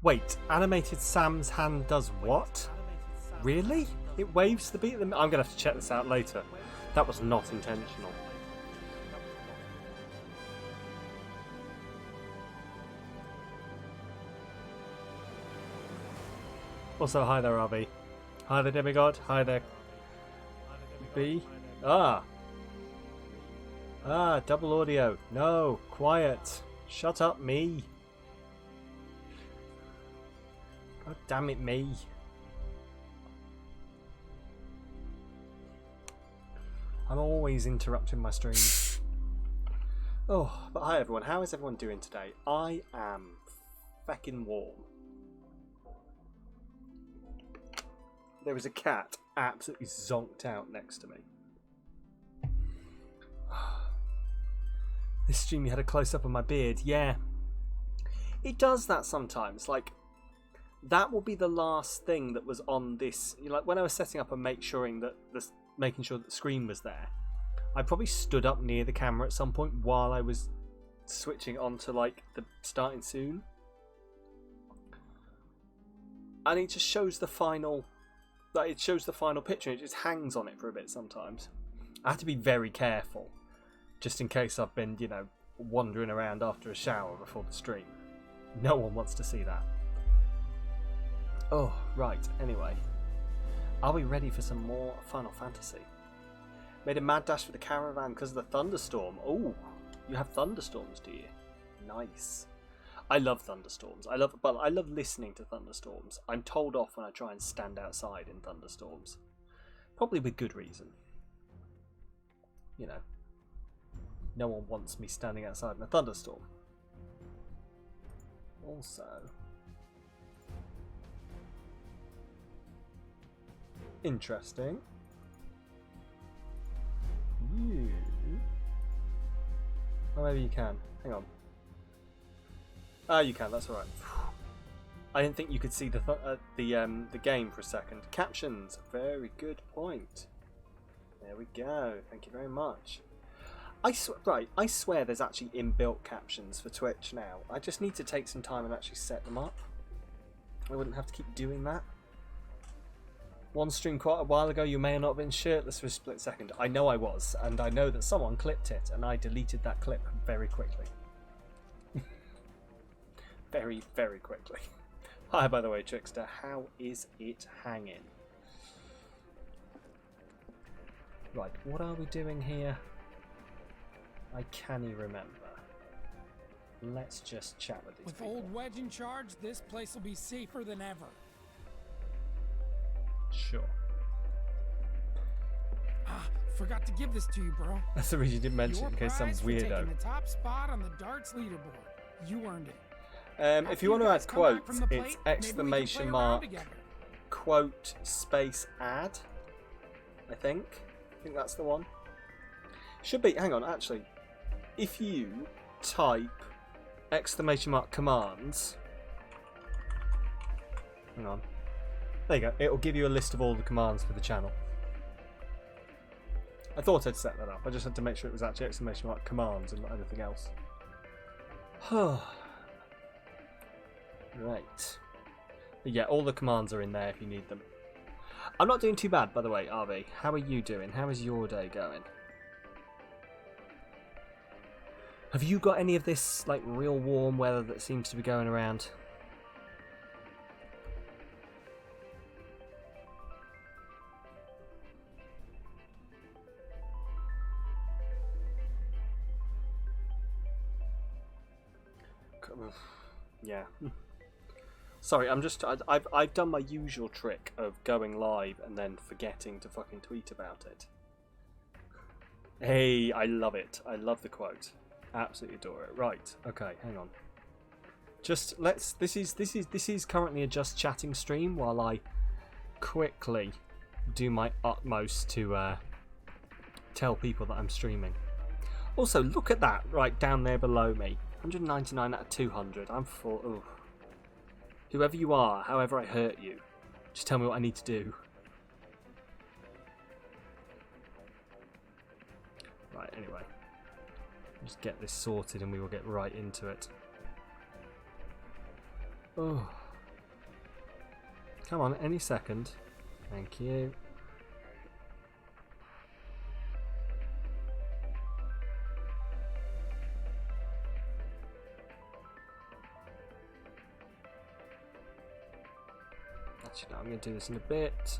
Wait, animated Sam's hand does what? Really? It waves the beat of the... I'm going to have to check this out later. That was not intentional. Also, hi there, RV. Hi there, Demigod. Hi there, B. Ah, double audio. No, quiet. Shut up, me. God damn it, me. I'm always interrupting my stream. Oh, but hi everyone. How is everyone doing today? I am feckin' warm. There was a cat absolutely zonked out next to me. This stream you had a close-up of my beard. Yeah. It does that sometimes. Like, that will be the last thing that was on this. You know, like when I was setting up and making sure that the screen was there, I probably stood up near the camera at some point while I was switching on to like the starting soon. And it just shows the final... Like, it shows the final picture and it just hangs on it for a bit sometimes. I have to be very careful, just in case I've been, you know, wandering around after a shower before the stream. No one wants to see that. Oh, right, anyway. Are we ready for some more Final Fantasy? Made a mad dash for the caravan because of the thunderstorm. Oh, you have thunderstorms, do you? Nice. I love thunderstorms. I love listening to thunderstorms. I'm told off when I try and stand outside in thunderstorms. Probably with good reason. You know, no one wants me standing outside in a thunderstorm. Also, interesting. Oh, maybe you can. Hang on. Ah, you can. That's all right. I didn't think you could see the game for a second. Captions. Very good point. There we go. Thank you very much. I swear there's actually inbuilt captions for Twitch now. I just need to take some time and actually set them up. I wouldn't have to keep doing that. One stream quite a while ago, you may have not been shirtless for a split second. I know I was, and I know that someone clipped it, and I deleted that clip very quickly. Very, very quickly. Hi, by the way, Trickster. How is it hanging? Right, what are we doing here? I can't remember. Let's just chat with these people. With Old Wedge in charge, this place will be safer than ever. Sure. Ah, forgot to give this to you, bro. That's the reason you didn't mention it, in case some Your prize for weirdo. taking the top spot on the darts leaderboard. You earned it. If you want to add quotes, it's exclamation mark, quote, space, add. I think that's the one. Should be, hang on, actually. If you type exclamation mark commands, hang on. There you go. It'll give you a list of all the commands for the channel. I thought I'd set that up. I just had to make sure it was actually exclamation mark commands and not anything else. Right. But yeah, all the commands are in there if you need them. I'm not doing too bad, by the way, RV. How are you doing? How is your day going? Have you got any of this, like, real warm weather that seems to be going around? Yeah. Sorry, I've done my usual trick of going live and then forgetting to fucking tweet about it. Hey, I love it. I love the quote. Absolutely adore it. Right. Okay, hang on. Just let's this is currently a just chatting stream while I quickly do my utmost to tell people that I'm streaming. Also, look at that right down there below me. 199 out of 200. I'm full. Ugh. Whoever you are, however I hurt you, just tell me what I need to do. Right, anyway. Just get this sorted and we will get right into it. Oh. Come on, any second. Thank you. Actually, no, I'm going to do this in a bit.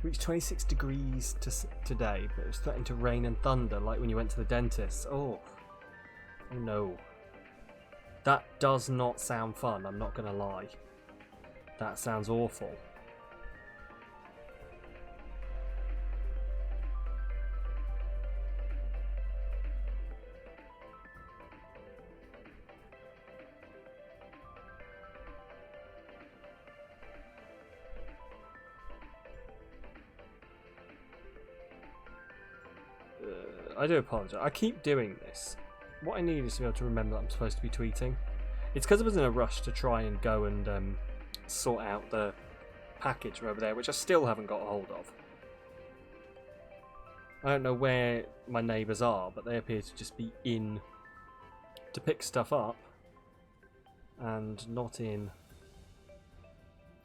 Reached 26 degrees today, but it was threatening to rain and thunder like when you went to the dentist. Oh no. That does not sound fun, I'm not going to lie. That sounds awful. I do apologise. I keep doing this. What I need is to be able to remember that I'm supposed to be tweeting. It's because I was in a rush to try and go and sort out the package over there, which I still haven't got a hold of. I don't know where my neighbours are, but they appear to just be in to pick stuff up and not in.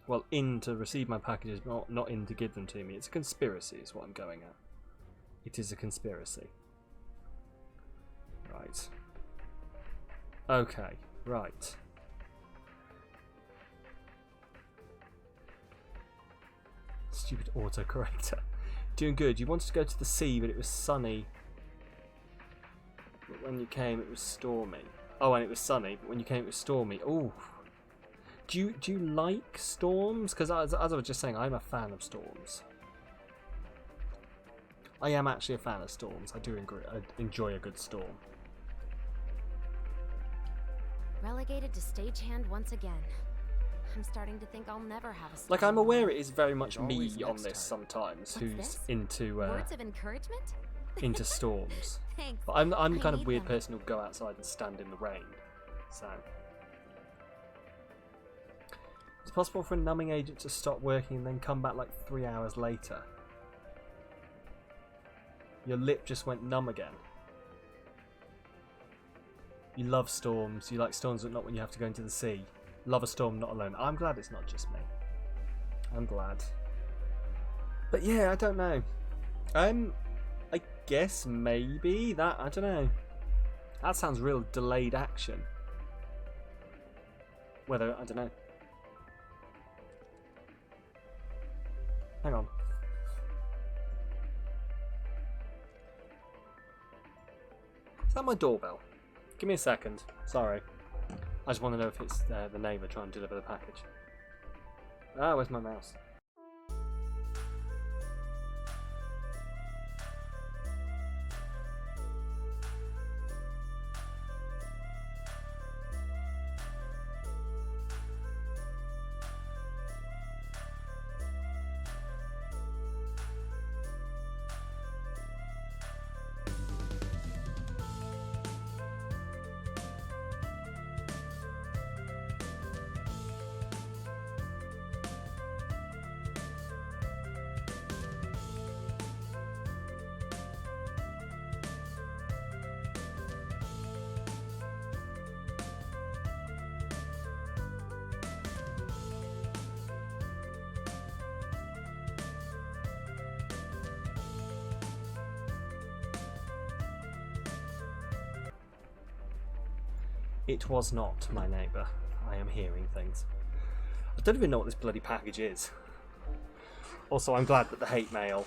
Well, in to receive my packages, not in to give them to me. It's a conspiracy is what I'm going at. It is a conspiracy. Right. Okay, right. Stupid autocorrector. Doing good. You wanted to go to the sea, but it was sunny. But when you came, it was stormy. Oh, and it was sunny, but when you came, it was stormy. Oh. Do you like storms? Because as I was just saying, I'm a fan of storms. I am actually a fan of storms. I do enjoy a good storm. Relegated to stagehand once again. I'm starting to think I'll never have a storm. Like, I'm aware it is very much me Always on next this time. sometimes, What's who's this? into Words of encouragement? into storms. Thanks. But I'm the I kind of need weird them. person who'll go outside and stand in the rain. So it's possible for a numbing agent to stop working and then come back like 3 hours later. Your lip just went numb again. You love storms. You like storms, but not when you have to go into the sea. Love a storm, not alone. I'm glad it's not just me. I'm glad. But yeah, I don't know. I guess maybe that. I don't know. That sounds real delayed action. Whether I don't know. Hang on. Is that my doorbell? Give me a second. Sorry. I just want to know if it's the neighbour trying to deliver the package. Ah, where's my mouse? It was not my neighbour. I am hearing things. I don't even know what this bloody package is. Also, I'm glad that the hate mail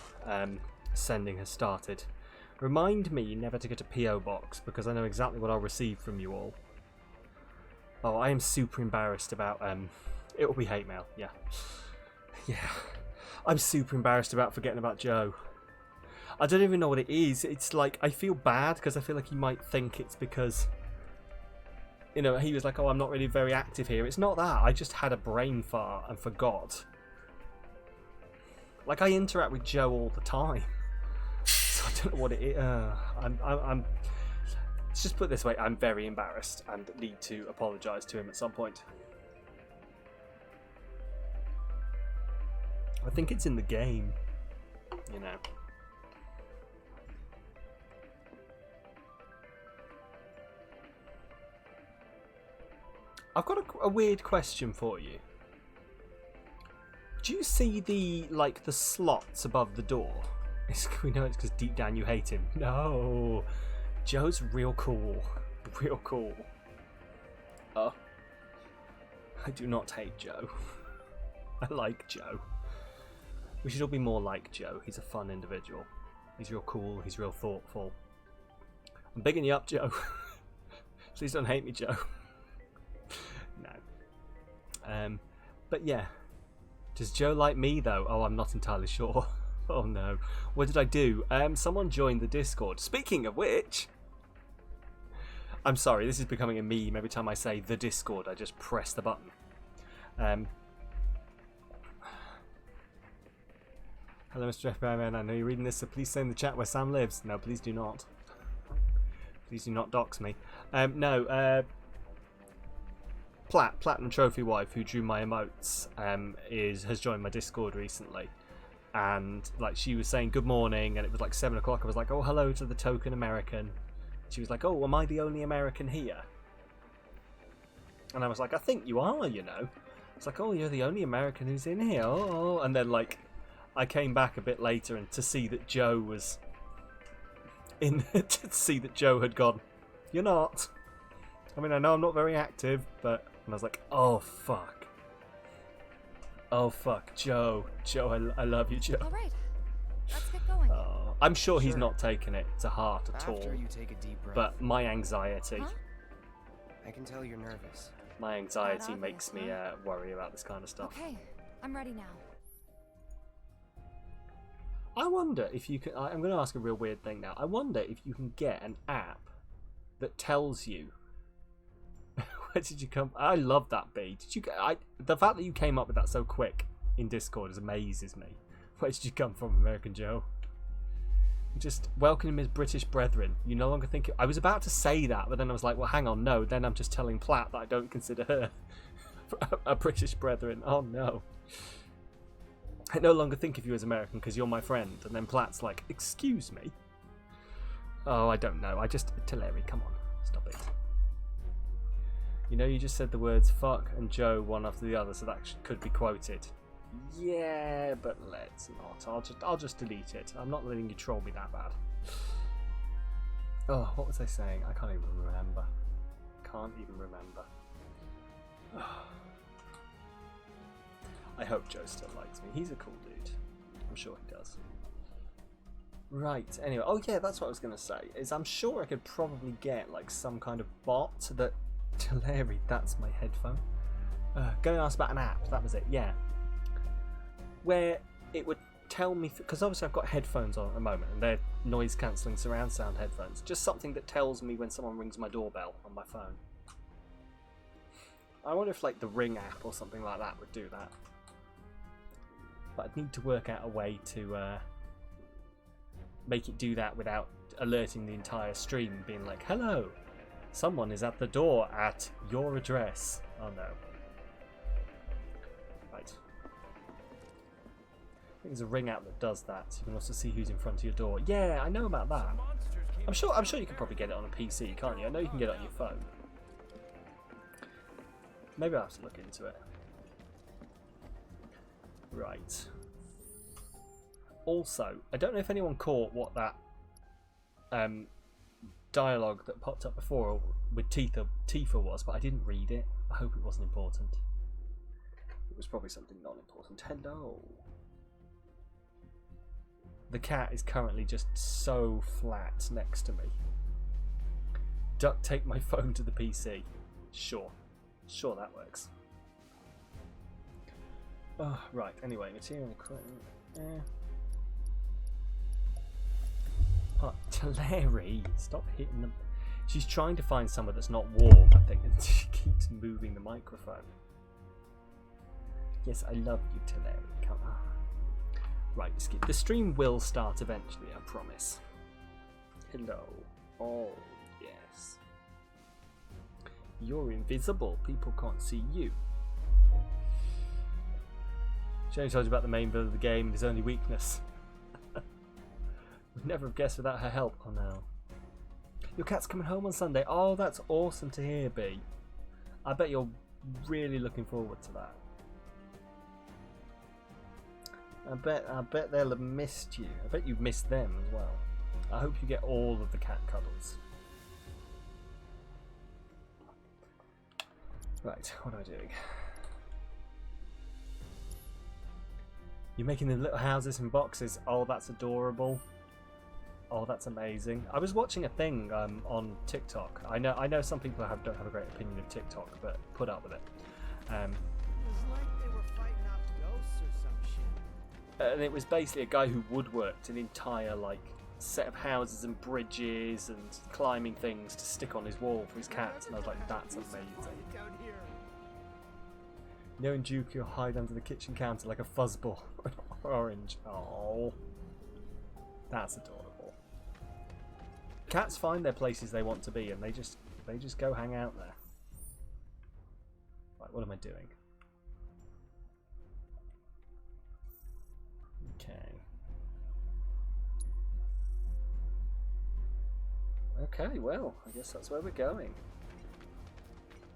sending has started. Remind me never to get a PO box because I know exactly what I'll receive from you all. Oh, I am super embarrassed about it will be hate mail. Yeah. Yeah. I'm super embarrassed about forgetting about Joe. I don't even know what it is. It's like I feel bad because I feel like he might think it's because, you know, he was like, oh, I'm not really very active here. It's not that. I just had a brain fart and forgot. Like, I interact with Joe all the time. So I don't know what it is. I'm let's just put it this way. I'm very embarrassed and need to apologise to him at some point. I think it's in the game. You know. I've got a weird question for you. Do you see the slots above the door? We know it's because deep down you hate him. No, Joe's real cool, real cool. Oh, I do not hate Joe. I like Joe. We should all be more like Joe. He's a fun individual. He's real cool. He's real thoughtful. I'm bigging you up, Joe. Please don't hate me, Joe. No. But yeah. Does Joe like me, though? Oh, I'm not entirely sure. Oh, no. What did I do? Someone joined the Discord. Speaking of which... I'm sorry, this is becoming a meme. Every time I say the Discord, I just press the button. Hello, Mr. FBI, I know you're reading this, so please say in the chat where Sam lives. No, please do not. Please do not dox me. Platinum Trophy Wife, who drew my emotes, has joined my Discord recently. And she was saying good morning, and it was 7 o'clock. I was like, oh, hello to the token American. She was like, oh, am I the only American here? And I was like, I think you are, you know. It's like, oh, you're the only American who's in here. Oh, and then I came back a bit later and to see that Joe was in to see that Joe had gone. You're not. I mean, I know I'm not very active, but and I was like, oh fuck. Oh fuck, Joe. Joe, I love you, Joe. All right, let's get going. Oh, I'm sure he's not taking it to heart at After all. you take a deep breath. But my anxiety. Huh? I can tell you're nervous. My anxiety Not makes me obvious, worry about this kind of stuff. Okay, I'm ready now. I wonder if you can. I'm going to ask a real weird thing now. I wonder if you can get an app that tells you where did you come. I love that bee. Did you? The fact that you came up with that so quick in Discord amazes me. Where did you come from, American Joe? Just welcome him as British brethren. You no longer think. I was about to say that, but then I was like, well, hang on, no. Then I'm just telling Platt that I don't consider her a British brethren. Oh no. I no longer think of you as American because you're my friend. And then Platt's like, excuse me? Oh, I don't know. Teleri, come on. Stop it. You know, you just said the words fuck and Joe one after the other, so that could be quoted. Yeah, but let's not. I'll just delete it. I'm not letting you troll me that bad. Oh, what was I saying? I can't even remember. I hope Joe still likes me. He's a cool dude. I'm sure he does. Right, anyway. Oh yeah, that's what I was going to say. Is I'm sure I could probably get some kind of bot that... Teleri, that's my headphone. Going to ask about an app. That was it, yeah. Where it would tell me... Because obviously I've got headphones on at the moment, and they're noise-cancelling surround sound headphones. Just something that tells me when someone rings my doorbell on my phone. I wonder if the Ring app or something like that would do that. But I'd need to work out a way to make it do that without alerting the entire stream, being like, hello, someone is at the door at your address. Oh no. Right. I think there's a Ring app that does that, so you can also see who's in front of your door. Yeah, I know about that. I'm sure you can probably get it on a PC, can't you? I know you can get it on your phone. Maybe I'll have to look into it. Right. Also, I don't know if anyone caught what that dialogue that popped up before with Tifa was, but I didn't read it. I hope it wasn't important. It was probably something non-important. Hello. The cat is currently just so flat next to me. Duct tape my phone to the PC. Sure. Sure, that works. Oh, right, anyway, material equipment. Oh, Teleri, stop hitting them. She's trying to find somewhere that's not warm, I think, and she keeps moving the microphone. Yes, I love you, Teleri. Come on. Right, the stream will start eventually, I promise. Hello. Oh, yes. You're invisible. People can't see you. She only told you about the main villain of the game and his only weakness. Would never have guessed without her help. Oh no. Your cat's coming home on Sunday. Oh, that's awesome to hear, B. I bet you're Really looking forward to that. I bet they'll have missed you. I bet you've missed them as well. I hope you get all of the cat cuddles. Right, what am I doing? You're making the little houses and boxes. Oh, that's adorable. Oh, that's amazing. I was watching a thing on TikTok. I know some people don't have a great opinion of TikTok, but put up with it. It was like they were fighting off ghosts or some shit. And it was basically a guy who woodworked an entire like set of houses and bridges and climbing things to stick on his wall for his cats, and I was like, that's amazing. Down here. Knowing Duke, you'll hide under the kitchen counter like a fuzzball. Orange. Oh, that's adorable. Cats find their places they want to be, and they just go hang out there. Right, what am I doing? Okay. Okay, well, I guess that's where we're going.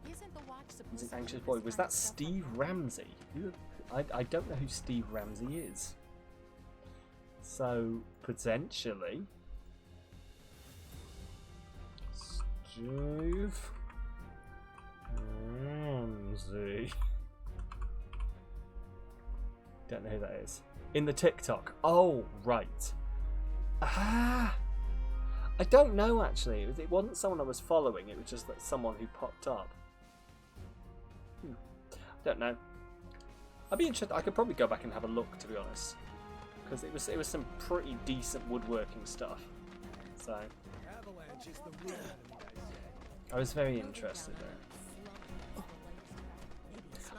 Isn't the watch supposed He's an to anxious keep boy. this Was kind of that stuff Steve on- Ramsey? I don't know who Steve Ramsey is. So, potentially... Steve Ramsey. Don't know who that is. In the TikTok. Oh, right. Ah! I don't know, actually. It wasn't someone I was following. It was just like someone who popped up. Don't know. I'd be interested. I could probably go back and have a look, to be honest, because it was some pretty decent woodworking stuff. So Avalanche is the real enemy, I say. I was very interested there.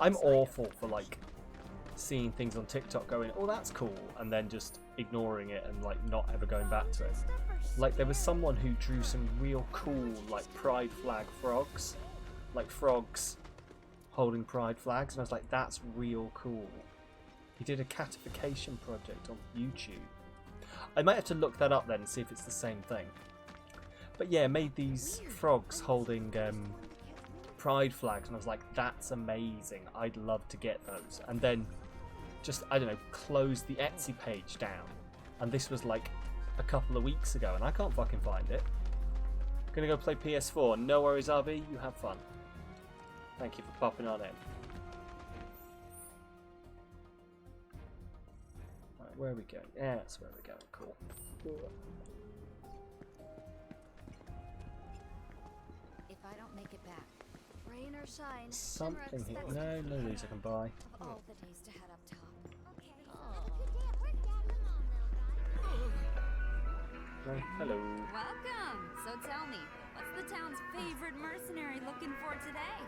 I'm awful for like seeing things on TikTok going, oh that's cool, and then just ignoring it and like not ever going back to it. Like there was someone who drew some real cool like pride flag frogs, like frogs holding pride flags, and I was like, that's real cool. He did a catification project on YouTube. I might have to look that up then and see if it's the same thing. But yeah, made these frogs holding pride flags, and I was like, that's amazing. I'd love to get those. And then just, I don't know, close the Etsy page down. And this was like a couple of weeks ago, and I can't fucking find it. Gonna go play PS4. No worries, RB. You have fun. Thank you for popping on in. Right, where are we going? Yeah, that's where we're going. Cool. If I don't make it back, rain or shine, Something here. No, none of these I can buy. all the days to head up top. No. Hello. Welcome! So tell me, what's the town's favorite mercenary looking for today?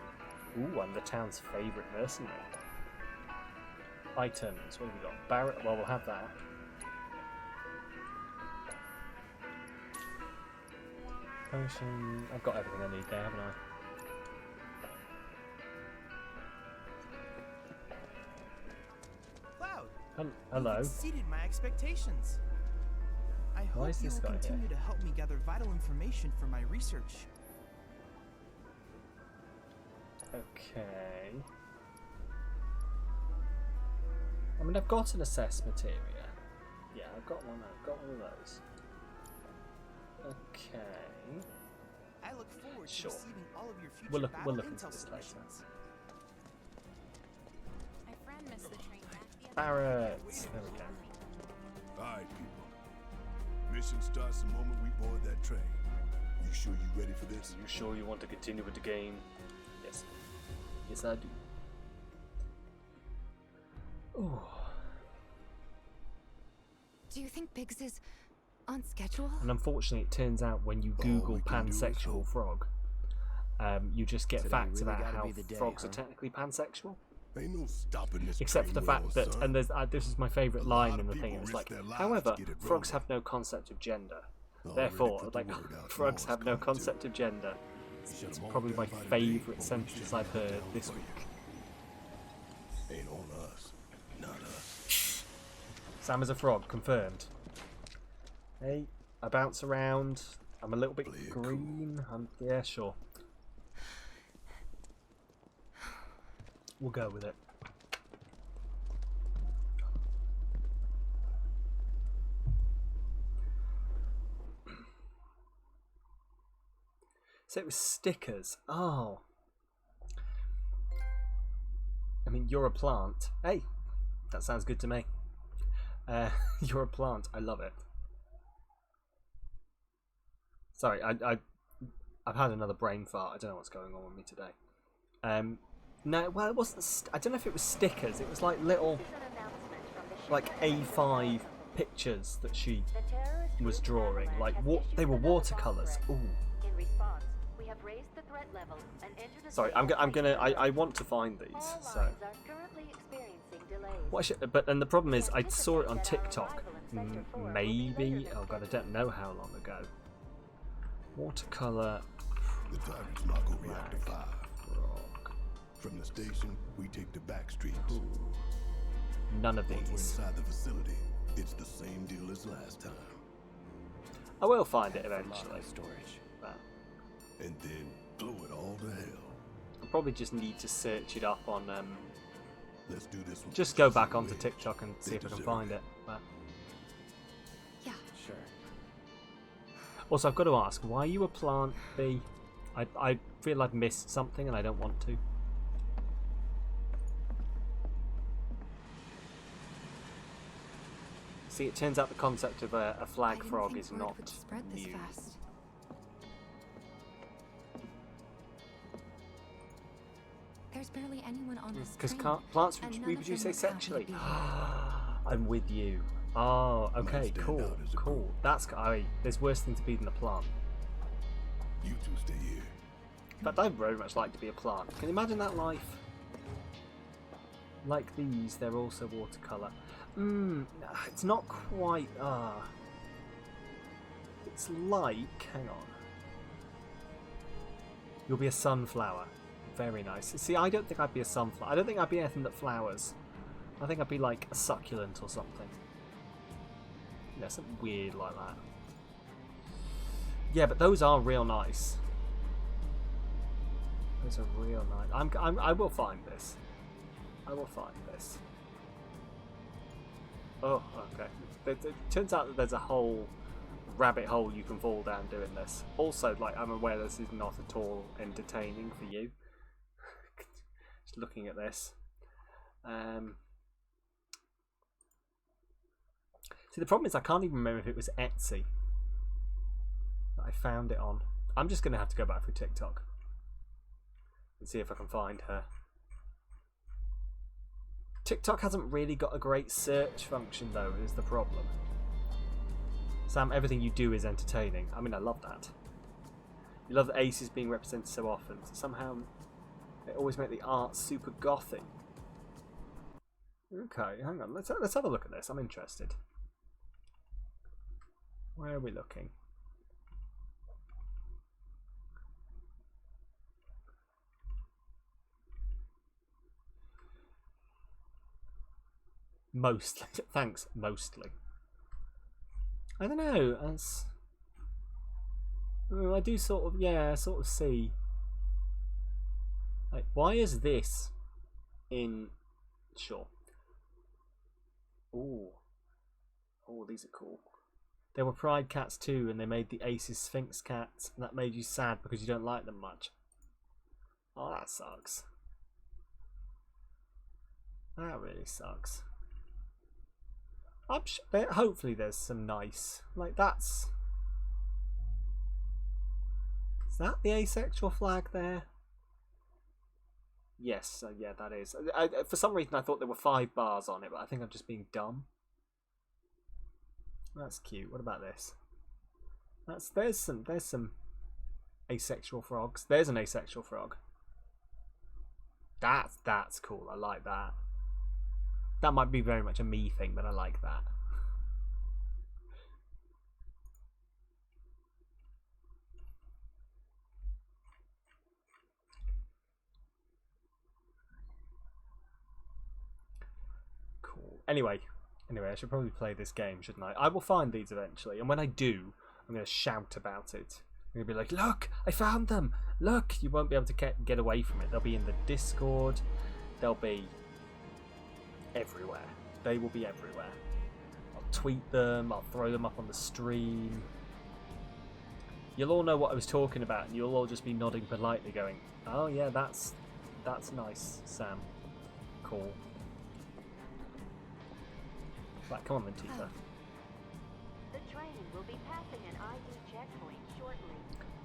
Ooh, I'm the town's favourite mercenary. Items. What have we got? Barrett. Well, we'll have that. Potion. I've got everything I need there, haven't I? Cloud, Hello. you've exceeded my expectations. I Why hope is you this will guy here? continue to help me gather vital information for my research. Okay. I mean, I've got an assess materia. Yeah, I've got one. I've got one of those. Okay. I look forward Sure. to receiving all of your future We'll battle look into intel this later. solutions. My friend missed the train back the other Barrett. There we go. Alright, people. Mission starts the moment we board that train. You sure you ready for this? Are you sure you want to continue with the game? Yes. Yes, I do. Ooh. Do you think Biggs is on schedule? And unfortunately, it turns out when you Google we can do is pansexual hope. frog, you just get Today facts really about gotta how be the day, frogs are huh? technically pansexual. Ain't no stopping this Except for the train fact roll, that, son. and there's this is my favourite A lot line of in the thing. people It's risk like, their lives however, to get it frogs rolling. have no concept of gender. Already Therefore, put the like, word out, frogs tomorrow's have no coming, too. concept of gender. Shut It's 'em off probably my there by the day, favourite but we sentence just I've hold it heard down this for week. you. Ain't on us. Not us. Sam is a frog, confirmed. Hey, I bounce around. I'm a little bit Play it green. Yeah, sure. We'll go with it. So it was stickers. Oh. I mean, you're a plant. Hey, that sounds good to me. You're a plant. I love it. Sorry, I've had another brain fart. I don't know what's going on with me today. No, well, it wasn't. I don't know if it was stickers. It was like little, like A5 pictures that she was drawing. Like they were watercolors. Ooh. Sorry, I want to find these. So. What and the problem is, I saw it on TikTok. Maybe. Oh god, I don't know how long ago. Watercolor. The target's not gonna react to 5. From the station, we take the back streets. Ooh. None of Once we're these. inside the facility, it's the same deal as last time. I will find it eventually. Storage. But And then blow it all to hell. I'll probably just need to search it up on. Let's do this one. Just go back onto TikTok and see if I can find it. But Yeah, sure. also, I've got to ask, why are you a plant, B? I feel I've missed something and I don't want to. See, it turns out the concept of a flag frog is not new. There's barely anyone on this Because train, plants and none of reproduce them look happy to asexually. be here. I'm with you. Oh, okay, Might stand cool, out as a cool. group. That's there's worse thing to be than a plant. You two stay here. In fact, I'd very much like to be a plant. Can you imagine that life? Like these, they're also watercolour. It's not quite. It's like. Hang on. You'll be a sunflower. Very nice. See, I don't think I'd be a sunflower. I don't think I'd be anything that flowers. I think I'd be like a succulent or something. Yeah, something weird like that. Yeah, but those are real nice. Those are real nice. I will find this. I will find this. Oh, okay. It turns out that there's a whole rabbit hole you can fall down doing this. Also, like, I'm aware this is not at all entertaining for you. Just looking at this. See, the problem is I can't even remember if it was Etsy that I found it on. I'm just going to have to go back through TikTok and see if I can find her. TikTok hasn't really got a great search function, though, is the problem. Sam, everything you do is entertaining. I mean, I love that. You love the aces being represented so often. Somehow, they always make the art super gothic. Okay, hang on. Let's have a look at this. I'm interested. Where are we looking? Mostly. Thanks, mostly. I don't know. I do sort of see. Like, why is this in? Sure. Ooh. Oh, these are cool. There were Pride cats too, and they made the Aces Sphinx cats, and that made you sad because you don't like them much. Oh, that sucks. That really sucks. Hopefully there's some nice, like that's. Is that the asexual flag there? Yes, yeah, that is. For some reason I thought there were 5 bars on it, but I think I'm just being dumb. That's cute. What about this? There's some asexual frogs. There's an asexual frog. That's cool. I like that. That might be very much a me thing, but I like that. Cool. Anyway, I should probably play this game, shouldn't I? I will find these eventually, and when I do, I'm going to shout about it. I'm going to be like, look, I found them! Look! You won't be able to get away from it. They'll be in the Discord. they'll be everywhere. They will be everywhere. I'll tweet them, I'll throw them up on the stream. You'll all know what I was talking about, and you'll all just be nodding politely going, oh yeah, that's nice, Sam. Cool. Right, come on then, Tifa. The train will be passing an ID checkpoint shortly.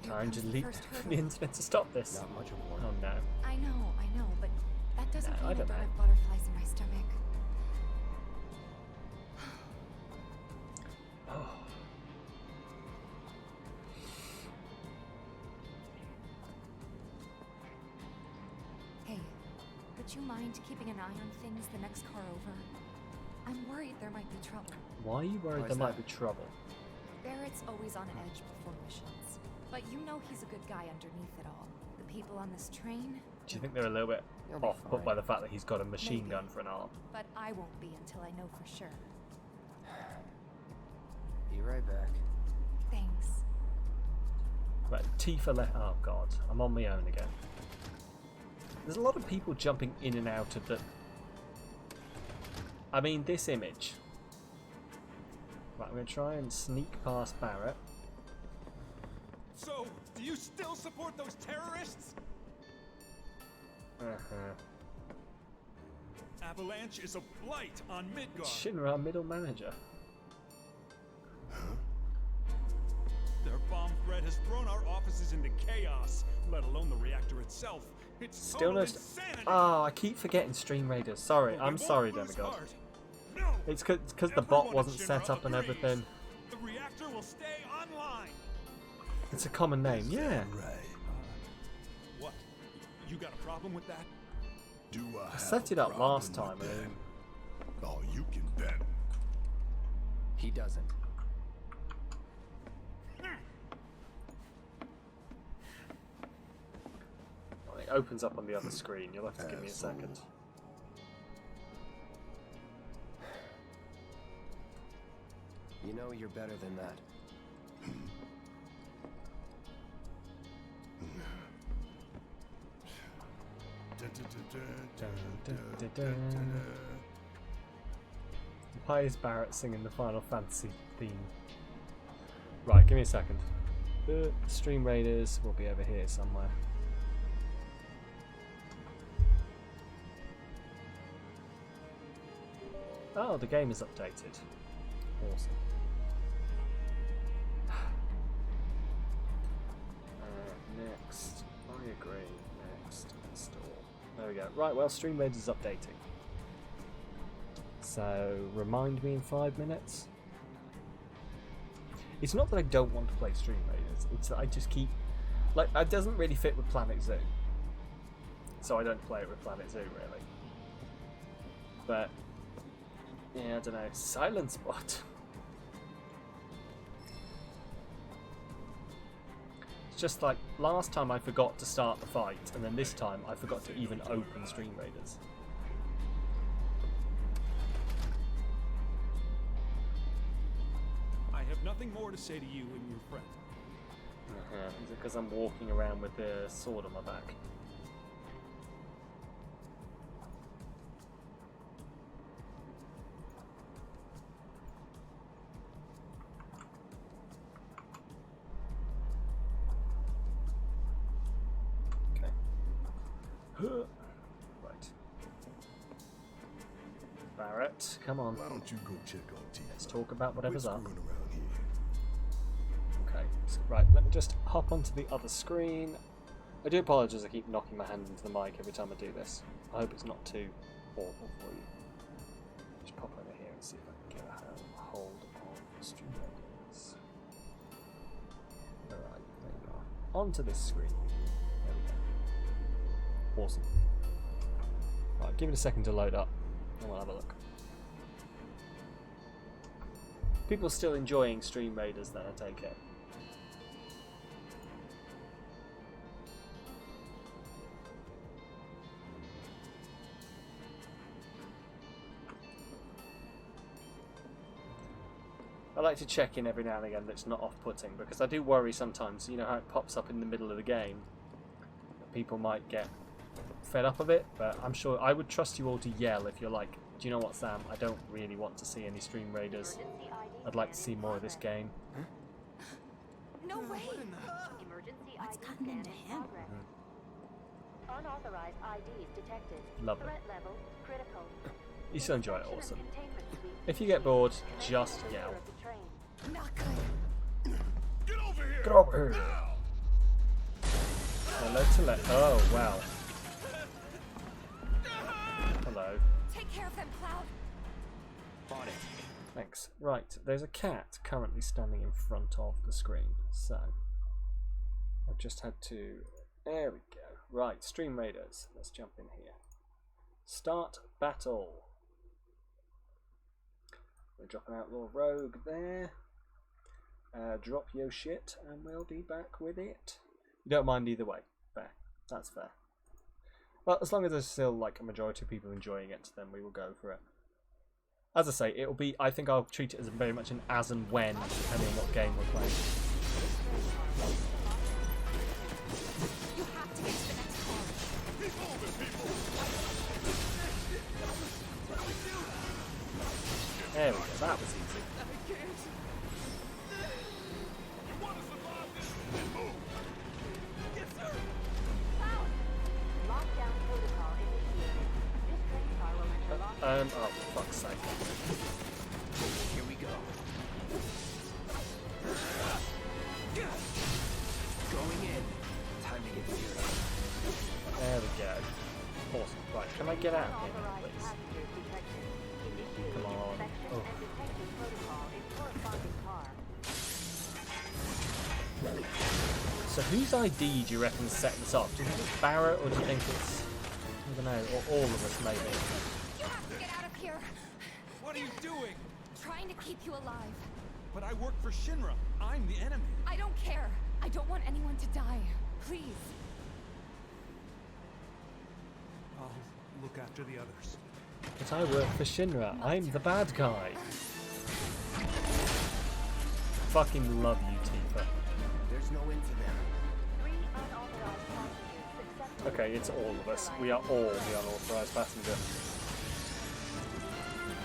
Trying to leap the internet to stop this. Not much of a Oh no. I know, but that doesn't No, I mean I don't don't know. have butterflies in my stomach. Hey, would you mind keeping an eye on things the next car over? I'm worried there might be trouble. Why are you worried Why there is might that? be trouble? Barrett's always on edge before missions. But you know he's a good guy underneath it all. The people on this train... Do you think they're a little bit You'll be off put fine. by the fact that he's got a machine Maybe. gun for an arm? But I won't be until I know for sure. Be right back. Thanks. Right, Tifa left. Oh god, I'm on my own again. There's a lot of people jumping in and out of the. I mean, this image. Right, I'm going to try and sneak past Barrett. So, do you still support those terrorists? Avalanche is a blight on Midgard. Shinra, middle manager. Their bomb threat has thrown our offices into chaos, let alone the reactor itself. It's Still total no. insanity. Oh, I keep forgetting Stream Raiders. Sorry, But we I'm won't sorry, lose Demigod. heart. No. It's because the Everyone bot at wasn't Shinra set up and agrees. everything. The reactor will stay online. It's a common name, yeah. Right. What? You got a problem with that? Do I I have set a it up problem last time. with And that? then Oh, you can bet. He doesn't. well, it opens up on the other screen. You'll have to give me a second. You know you're better than that. Why is Barrett singing the Final Fantasy theme? Right, give me a second. The Stream Raiders will be over here somewhere. Oh, the game is updated. Awesome. Next. I agree. Next. Install. There we go. Right, well, Stream Raiders is updating. So, remind me in 5 minutes. It's not that I don't want to play Stream Raiders, it's that I just keep... Like, it doesn't really fit with Planet Zoo. So I don't play it with Planet Zoo, really. But, yeah, I don't know. Silent Spot. It's just like, last time I forgot to start the fight, and then this time I forgot to even open Stream Raiders. I have nothing more to say to you and your friend. Is it because I'm walking around with the sword on my back? Okay. Right. Barrett, come on. Why don't you go check on Tifa? Let's talk about whatever's Quit up. screwing around here. Okay, right, let me just hop onto the other screen. I do apologise, I keep knocking my hand into the mic every time I do this. I hope it's not too awful for you. Just pop over here and see if I can get a hold on Stream Raiders. Alright, there you are. Onto this screen. There we go. Awesome. Right, give it a second to load up, and we'll have a look. People still enjoying Stream Raiders then, I take it. I like to check in every now and again that it's not off-putting, because I do worry sometimes, you know how it pops up in the middle of the game, that people might get fed up of it, but I'm sure I would trust you all to yell if you're like, do you know what, Sam? I don't really want to see any Stream Raiders. I'd like to see more of this game. No way! Emergency What's ID gotten scan into in him? progress. Unauthorized IDs detected. Lovely. Threat level critical. You still enjoy it, awesome. Containment suite. If you get bored, just The rear yell. of the train. Not good. Get over here! Get over here! Now! Hello to let. Oh, wow. Hello. Take care of them, Cloud. On it. Thanks. Right, there's a cat currently standing in front of the screen, so I've just had to. There we go. Right, Stream Raiders. Let's jump in here. Start battle. We're dropping Outlaw Rogue there. Drop your shit, and we'll be back with it. You don't mind either way. Fair. That's fair. Well, as long as there's still like a majority of people enjoying it, then we will go for it. As I say, it'll be. I think I'll treat it as very much an as and when, depending on what game we're playing. You have to get to the next car. Keep moving, people! There we go. That was easy. You want to survive this? Then move! Lockdown protocol initiated. This train car will enter lockdown. Oh, for fuck's sake. Here we go. Going in. Time to get serious. There we go. Awesome. Right, can I get out of here, Unauthorized please? passengers detected. Initiating Come on. inspection Oh. and detection protocol in corresponding car. So whose ID do you reckon is setting this off? Do you think it's Barrett, or do you think it's, I don't know, or all of us maybe? You have to get out of here. What are you doing? Trying to keep you alive. But I work for Shinra. I'm the enemy. I don't care. I don't want anyone to die. Please. I'll look after the others. But I work for Shinra. I'm the bad guy. Fucking love you, Tifa. There's no end to them. 3 unauthorized passengers successfully. Okay, it's all of us. We are all the unauthorized passenger.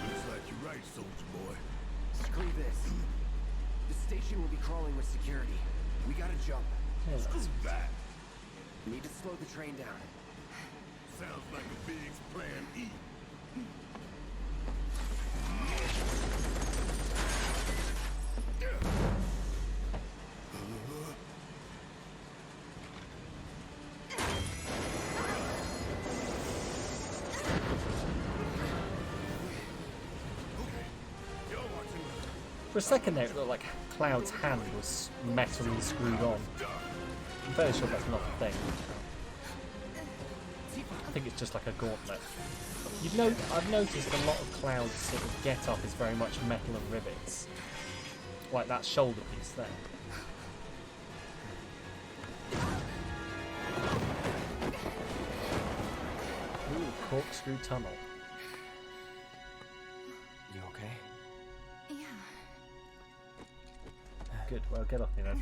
Looks like you're right, soldier boy. Screw this. The station will be crawling with security. We gotta jump. Yeah, Screw that's- that! Need to slow the train down. Sounds like a big plan E. For a second there, it looked like Cloud's hand was metally screwed on. I'm fairly sure that's not a thing. I think it's just like a gauntlet. I've noticed a lot of Cloud's sort of get-up is very much metal and rivets. Like that shoulder piece there. Ooh, corkscrew tunnel. You okay? Yeah. Good, well get off me then.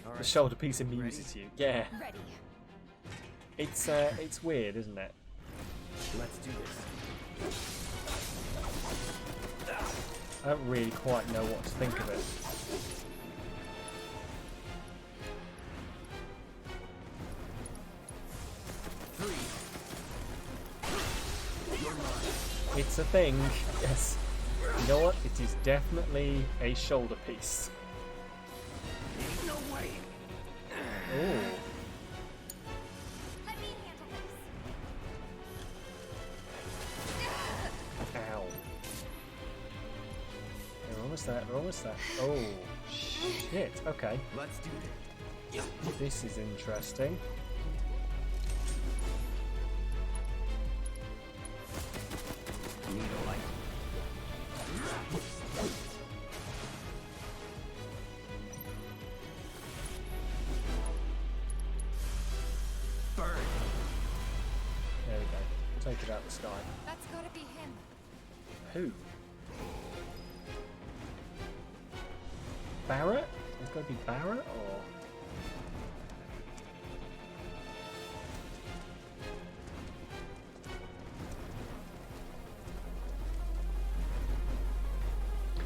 All The right. shoulder piece amuses you. Yeah. Ready. It's weird, isn't it? Let's do this. I don't really quite know what to think of it. It's a thing, yes. You know what? It is definitely a shoulder piece. Ain't no way. Ooh. Let me handle this. Ow. We're almost there, we're almost there. Oh, shit. Okay. Let's do this. This is interesting. Need a light. Burn. There we go. Take it out the sky. That's gotta be him. Who? Barrett? It's got to be Barrett, or...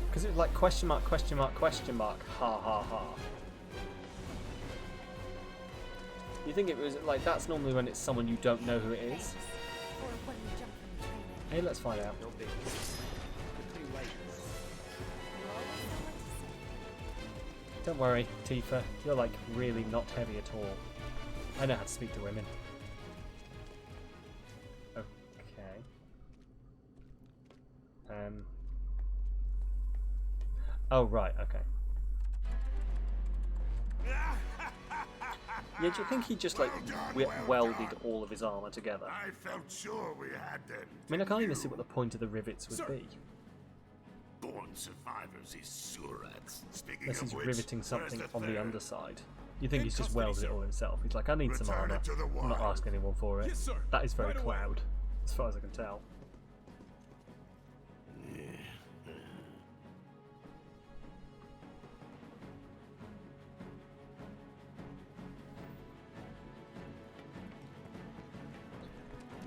Because it was like question mark, question mark, question mark, ha ha ha. You think it was like, that's normally when it's someone you don't know who it is? Or when we jump from the train. Hey, let's find out. No big. Pretty late. You always know what to say. Don't worry, Tifa. You're like really not heavy at all. I know how to speak to women. Okay. Oh, right, okay. Yeah, do you think he just like welded all of his armor together? I felt sure we had them. I mean, I can't even see what the point of the rivets would be. Born survivors, these surats. Speaking Unless of he's which, riveting where's something the on the third? underside. You think In he's just custody, welded it sir. all himself. He's like, I need some Return armor. it to the I'm not wild. asking anyone for it. Yes, sir. That is very Right away. cloud, as far as I can tell.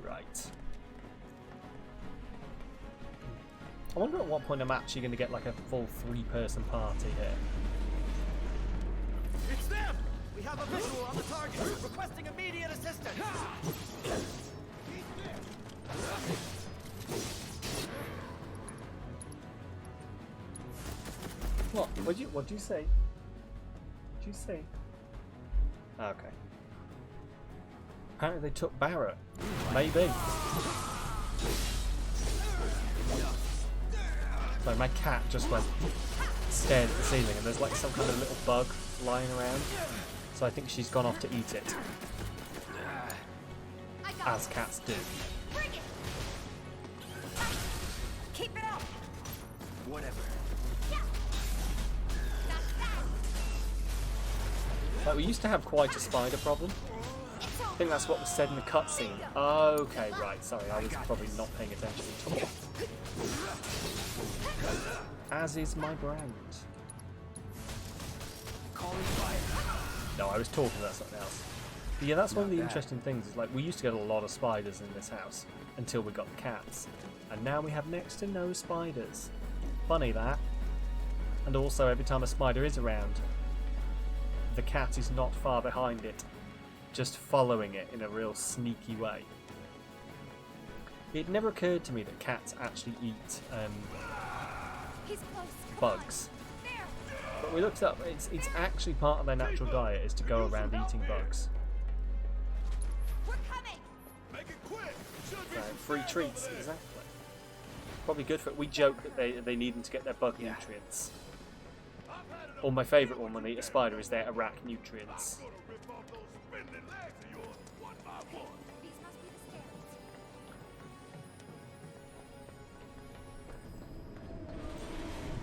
Right. I wonder at what point I'm actually going to get like a full 3-person party here. It's them! We have a visual on the target, requesting immediate assistance! What? What'd you say? What'd you say? Okay. Apparently they took Barrett. Maybe. So my cat just went stared at the ceiling and there's like some kind of little bug lying around. So I think she's gone off to eat it. As cats do. Bring it! Keep it up! Whatever. Like, we used to have quite a spider problem. I think that's what was said in the cutscene. Okay, right, sorry, I was probably not paying attention at all. As is my brand. Calling fire. No, I was talking about something else. But yeah, that's one of the interesting things, is like, we used to get a lot of spiders in this house, until we got the cats. And now we have next to no spiders. Funny that. And also, every time a spider is around, the cat is not far behind it, just following it in a real sneaky way. It never occurred to me that cats actually eat He's close. Come bugs. on. There. But we looked up, it's actually part of their natural diet is to go around eating bugs. We're coming. Make it quick. Should be So, free treats, exactly. Probably good for. We joke that they need them to get their bug nutrients. Or my favourite one when they eat a spider is their Iraq nutrients. Gonna rip off those spindly legs of yours, one by one. These must be the stairs.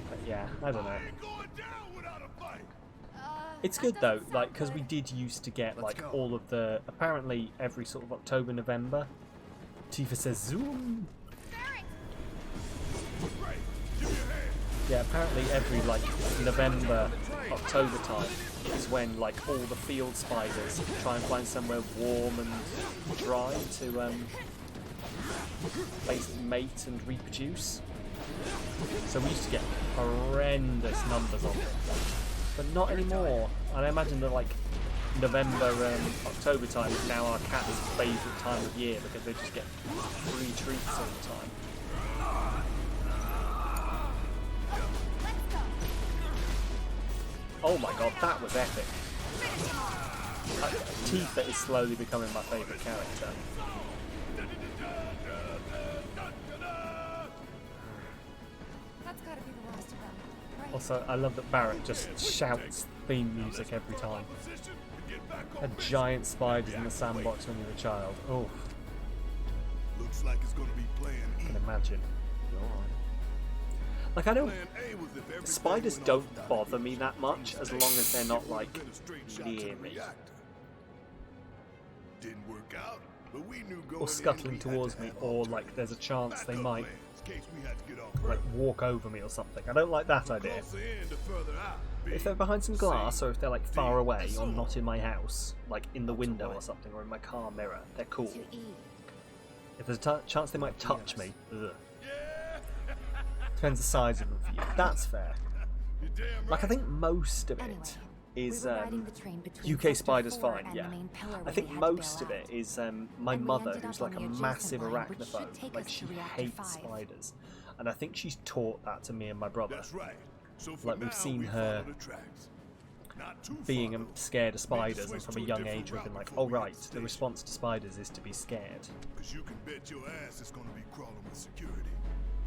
But yeah, I don't know. Ain't going down without a fight. It's good though, like, because we did used to get like all of the. Apparently, every sort of October, November, Tifa says Zoom. Right, give me a hand. Yeah, apparently every like November, October time is when like all the field spiders try and find somewhere warm and dry to basically mate and reproduce. So we used to get horrendous numbers of them, but not anymore. And I imagine that like November, October time is now our cat's favourite time of year because they just get free treats all the time. Oh my god, that was epic. Tifa is slowly becoming my favourite character. That's gotta be the last of them, right? Also, I love that Barrett just shouts theme music every time. Position and get back on Had giant spiders in the sandbox when you were a child. Oh, Looks like it's gonna be plan I E. can imagine. Like, I don't. Plan A was if everything Spiders went don't off bother me that much as long as they're not like Been a straight shot to near the me. reactor. Didn't work out. But we knew going or in scuttling we had towards to me, have or alternate like there's a chance they backup might plans in case we had to get off like early. walk over me or something. I don't like that idea. Closer in, the further out. If they're behind some glass, or if they're like far D, away, and so or on. not in my house, like in the window or what? something, or in my car mirror, they're cool. To E. If there's a chance they might touch me, ugh. Yeah. Depends the size of them for you. That's fair. You're damn right. Like, I think most of Anyway, it is we were riding the train between UK Sector Spiders 4 fine, and yeah. the main pillar I where think we had to most bail of it out. is my And we mother, ended who's up like on a the adjacent massive line, which should arachnophobe. take Like, us she to Reactor hates 5. spiders. And I think she's taught that to me and my brother. That's right. So for Like, we've now, seen we her follow the tracks. Not too being far, though. scared of spiders, and switch from to a a young different age we've been route like, before oh we hit right, the the station. response to spiders is to be scared. Cause you can bet your ass it's gonna be crawling with security.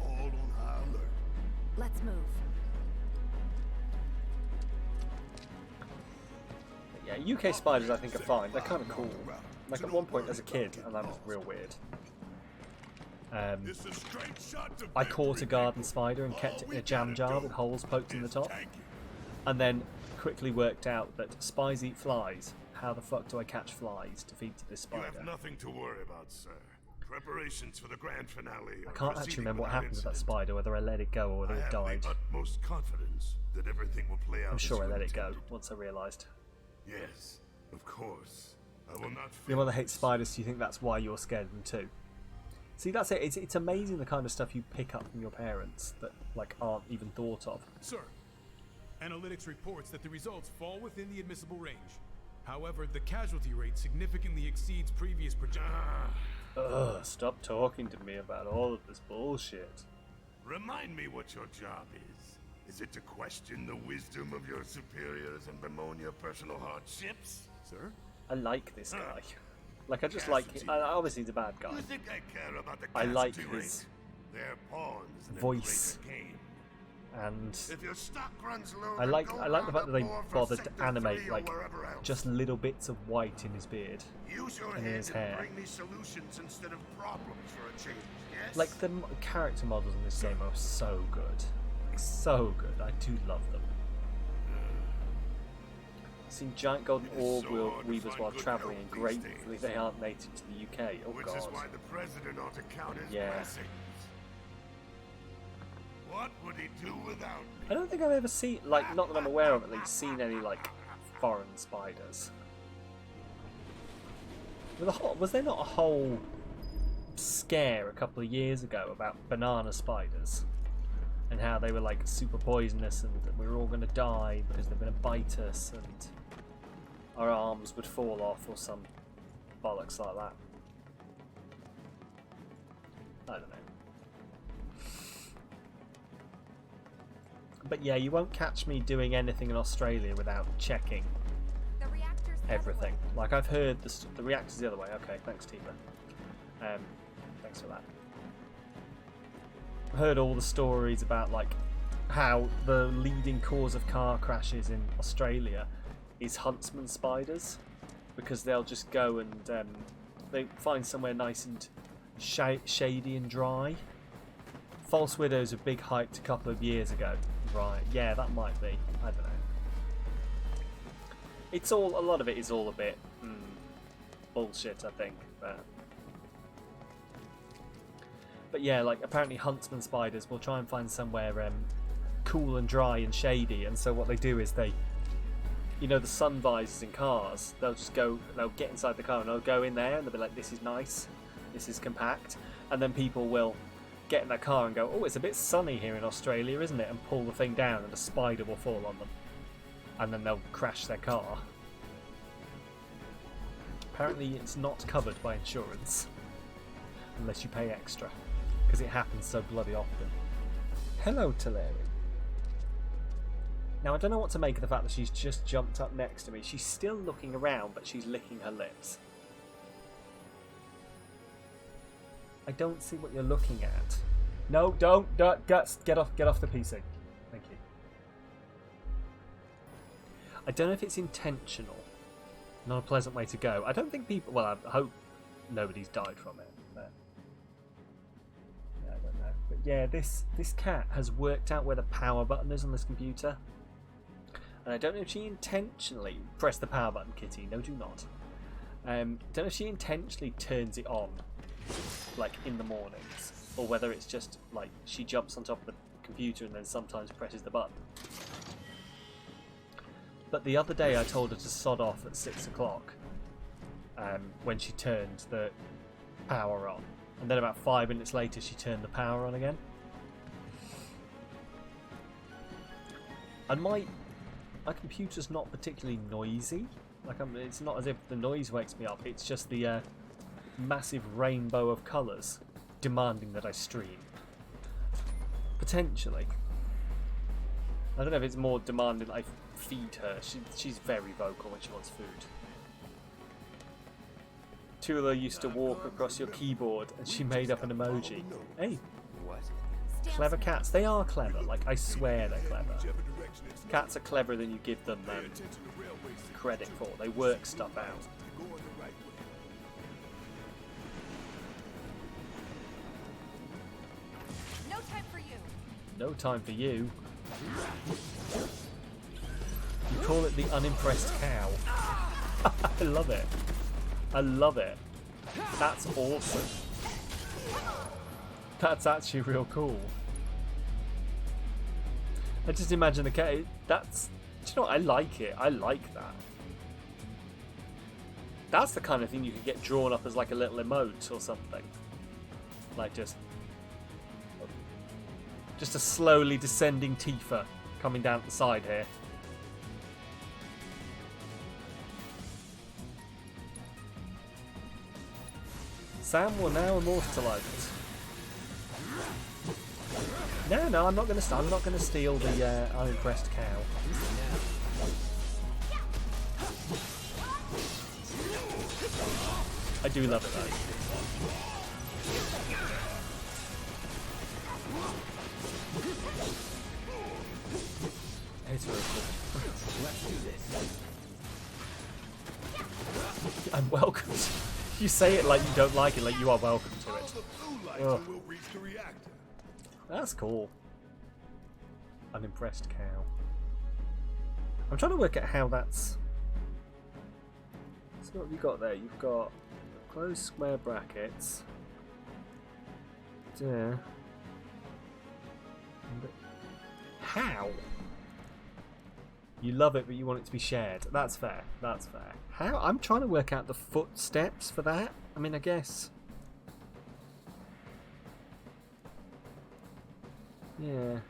All on high alert. Let's move. But yeah, UK spiders I think are fine. They're kind of cool. Like at one point as a kid, and that was real weird. It's a straight shot to I caught a victory, garden people. spider and kept it in a jam jar with holes poked in the top, Tank it. and then quickly worked out that spies eat flies. How the fuck do I catch flies to feed to this You spider? have nothing to worry about, sir. Preparations for the grand finale I are can't actually proceeding remember what without happened to that incident. spider, whether I let it go or whether I it have died. the utmost confidence that everything will play out. I'm as sure I you let it go intended. once I realised. Yes, of course. I will not fail. Your mother hates spiders, so you think that's why you're scared of them too? See, that's it. It's amazing the kind of stuff you pick up from your parents that like aren't even thought of. Sir, analytics reports that the results fall within the admissible range. However, the casualty rate significantly exceeds previous projections. Ugh, stop talking to me about all of this bullshit. Remind me what your job is. Is it to question the wisdom of your superiors and bemoan your personal hardships? Sir? I like this guy. Like, I just like him. Obviously, he's a bad guy. You think I care about the I like casualty his rate? They're pawns in a voice. greater game. And If your stock runs low, I then like go the fact round that they up more for bothered to Sector animate 3 or like wherever else. just little bits of white in his beard. Use your and in head his and hair. bring me solutions instead of problems for a change. Yes. Like the character models in this game are so good, so good. I do love them. Seen giant golden It is orb so hard to weavers find while good travelling, help and these gratefully days. they aren't native to the UK. Oh Which god. is why the president ought to count his Yeah. blessings. What would he do without me? I don't think I've ever seen, like, not that I'm aware of at least, seen any like foreign spiders. Was there not a whole scare a couple of years ago about banana spiders and how they were like super poisonous and that we were all going to die because they were going to bite us and our arms would fall off or some bollocks like that? I don't know. But yeah, you won't catch me doing anything in Australia without checking The reactor's the other everything. way. Like I've heard the reactor's the other way. Okay, thanks, Tifa. Thanks for that. I've heard all the stories about like how the leading cause of car crashes in Australia is huntsman spiders, because they'll just go and they find somewhere nice and shady and dry. False Widows were big hyped a couple of years ago. Right, yeah, that might be. I don't know. It's all, a lot of it is all a bit bullshit, I think. But yeah, like apparently huntsman spiders will try and find somewhere cool and dry and shady, and so what they do is they, you know, the sun visors in cars, they'll get inside the car and they'll go in there and they'll be like, this is nice, this is compact, and then people will get in their car and go, oh, it's a bit sunny here in Australia, isn't it? And pull the thing down and a spider will fall on them. And then they'll crash their car. Apparently it's not covered by insurance. Unless you pay extra. Because it happens so bloody often. Hello, Teleri. Now I don't know what to make of the fact that she's just jumped up next to me. She's still looking around, but she's licking her lips. I don't see what you're looking at. No, don't get off the PC. Thank you. I don't know if it's intentional. Not a pleasant way to go. I don't think people. Well, I hope nobody's died from it. But yeah, I don't know. But yeah, this cat has worked out where the power button is on this computer, and I don't know if she intentionally pressed the power button. Kitty, no, do not. Don't know if she intentionally turns it on, like in the mornings, or whether it's just like she jumps on top of the computer and then sometimes presses the button. But the other day I told her to sod off at 6 o'clock when she turned the power on, and then about 5 minutes later she turned the power on again. And my computer's not particularly noisy. Like it's not as if the noise wakes me up. It's just the massive rainbow of colours demanding that I stream. Potentially. I don't know if it's more demanding that I feed her. She's very vocal when she wants food. Tula used to walk across your keyboard and she made up an emoji. Hey. What? Clever cats. They are clever. Like, I swear they're clever. Cats are cleverer than you give them credit for. They work stuff out. No time for you. No time for you. You call it the unimpressed cow. I love it. I love it. That's awesome. That's actually real cool. I just imagine the cat. That's. Do you know what? I like it. I like that. That's the kind of thing you could get drawn up as like a little emote or something. Like just a slowly descending Tifa coming down the side here. Sam will now immortalise it. No, I'm not going to. I'm not going to steal the unimpressed cow. I do love it though. It's really cool. Let's do this. I'm welcome. You say it like you don't like it, like you are welcome to it. Ugh. That's cool. Unimpressed cow. I'm trying to work out how that's. So what have you got there? You've got closed square brackets. Yeah. How? You love it, but you want it to be shared. That's fair. That's fair. How? I'm trying to work out the footsteps for that. I mean, I guess. Yeah.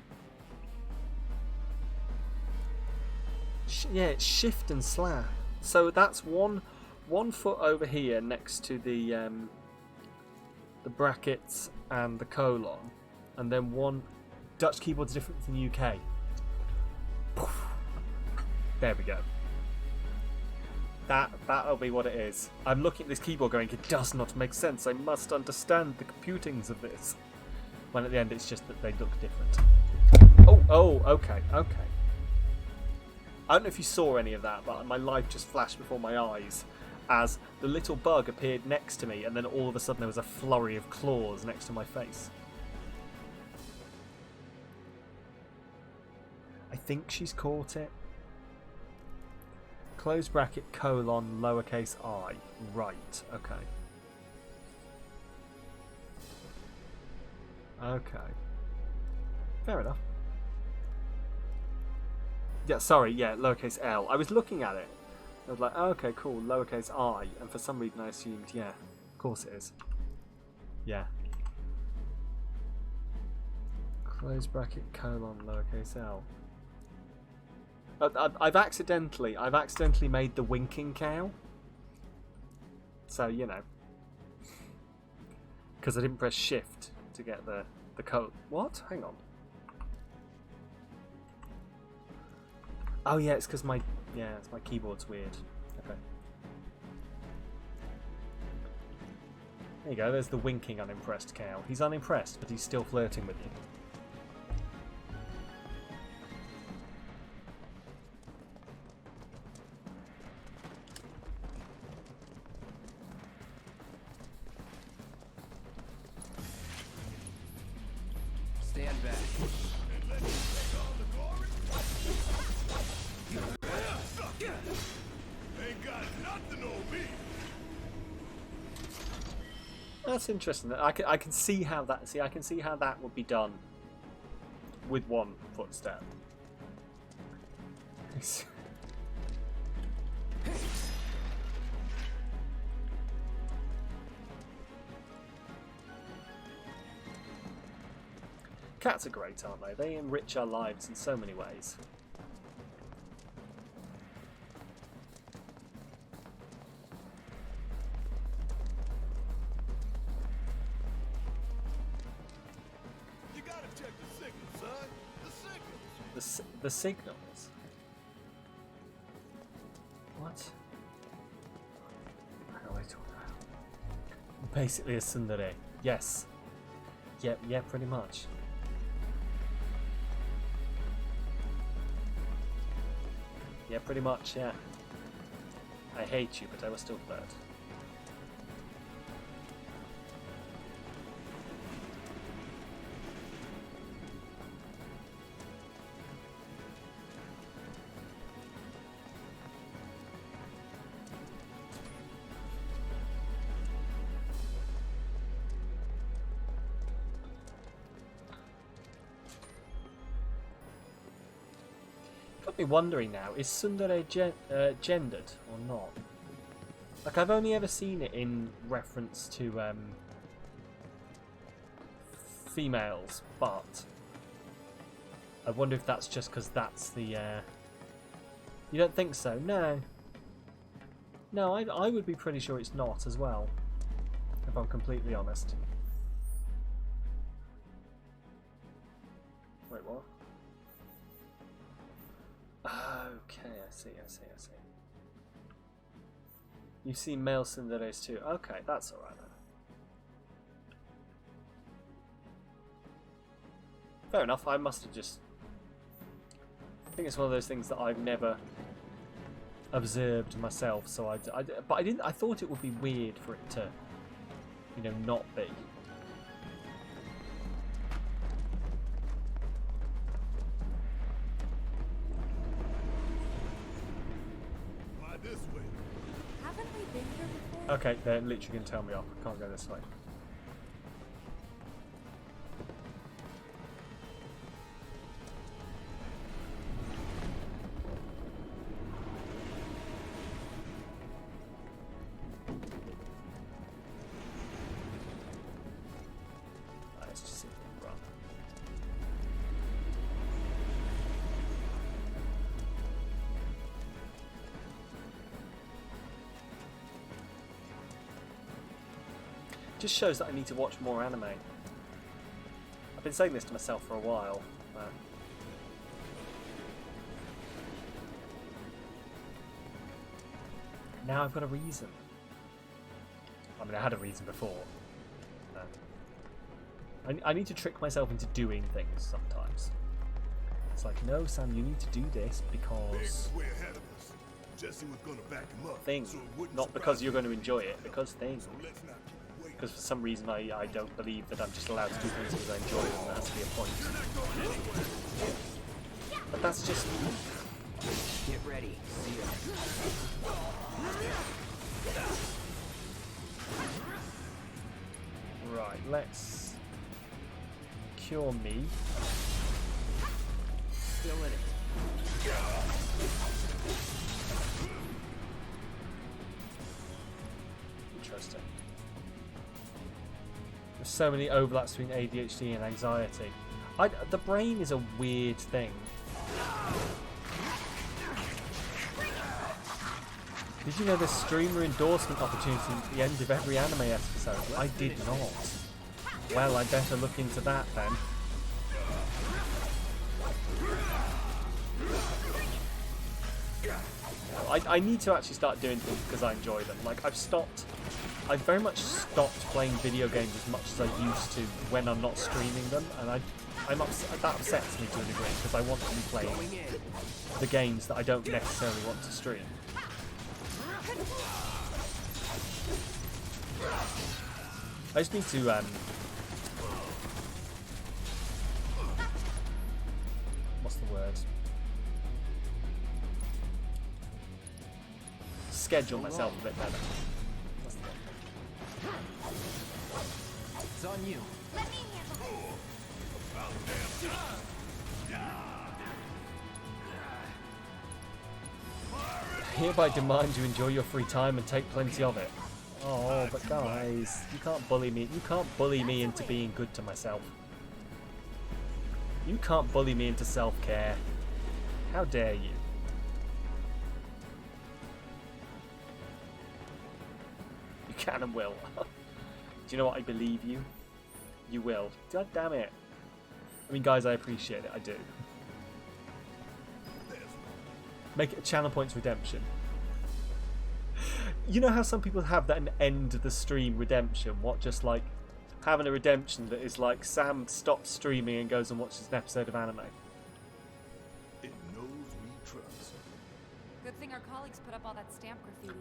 Yeah, it's shift and slash. So that's one foot over here next to the brackets and the colon, and then one. Dutch keyboard's different from UK. There we go. That'll be what it is. I'm looking at this keyboard going, it does not make sense. I must understand the computings of this. When at the end it's just that they look different. Oh, okay. I don't know if you saw any of that, but my life just flashed before my eyes as the little bug appeared next to me, and then all of a sudden there was a flurry of claws next to my face. I think she's caught it. Close bracket, colon, lowercase I. Right, okay. Okay. Fair enough. Yeah, sorry, yeah, lowercase L. I was looking at it. I was like, oh, okay, cool, lowercase I. And for some reason I assumed, yeah, of course it is. Yeah. Close bracket, colon, lowercase L. I've accidentally made the winking cow. So, you know. Because I didn't press shift to get the code. What? Hang on. Oh yeah, it's because my keyboard's weird. Okay. There you go, there's the winking unimpressed cow. He's unimpressed, but he's still flirting with you. Stand back. Ain't got nothing on me. That's interesting. I can see how that. See, I can see how that would be done with one footstep. Cats are great, aren't they? They enrich our lives in so many ways. You gotta check the signals, son. The signals. The signals? What? How do I talk about? Basically a tsundere. Yes. Yep, yeah, pretty much. Yeah, pretty much, yeah. I hate you, but I will still flirt. Got me wondering now, is tsundere gendered or not? Like, I've only ever seen it in reference to females, but I wonder if that's just because that's the... You don't think so? No. No, I would be pretty sure it's not as well, if I'm completely honest. Wait, what? Okay, I see. You've seen male tsunderes too. Okay, that's alright then. Fair enough, I must have just... I think it's one of those things that I've never observed myself, so but I didn't. I thought it would be weird for it to, you know, not be. This way. Haven't we been here before? Okay, they're literally going to tell me off. I can't go this way. Let's just see if we can run. Just shows that I need to watch more anime. I've been saying this to myself for a while, but now I've got a reason. I mean, I had a reason before. I need to trick myself into doing things sometimes. It's like, no, Sam, you need to do this because Way ahead of us. Jesse was gonna back him up. thing, so it wouldn't not because surprise you're you. going to enjoy it, because thing. So let's not keep him waiting. Because for some reason I don't believe that I'm just allowed to do things because I enjoy them. There has to be a point. But that's just... Get ready. See ya. Right, let's cure me. Still in it. Interesting. There's so many overlaps between ADHD and anxiety. The brain is a weird thing. Did you know there's streamer endorsement opportunity at the end of every anime episode? I did not. Well, I better look into that then. I need to actually start doing things because I enjoy them. Like, I've very much stopped playing video games as much as I used to when I'm not streaming them, and that upsets me to a degree because I want to be playing the games that I don't necessarily want to stream. I just need to what's the word? Schedule myself a bit better. That's the It's on you. Let me handle Hereby demand you enjoy your free time and take plenty of it. Oh, but guys, you can't bully me. You can't bully me into being good to myself. You can't bully me into self-care. How dare you? You can and will. Do you know what? I believe you. You will. God damn it. I mean, guys, I appreciate it. I do. Make it a channel points redemption. You know how some people have that an end the stream redemption? What, just like having a redemption that is like Sam stops streaming and goes and watches an episode of anime? It knows we trust. Good thing our colleagues put up all that stamp graffiti.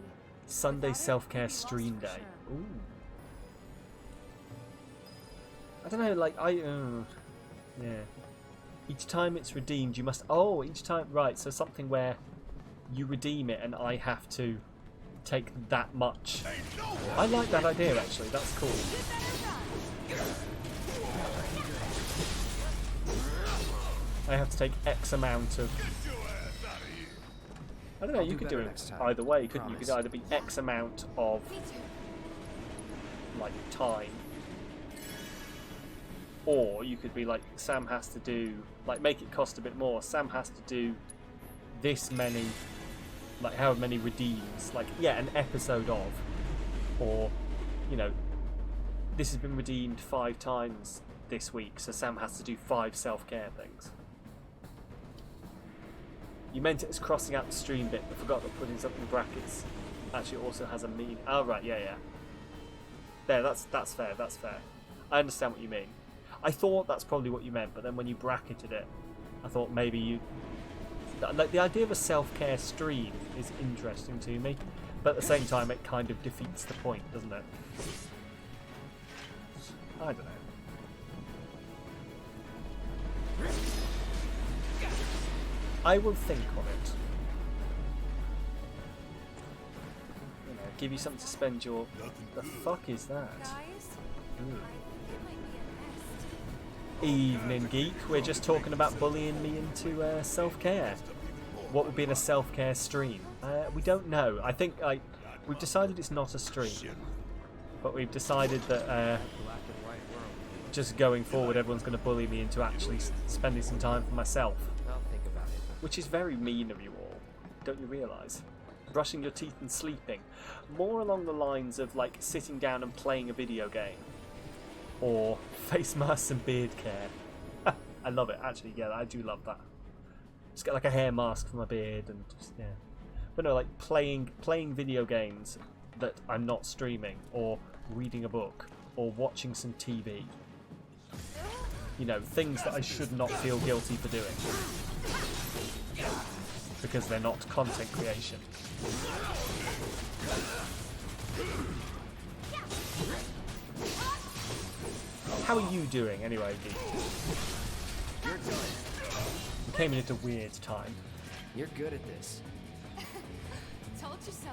Sunday Without it, self-care we'd be lost stream for day. sure. Ooh. I don't know, like, yeah. Each time it's redeemed, you must... Oh, each time... Right, so something where you redeem it and I have to take that much. I like that idea, actually. That's cool. I have to take X amount of... I don't know, you could do it either way, couldn't you? You could either be X amount of, like, time, or you could be like, Sam has to do, like, make it cost a bit more. Sam has to do this many, like, however many redeems, like, yeah, an episode of, or, you know, this has been redeemed 5 times this week, so Sam has to do 5 self-care things. You meant it as crossing out the stream bit, but forgot to put in something in brackets. Actually, it also has a mean. Oh right, yeah. There, that's fair. That's fair. I understand what you mean. I thought that's probably what you meant, but then when you bracketed it, I thought maybe you. Like, the idea of a self-care stream is interesting to me, but at the same time, it kind of defeats the point, doesn't it? I don't know. I will think on it. You know, give you something to spend your... The fuck is that? Evening Geek. We're just talking about bullying me into self-care. What would be in a self-care stream? We don't know. I think we've decided it's not a stream. But we've decided that just going forward, everyone's going to bully me into actually spending some time for myself. Which is very mean of you all, don't you realise? Brushing your teeth and sleeping. More along the lines of, like, sitting down and playing a video game. Or face masks and beard care. I love it, actually, yeah, I do love that. Just get, like, a hair mask for my beard and just, yeah. But no, like, playing video games that I'm not streaming, or reading a book, or watching some TV. You know, things that I should not feel guilty for doing. Because they're not content creation. How are you doing anyway, Geek? You're done. We came in at a weird time. You're good at this. Told you so.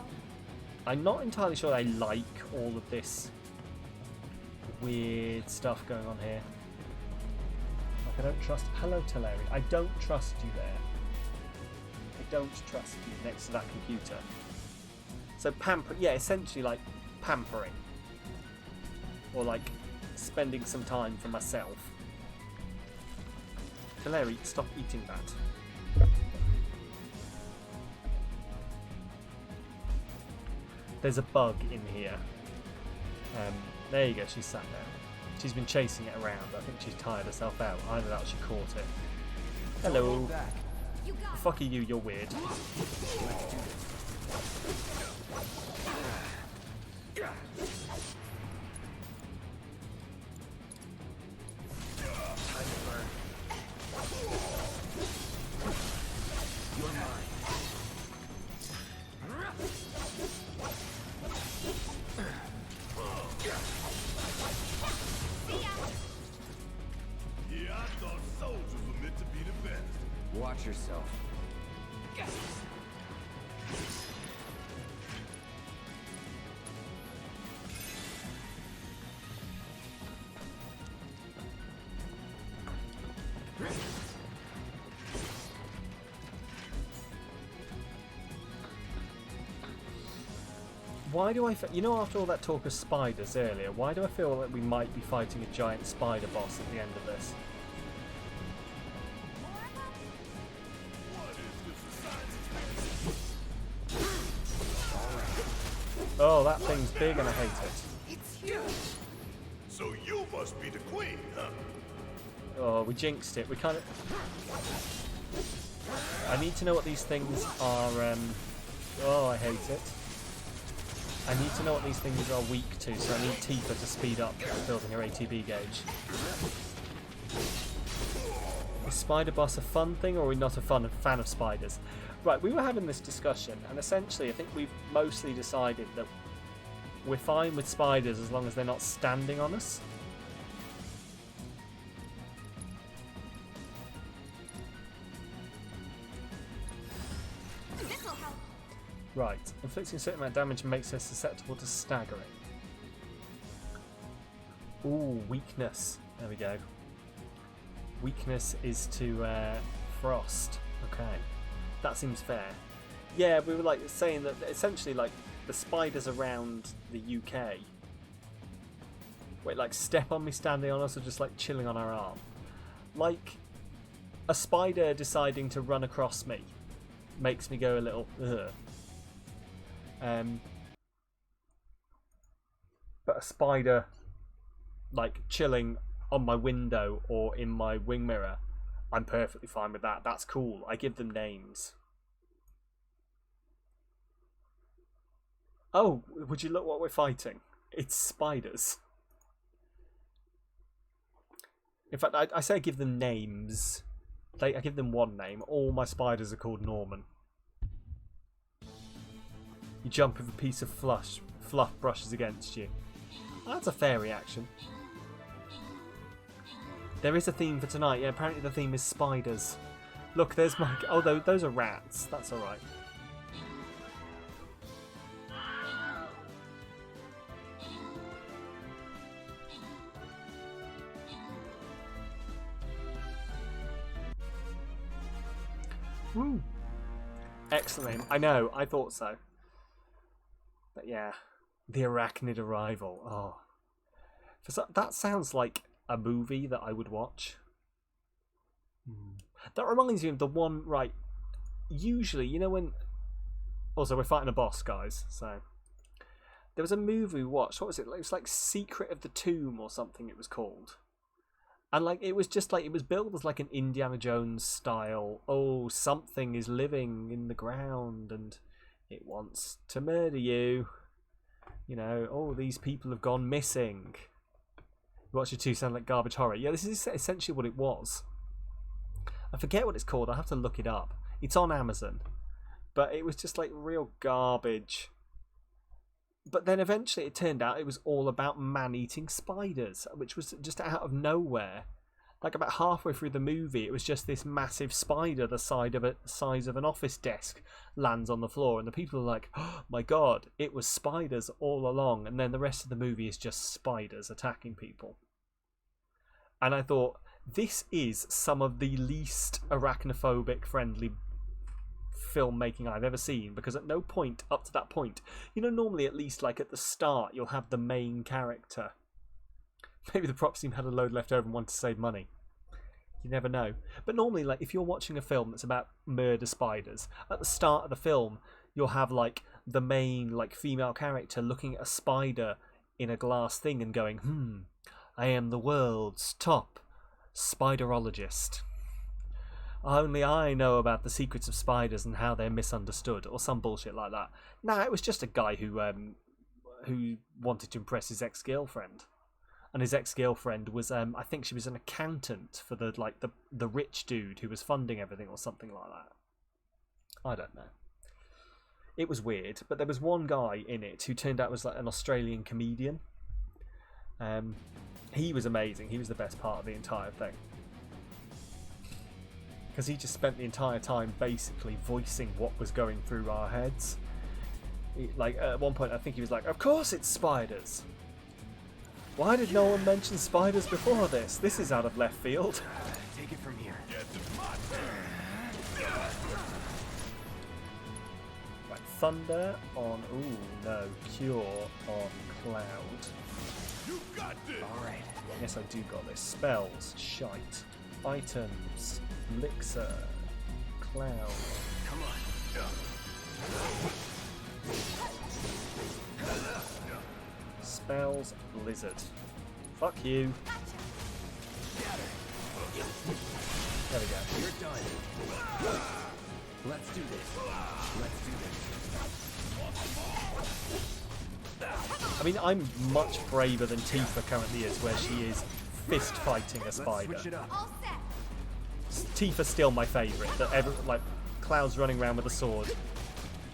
I'm not entirely sure I like all of this weird stuff going on here. Like, I don't trust... Hello, Teleri. I don't trust you there. I don't trust you next to that computer. So yeah, essentially like pampering. Or like spending some time for myself. Teleri, stop eating that. There's a bug in here. There you go, she's sat there. She's been chasing it around. I think she's tired herself out. Either that or she caught it. Hello. Fuck you, you're weird. Watch yourself. Why do I feel... You know, after all that talk of spiders earlier, why do I feel like we might be fighting a giant spider boss at the end of this? Oh, that thing's big and I hate it. It's huge. So you must be the queen, huh? Oh, we jinxed it. We kind of... I need to know what these things are... Oh, I hate it. I need to know what these things are weak to, so I need Tifa to speed up building her ATB gauge. Is Spider Boss a fun thing, or are we not a fan of spiders? Right, we were having this discussion, and essentially I think we've mostly decided that we're fine with spiders as long as they're not standing on us. Right, inflicting a certain amount of damage makes her susceptible to staggering. Ooh, weakness. There we go. Weakness is to frost. Okay, that seems fair. Yeah, we were like saying that essentially, like the spiders around the UK. Wait, like step on me standing on us, or just like chilling on our arm? Like a spider deciding to run across me makes me go a little ugh. But a spider like chilling on my window or in my wing mirror, I'm perfectly fine with that. That's cool. I give them names. Oh, would you look what we're fighting? It's spiders. In fact, I say I give them names. I give them one name. All my spiders are called Norman. You jump if a piece of fluff brushes against you. That's a fair reaction. There is a theme for tonight. Yeah, apparently the theme is spiders. Look, there's my... Oh, those are rats. That's alright. Woo! Excellent. I know, I thought so. But yeah, the arachnid arrival. Oh, that sounds like a movie that I would watch. That reminds me of the one, right? Usually, you know when... Also, we're fighting a boss, guys. So there was a movie we watched. What was it? It was like Secret of the Tomb or something. It was called. And like it was just like it was billed as like an Indiana Jones style. Oh, something is living in the ground and it wants to murder you. You know, oh, these people have gone missing. Watch your two sound like garbage horror. Yeah, this is essentially what it was. I forget what it's called. I have to look it up. It's on Amazon. But it was just like real garbage. But then eventually it turned out it was all about man-eating spiders, which was just out of nowhere. Like about halfway through the movie, it was just this massive spider the size of an office desk lands on the floor, and the people are like, oh my god, it was spiders all along. And then the rest of the movie is just spiders attacking people. And I thought, this is some of the least arachnophobic friendly filmmaking I've ever seen, because at no point up to that point, you know, normally at least like at the start you'll have the main character. Maybe the props team had a load left over and wanted to save money. You never know. But normally, like if you're watching a film that's about murder spiders, at the start of the film you'll have like the main like female character looking at a spider in a glass thing and going, I am the world's top spiderologist. Only I know about the secrets of spiders and how they're misunderstood, or some bullshit like that. Nah, it was just a guy who wanted to impress his ex-girlfriend, and his ex-girlfriend was I think she was an accountant for the rich dude who was funding everything, or something like that. I don't know. It was weird, but there was one guy in it who turned out was like an Australian comedian. He was amazing. He was the best part of the entire thing. Because he just spent the entire time basically voicing what was going through our heads. Like at one point I think he was like, of course it's spiders! Why did no one mention spiders before this? This is out of left field. Take it from here. Right, Thunder on... Ooh, no. Cure on Cloud. You got this! Alright. Yes, I do got this. Spells. Shite. Items. Elixir. Cloud. Come on. Spells. Blizzard. Fuck you. There we go. You're done. Let's do this. Let's do this. I mean, I'm much braver than Tifa currently is, where she is fist fighting a spider. Let's switch it up. All set. Tifa's still my favourite. That like Cloud's running around with a sword.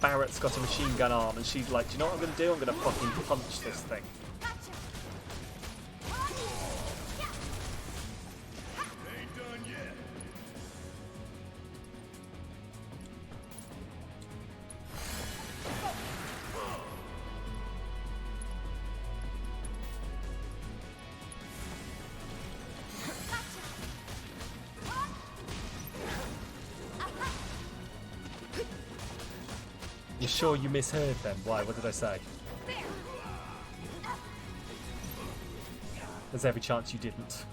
Barrett's got a machine gun arm, and she's like, "Do you know what I'm going to do? I'm going to fucking punch this thing." Ain't done yet. You sure you misheard them? Why? What did I say? There's every chance you didn't.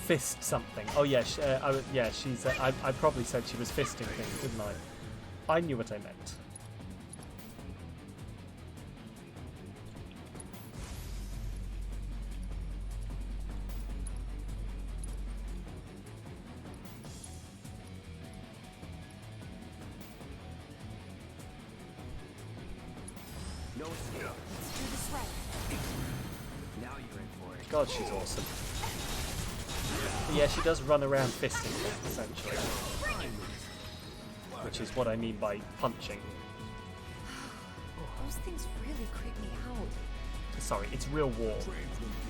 Fist something. Oh yeah, yeah. She's. I probably said she was fisting things, didn't I? I knew what I meant. No escape. Let's do this right. Now you're in for it. God, she's awesome. But yeah, she does run around fisting things, essentially. Which is what I mean by punching. Those things really creep me out. Sorry, it's real warm.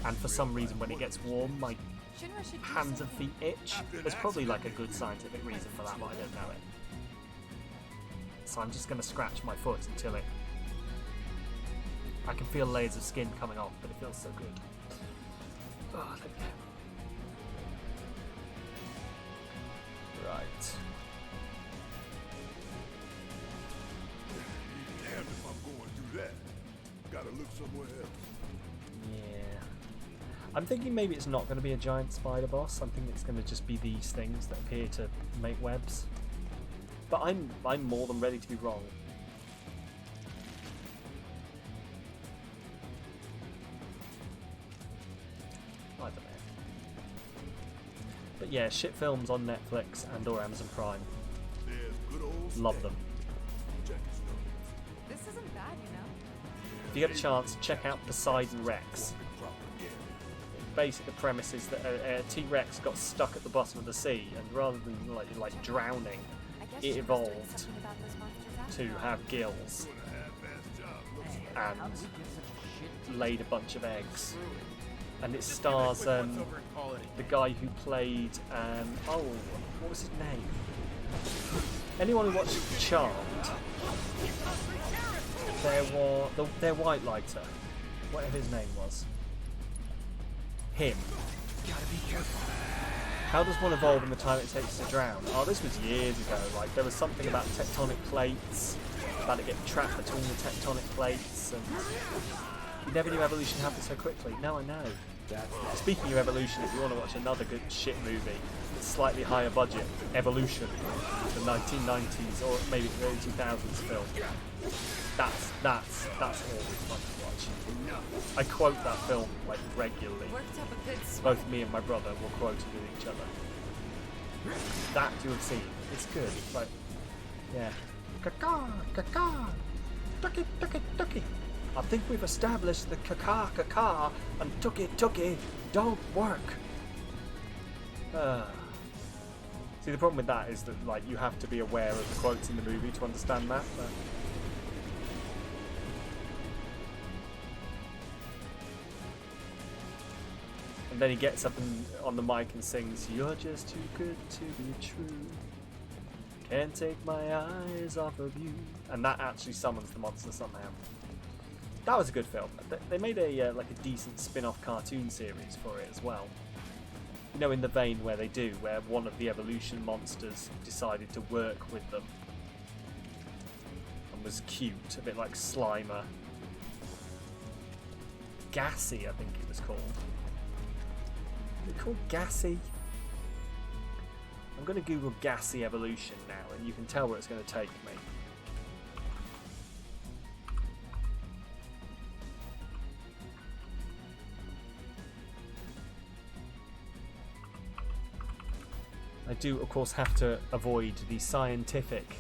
And for some reason, when it gets warm, my Shinra should do hands and something. feet itch. There's probably like a good scientific reason for that, but I don't know it. So I'm just going to scratch my foot until it... I can feel layers of skin coming off, but it feels so good. Oh, there we go. Right. Damn if I'm going through that. Gotta look somewhere else. Yeah. I'm thinking maybe it's not going to be a giant spider boss. I'm thinking it's going to just be these things that appear to make webs. But I'm more than ready to be wrong. I don't know. But yeah, shit films on Netflix and or Amazon Prime. There's good old Love Stan. them. Check his stuff. This isn't bad, you know. If you get a chance, check out Poseidon Rex. Propaganda. Basically, the premise is that a T-Rex got stuck at the bottom of the sea, and rather than like drowning, I guess it Shinra's doing evolved something about those monsters after to all. have gills Doing a half-assed job. Looks like. and How did we get such a shit laid a bunch of eggs. And it stars the guy who played oh, what was his name? Anyone who watched Charmed? Their white lighter, whatever his name was. Him. Gotta be careful. How does one evolve in the time it takes to drown? Oh, this was years ago. Like, there was something about tectonic plates, about it getting trapped between the tectonic plates, and you never knew evolution happened so quickly. Now I know. Speaking of evolution, if you want to watch another good shit movie, it's slightly higher budget, Evolution, the 1990s or maybe the early 2000s film. That's always fun to watch. I quote that film like regularly. Worked up a good sweat. Both me and my brother will quote it with each other. That you have seen. It's good. It's like, yeah. Kaka, kaka, tucky, tucky, tucky. I think we've established the kaka, kaka, and tucky, tucky don't work. See, the problem with that is that like you have to be aware of the quotes in the movie to understand that. But... And then he gets up on the mic and sings, "You're just too good to be true. Can't take my eyes off of you." And that actually summons the monster somehow. That was a good film. They made a like a decent spin-off cartoon series for it as well. You know, in the vein where they do, where one of the evolution monsters decided to work with them and was cute, a bit like Slimer. Gassy, I think it was called. Is it called Gassy? I'm going to Google Gassy evolution now, and you can tell where it's going to take me. I do, of course, have to avoid the scientific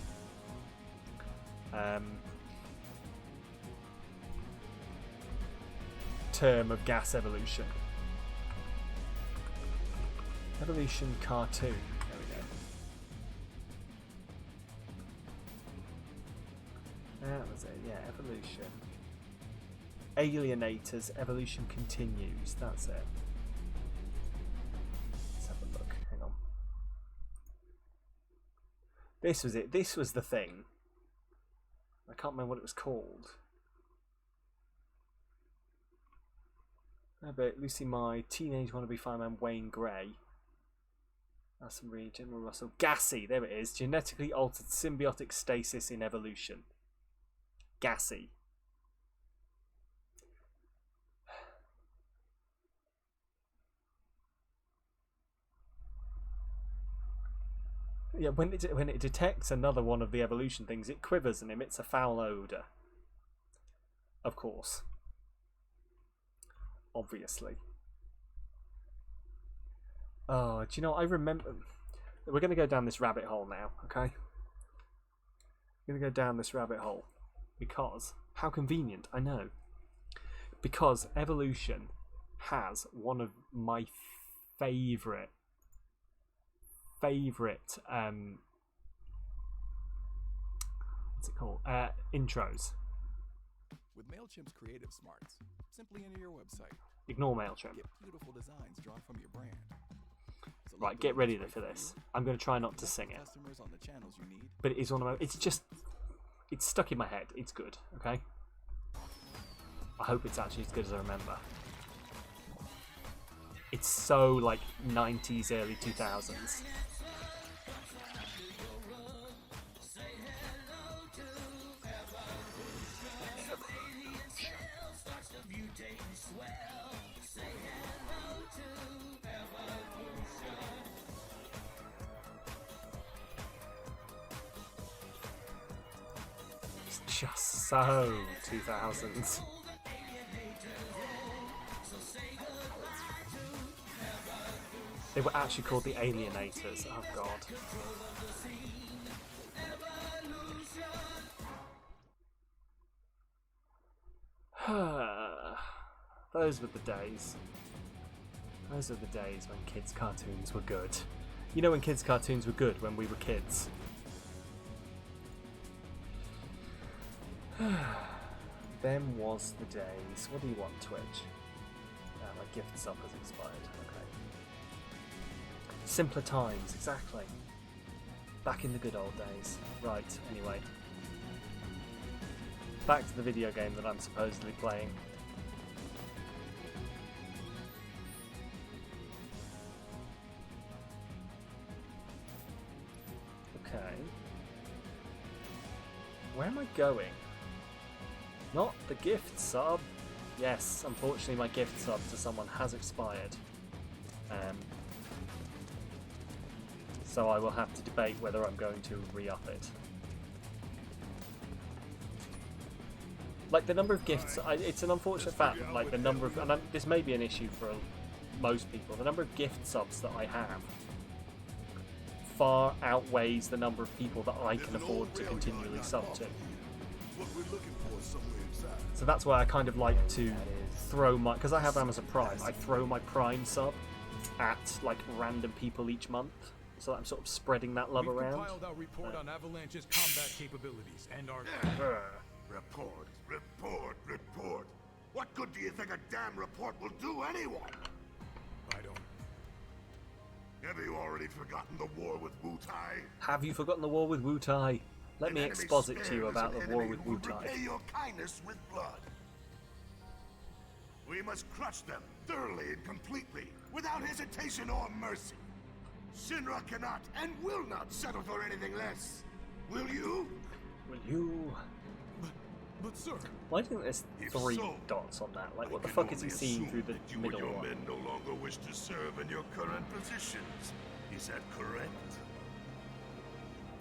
term of gas evolution. Evolution cartoon. There we go. That was it, yeah, evolution. Alienators, evolution continues. That's it. Let's have a look. Hang on. This was it. This was the thing. I can't remember what it was called. But Lucy My, Teenage Wannabe Fireman Wayne Gray. That's some really General Russell. Gassy, there it is. Genetically altered symbiotic stasis in evolution. Gassy. Yeah, when it detects another one of the evolution things, it quivers and emits a foul odour. Of course. Obviously. Oh, do you know, I remember... We're going to go down this rabbit hole now, okay? We're going to go down this rabbit hole. Because, how convenient, I know. Because evolution has one of my favourite what's it called? Intros. With MailChimp's creative smarts, simply enter your website. Ignore MailChimp. Get beautiful designs drawn from your brand. Right, get ready for this. I'm going to try not to sing it. On the channels you need. But it is one of my... It's just... It's stuck in my head. It's good, okay? I hope it's actually as good as I remember. It's so, like, 90s, early 2000s. It's just so 2000s. They were actually called the Alienators. Oh god. Those were the days. Those are the days when kids' cartoons were good. You know when kids' cartoons were good? When we were kids. Them was the days. What do you want, Twitch? My gift sub has expired. Okay. Simpler times, exactly. Back in the good old days. Right, anyway. Back to the video game that I'm supposedly playing. Okay. Where am I going? Not the gift sub. Yes, unfortunately my gift sub to someone has expired. So I will have to debate whether I'm going to re-up it. Like the number of gifts, it's an unfortunate fact, like the number of, and this may be an issue for most people, the number of gift subs that I have far outweighs the number of people that I can afford to continually sub to. So that's why I kind of like to throw my, because I have Amazon Prime, I throw my Prime sub at like random people each month. So I'm sort of spreading that love around. We've compiled our report on Avalanche's combat capabilities and our... Report. What good do you think a damn report will do anyone? I don't. Have you already forgotten the war with Wu-Tai? Have you forgotten the war with Wu-Tai? Let me exposit to you about the war with Wu-Tai. Repay your kindness with blood. We must crush them thoroughly and completely, without hesitation or mercy. Shinra cannot and will not settle for anything less. Will you? Will you? But sir... Why do you think there's If 3 so, dots on that? Like, I what the can fuck is he only seeing assume through the that you middle and your one? men no longer wish to serve in your current positions. Is that correct?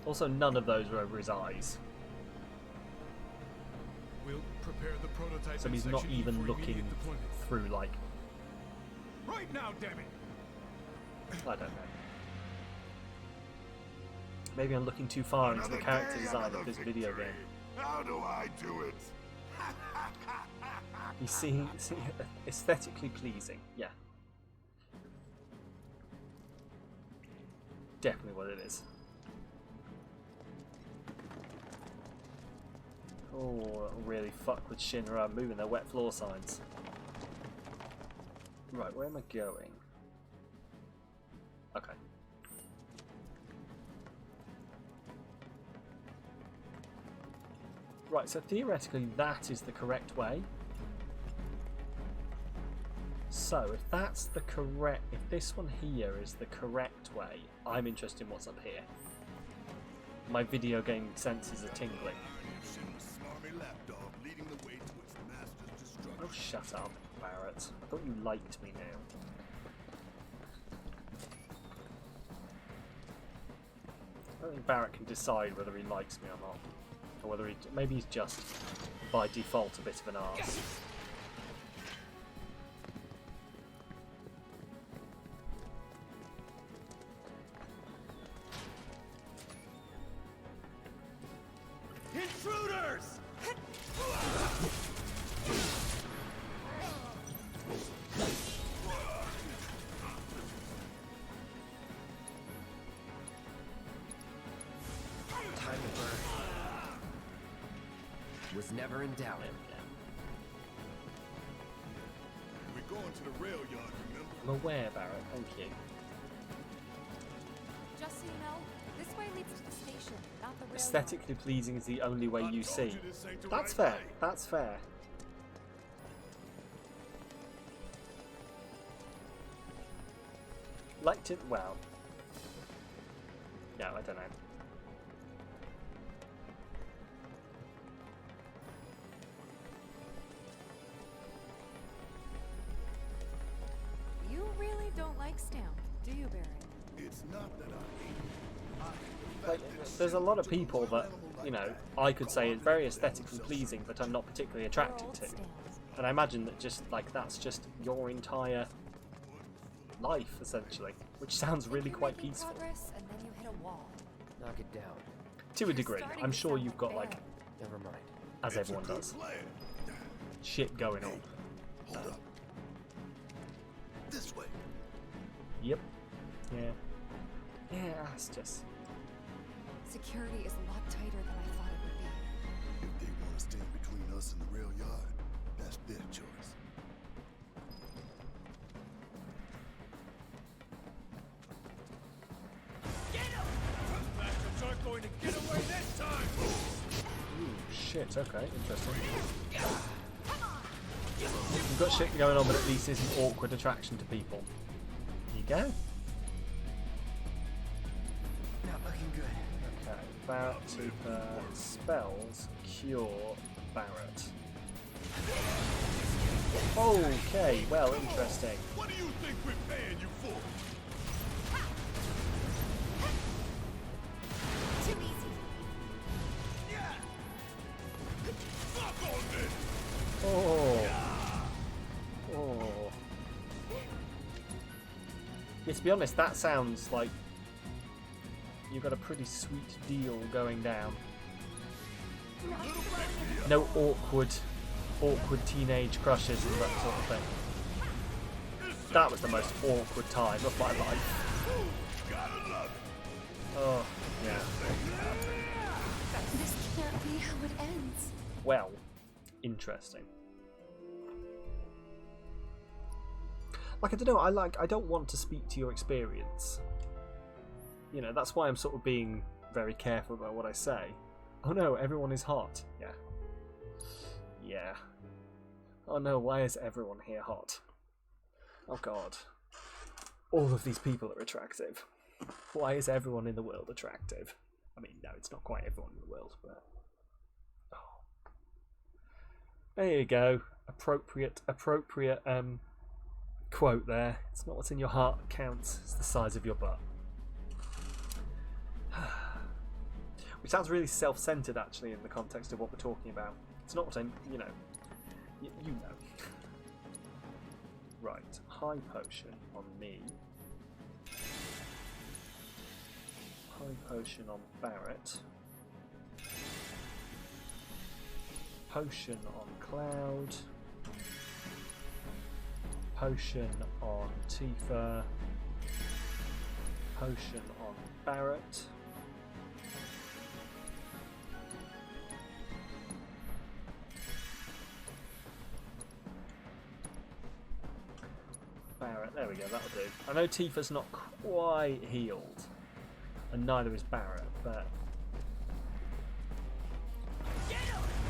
Also, none of those were over his eyes. We'll prepare the prototype So in he's not Section E even for looking immediate deployment. through, like... Right now, damn it! I don't know. Maybe I'm looking too far into the Another character day, design another of this video victory. game. How do I do it? He's seeing aesthetically pleasing, yeah. Definitely what it is. Oh, that'll really fuck with Shinra moving their wet floor signs. Right, where am I going? Okay. Right, so theoretically that is the correct way. So if that's the correct, if this one here is the correct way, I'm interested in what's up here. My video game senses are tingling. Oh, shut up, Barrett. I thought you liked me now. I don't think Barrett can decide whether he likes me or not. Or whether he... maybe he's just, by default, a bit of an arse. Intruders! Time to burn. Was never in doubt. We're going to the rail yard, remember? I'm aware, Barrett, thank you. Just so you know, this way leads to the station, not the railroad. Aesthetically pleasing is the only way you see. this ain't the That's right fair, way. that's fair. Liked it, well. Yeah, I don't know. You really don't like Stamp, do you, Barrett? It's not that I hate it. Like, there's a lot of people that, you know, I could say is very aesthetically pleasing, but I'm not particularly attracted to. And I imagine that just, like, that's just your entire life, essentially. Which sounds really quite peaceful. Progress, and then you hit a wall. Knock it down. To a degree. I'm sure you've got, like, Never mind. as everyone does, shit going on. Hold up. This way. Yep. Yeah. Yeah, it's just... Security is a lot tighter than I thought it would be. If they want to stand between us and the rail yard, that's their choice. Bastards aren't going to get away this time! Ooh, shit, okay, interesting. We've got shit going on, but at least it's an awkward attraction to people. Here you go. Not looking good. Okay, Barrett Super spells cure Barrett. Okay, well, interesting. What do you think we're paying you for? Too easy. Fuck on this! Oh. Oh. Yeah, to be honest, that sounds like you've got a pretty sweet deal going down. No awkward teenage crushes and that sort of thing. That was the most awkward time of my life. Oh, yeah. This can't be how it ends. Well, interesting. Like, I don't know, I don't want to speak to your experience. You know, that's why I'm sort of being very careful about what I say. Oh no, everyone is hot. Yeah. Yeah. Oh no, why is everyone here hot? Oh god. All of these people are attractive. Why is everyone in the world attractive? I mean, no, it's not quite everyone in the world, but... Oh. There you go. Appropriate quote there. It's not what's in your heart that counts, it's the size of your butt. Which sounds really self-centered, actually, in the context of what we're talking about. It's not what I'm, you know. You know. Right, high potion on me. High potion on Barrett. Potion on Cloud. Potion on Tifa. Potion on Barrett. Barrett, there we go, that'll do. I know Tifa's not quite healed, and neither is Barrett, but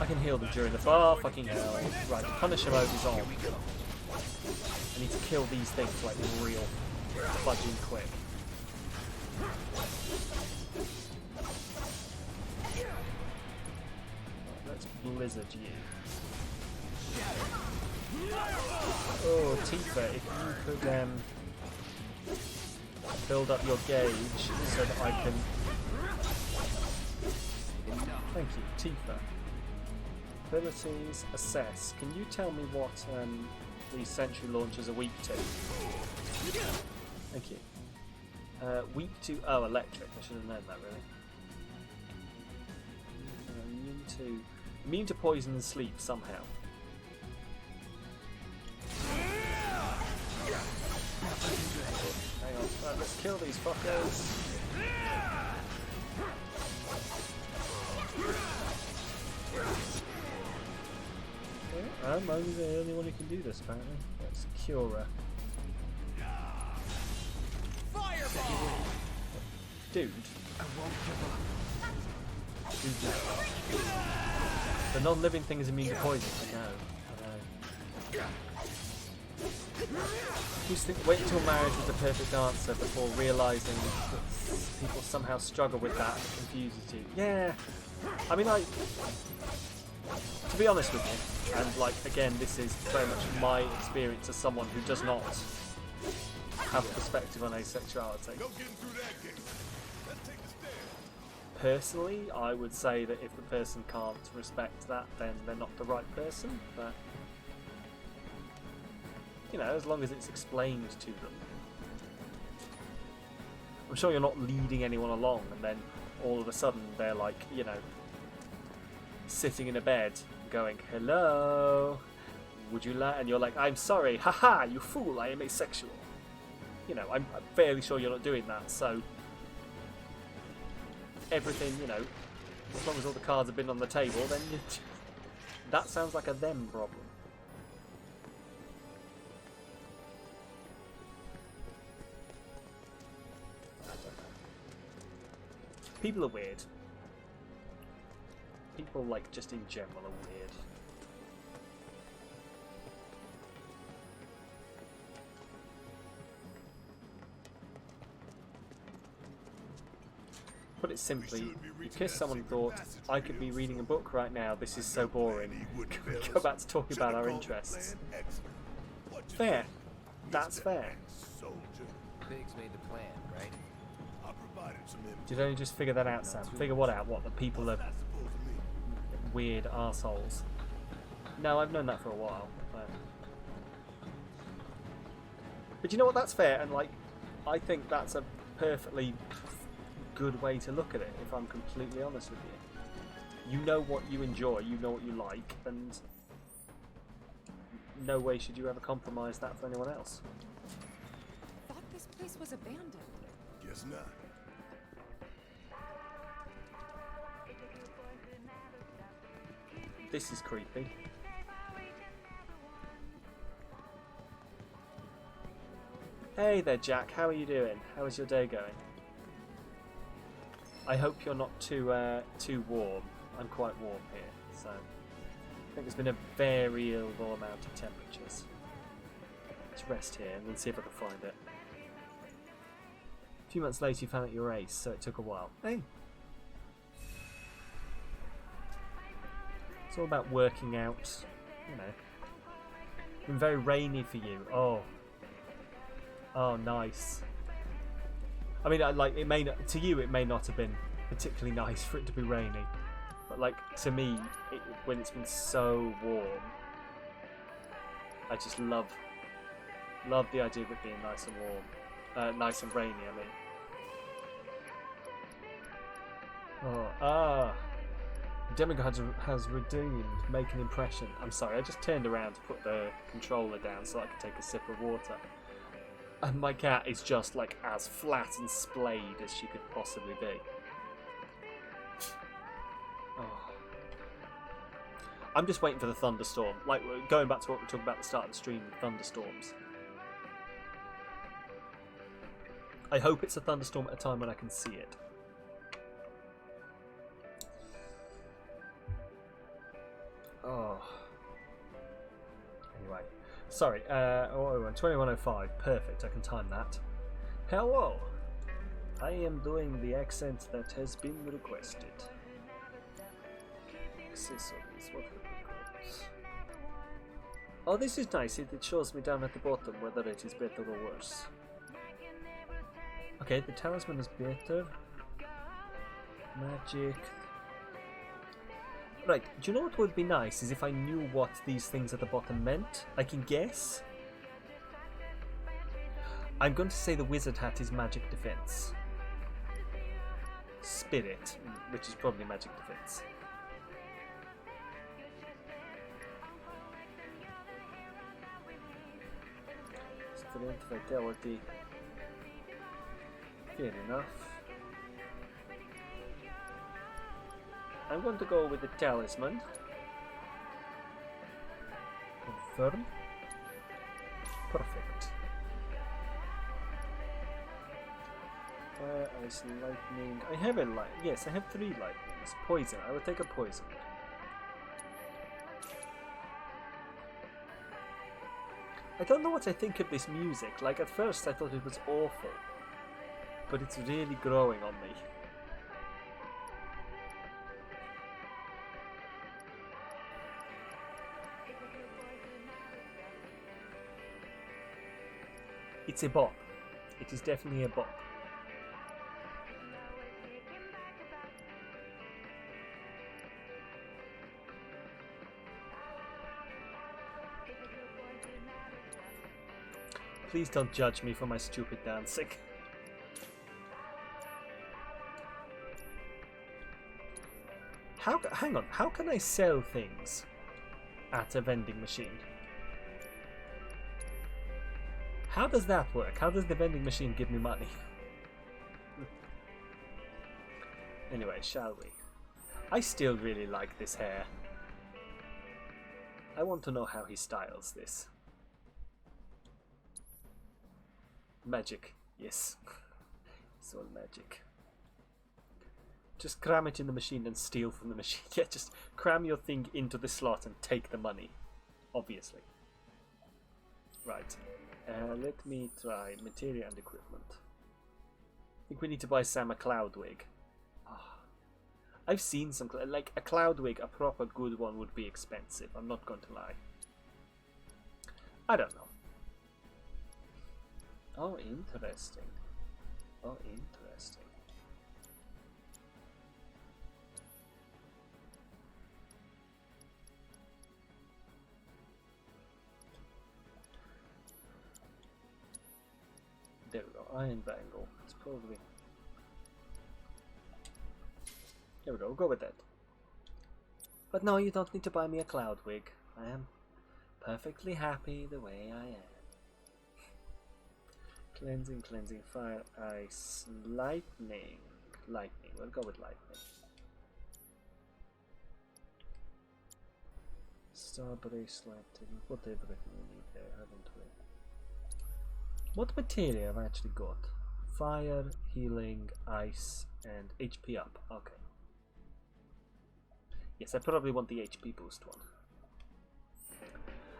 I can heal them during the bar, fucking hell. Right, Punisher mode is on. I need to kill these things like real fudging quick. Right, let's blizzard you. Oh, Tifa, if you could build up your gauge so that I can... Thank you, Tifa. Abilities, assess. Can you tell me what these sentry launchers are weak to? Thank you. Weak to... Oh, electric. I should have known that, really. Immune to poison and sleep, somehow. Hang on, right, let's kill these fuckers. Okay, I'm only the only one who can do this, apparently. Let's cure her. Fireball! Dude. I won't give up. Dude, no. The non-living thing is immune to poison. I know. Wait until marriage was the perfect answer before realising that people somehow struggle with that and it confuses you. Yeah, I mean, to be honest with you, and like again, this is very much my experience as someone who does not have a perspective on asexuality. Personally, I would say that if the person can't respect that, then they're not the right person, but you know, as long as it's explained to them. I'm sure you're not leading anyone along and then all of a sudden they're like, you know, sitting in a bed going, hello, would you like, and you're like, I'm sorry, haha, you fool, I am asexual. You know, I'm fairly sure you're not doing that, so everything, you know, as long as all the cards have been on the table, then that sounds like a them problem. People are weird. People, like, just in general are weird. Put it simply, you kiss someone and thought, I could be reading a book right now, this is so boring. Can we go back to talking about our interests? Fair. That's fair. Biggs made the plan, right? Did you only just figure that out, Sam? Figure what out? What, the people are weird arseholes? No, I've known that for a while. But you know what? That's fair, and like, I think that's a perfectly good way to look at it, if I'm completely honest with you. You know what you enjoy, you know what you like, and no way should you ever compromise that for anyone else. I thought this place was abandoned. Guess not. This is creepy. Hey there, Jack. How are you doing? How is your day going? I hope you're not too warm. I'm quite warm here, so I think there's been a variable amount of temperatures. Let's rest here and then see if I can find it. A few months later you found out your ace, so it took a while. Hey! It's all about working out, you know. It's been very rainy for you. Oh. Oh, nice. I mean, like, it may not, to you it may not have been particularly nice for it to be rainy. But like, to me, when it's been so warm, I just love the idea of it being nice and warm. Nice and rainy, I mean. Oh, Demigod has redeemed. Make an impression. I'm sorry, I just turned around to put the controller down so I could take a sip of water. And my cat is just like as flat and splayed as she could possibly be. Oh. I'm just waiting for the thunderstorm. Like, going back to what we talked about at the start of the stream, thunderstorms. I hope it's a thunderstorm at a time when I can see it. Oh. Anyway. Sorry, 2105. Perfect, I can time that. Hello! I am doing the accent that has been requested. Accessories, what have we got? Oh, this is nice. It shows me down at the bottom whether it is better or worse. Okay, the talisman is better. Magic. Right, do you know what would be nice is if I knew what these things at the bottom meant? I can guess. I'm going to say the wizard hat is magic defense. Spirit, which is probably magic defense. Strength, vitality. Fair enough. I'm going to go with the talisman. Confirm. Perfect. Ice and lightning. I have a light. Yes, I have 3 lightnings. Poison. I will take a poison. I don't know what I think of this music. Like, at first I thought it was awful. But it's really growing on me. It's a bop. It is definitely a bop. Please don't judge me for my stupid dancing. Hang on, how can I sell things at a vending machine? How does that work? How does the vending machine give me money? Anyway, shall we? I still really like this hair. I want to know how he styles this. Magic, yes. It's all magic. Just cram it in the machine and steal from the machine. Yeah, just cram your thing into the slot and take the money. Obviously. Right. Let me try material and equipment. I think we need to buy Sam a cloud wig. Oh, I've seen some, like a cloud wig, a proper good one would be expensive. I'm not going to lie. I don't know. Oh, interesting. Oh, interesting. There we go, iron bangle. It's probably... There we go, we'll go with that. But no, you don't need to buy me a cloud wig. I am perfectly happy the way I am. Cleansing, cleansing, fire, ice, lightning. Lightning, we'll go with lightning. Star bracelet, and put everything we need there, haven't we? What material have I actually got? Fire, healing, ice, and HP up. Okay. Yes, I probably want the HP boost one.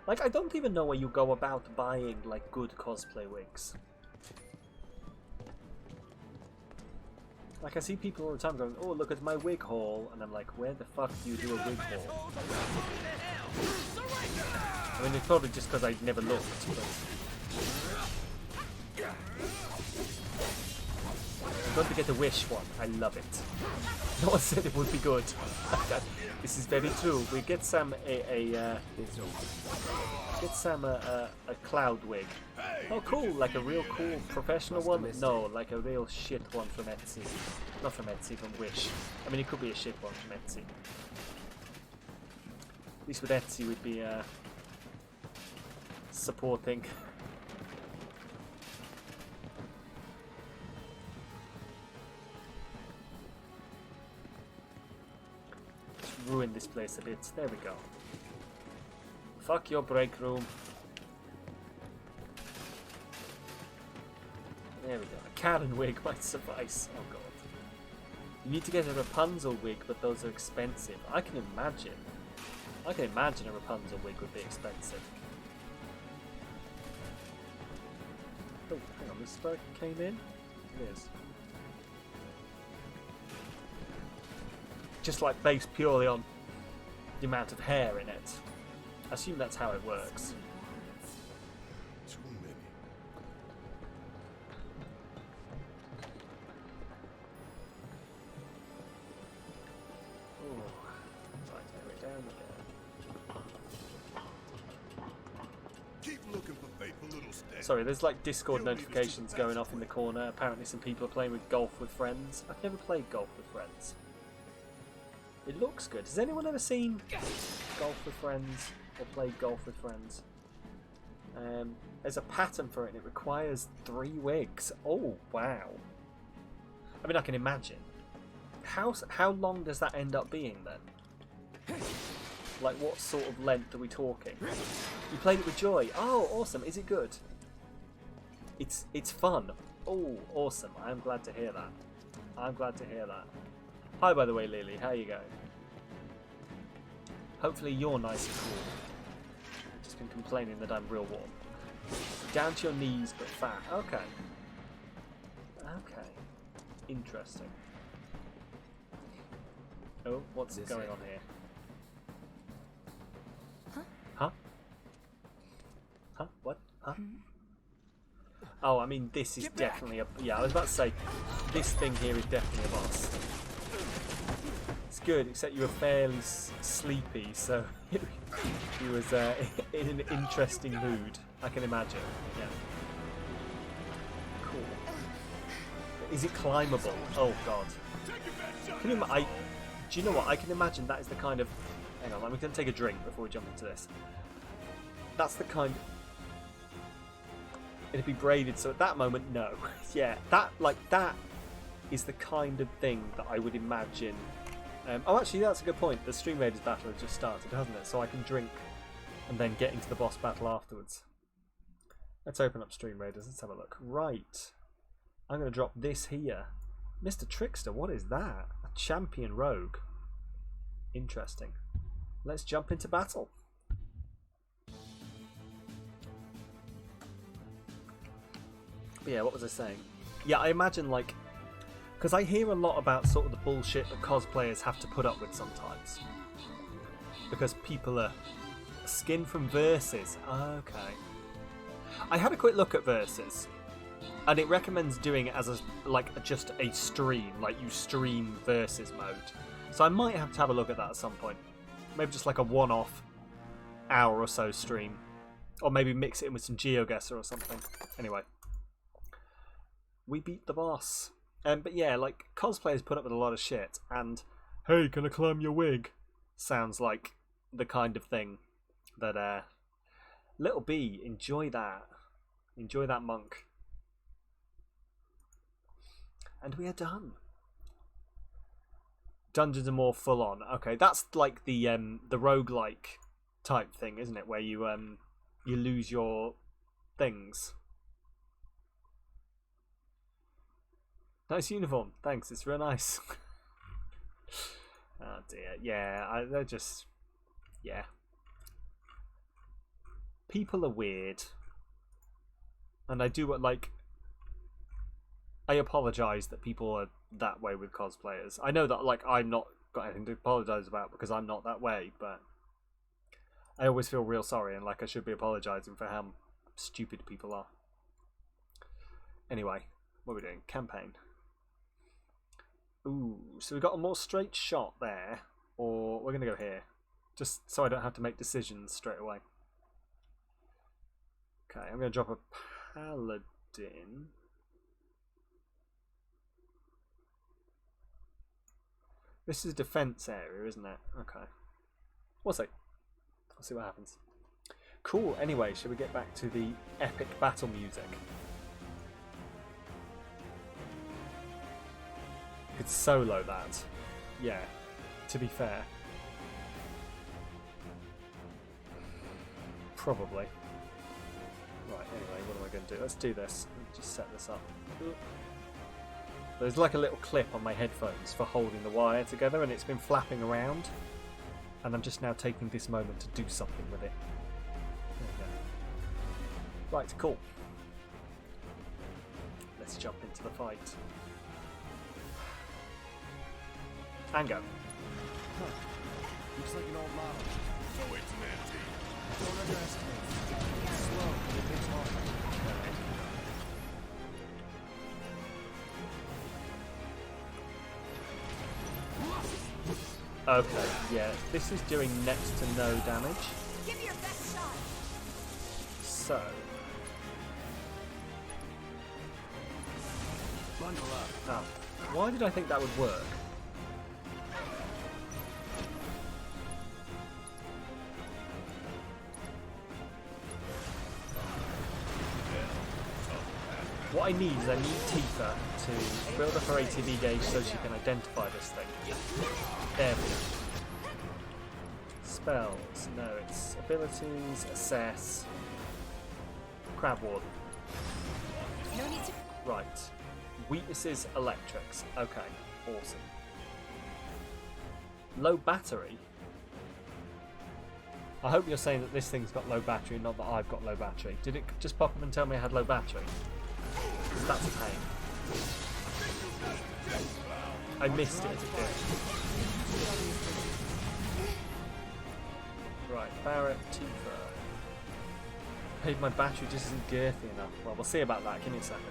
Like, I don't even know where you go about buying, like, good cosplay wigs. Like, I see people all the time going, oh, look at my wig haul, and I'm like, where the fuck do you do a wig haul? I mean, it's probably just because I never looked, but... I'm going to get the Wish one. I love it. No one said it would be good. This is very true. We get some a cloud wig. Oh, cool! Like a real cool professional one. No, like a real shit one from Etsy. Not from Etsy, from Wish. I mean, it could be a shit one from Etsy. At least with Etsy, we'd be supporting. Ruin this place a bit. There we go. Fuck your break room. There we go. A Karen wig might suffice. Oh god. You need to get a Rapunzel wig, but those are expensive. I can imagine a Rapunzel wig would be expensive. Oh, hang on. This spark came in? It is. Just like based purely on the amount of hair in it. I assume that's how it works. Too many. Oh, right, there we down again. Keep looking for faithful little steps. Sorry, there's like Discord notifications going off in the corner. Apparently some people are playing with Golf with Friends. I've never played Golf with Friends. It looks good. Has anyone ever seen Golf with Friends or played Golf with Friends? There's a pattern for it and it requires 3 wigs. Oh, wow. I mean, I can imagine. How long does that end up being then? Like, what sort of length are we talking? You played it with Joy. Oh, awesome. Is it good? It's fun. Oh, awesome. I'm glad to hear that. I'm glad to hear that. Hi, by the way, Lily. How you going? Hopefully you're nice and cool. Just been complaining that I'm real warm. Down to your knees, but fat. Okay. Okay. Interesting. Oh, what's going on here? Huh? Huh? Huh? What? Huh? Oh, I mean, this is definitely a... Yeah, I was about to say, this thing here is definitely a boss. It's good, except you were fairly sleepy, so he was in an interesting mood, I can imagine. Yeah. Cool. Is it climbable? Oh god. Can you, do you know what? I can imagine that is the kind of... Hang on, I'm going to take a drink before we jump into this. That's the kind... It'd be braided, so at that moment, no. Yeah, that is the kind of thing that I would imagine... oh, actually, that's a good point. The Stream Raiders battle has just started, hasn't it? So I can drink and then get into the boss battle afterwards. Let's open up Stream Raiders. Let's have a look. Right. I'm going to drop this here. Mr. Trickster, what is that? A champion rogue. Interesting. Let's jump into battle. But yeah, what was I saying? Yeah, I imagine, like... Because I hear a lot about sort of the bullshit that cosplayers have to put up with sometimes. Because people are skin from Versus. Okay. I had a quick look at Versus, and it recommends doing it as just a stream, like you stream Versus mode. So I might have to have a look at that at some point. Maybe just like a one-off hour or so stream, or maybe mix it in with some GeoGuessr or something. Anyway, we beat the boss. But yeah, like, cosplayers put up with a lot of shit, and, hey, can I climb your wig? Sounds like the kind of thing that, Little B, enjoy that. Enjoy that, monk. And we are done. Dungeons are more full on. Okay, that's like the roguelike type thing, isn't it? Where you lose your things. Nice uniform, thanks. It's real nice. Oh dear, yeah. They're just, yeah. people are weird, and I do like. I apologize that people are that way with cosplayers. I know that like I'm not got anything to apologize about because I'm not that way, but I always feel real sorry and like I should be apologizing for how stupid people are. Anyway, what are we doing? Campaign. Ooh, so we've got a more straight shot there, or we're gonna go here, just so I don't have to make decisions straight away. Okay, I'm gonna drop a paladin. This is a defense area, isn't it? Okay. We'll see. We'll see what happens. Cool. Anyway, shall we get back to the epic battle music? Could solo that. Yeah, to be fair. Probably. Right, anyway, what am I going to do? Let's do this. Let me just set this up. There's like a little clip on my headphones for holding the wire together, and it's been flapping around. And I'm just now taking this moment to do something with it. There we go. Right, cool. Let's jump into the fight. And go. Huh. Looks like an old model. No way to man team. Don't underestimate it. It's slow, but it takes longer. Okay, yeah, this is doing next to no damage. Give me your best shot. So, Bundle up. oh, why did I think that would work? What I need is I need Tifa to build up her ATB gauge so she can identify this thing. There we go. Spells. No, it's abilities, assess. Crab Warden. No need to. Right. Weaknesses, electrics. Okay, awesome. Low battery. I hope you're saying that this thing's got low battery, not that I've got low battery. Did it just pop up and tell me I had low battery? That's a pain. I missed it as it did. Right, Barrett, Tifa. Maybe my battery just isn't girthy enough. Well, we'll see about that. Give me a second.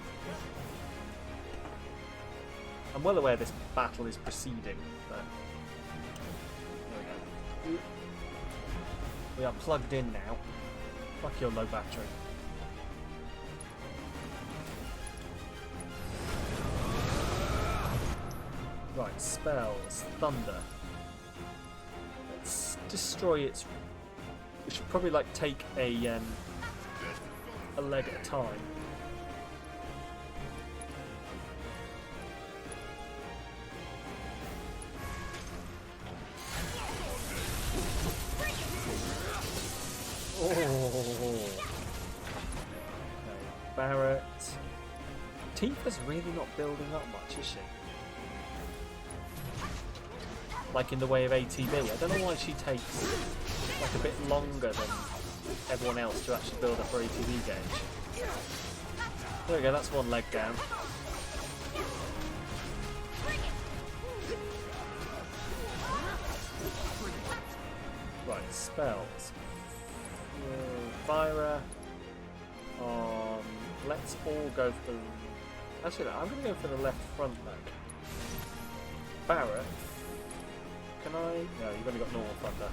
I'm well aware this battle is proceeding, but there we go. We are plugged in now. Fuck your low battery. Right, spells. Thunder. Let's destroy its... We should probably like take a leg at a time. Oh. Okay, Barrett. Tifa's really not building up much, is she? Like in the way of ATB. I don't know why she takes like a bit longer than everyone else to actually build up her ATB gauge. There we go, that's one leg down. Right, spells. Vira. Let's all go for the... Actually no, I'm going to go for the left front leg. Barrett. Can I? No, you've only got normal Thunder.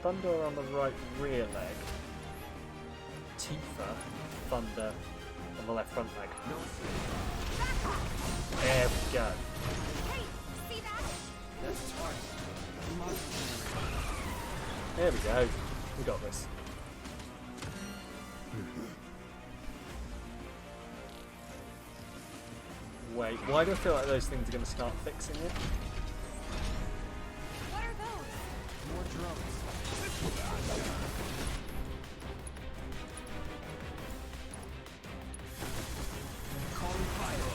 Thunder on the right rear leg. Tifa, Thunder on the left front leg. There we go. Hey, see that? That's smart. There we go. We got this. Wait, why do I feel like those things are going to start fixing it? What are those? More drones. Calling fire.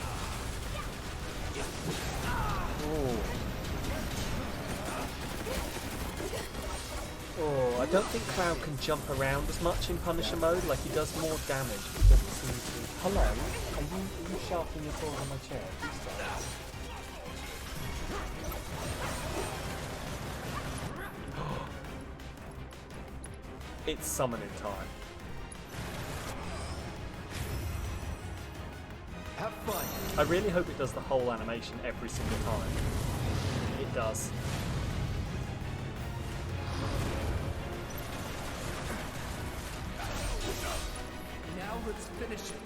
Oh, I don't think Cloud can jump around as much in Punisher mode. Like, he does more damage, but he doesn't seem to... Hello? Are you sharpening your claws on my chair? It's summoning time. Have fun. I really hope it does the whole animation every single time. It does. Now let's finish it.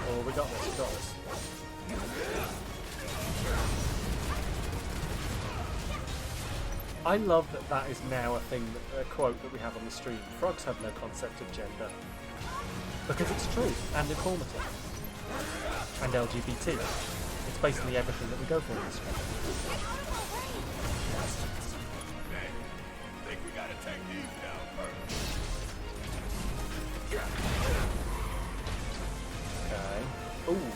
Oh, we got this, we got this. I love that that is now a thing, a quote that we have on the stream. Frogs have no concept of gender. Because it's true, and informative. And LGBT. It's basically everything that we go for in this stream. Hey, think we gotta take these down first. Okay. Ooh.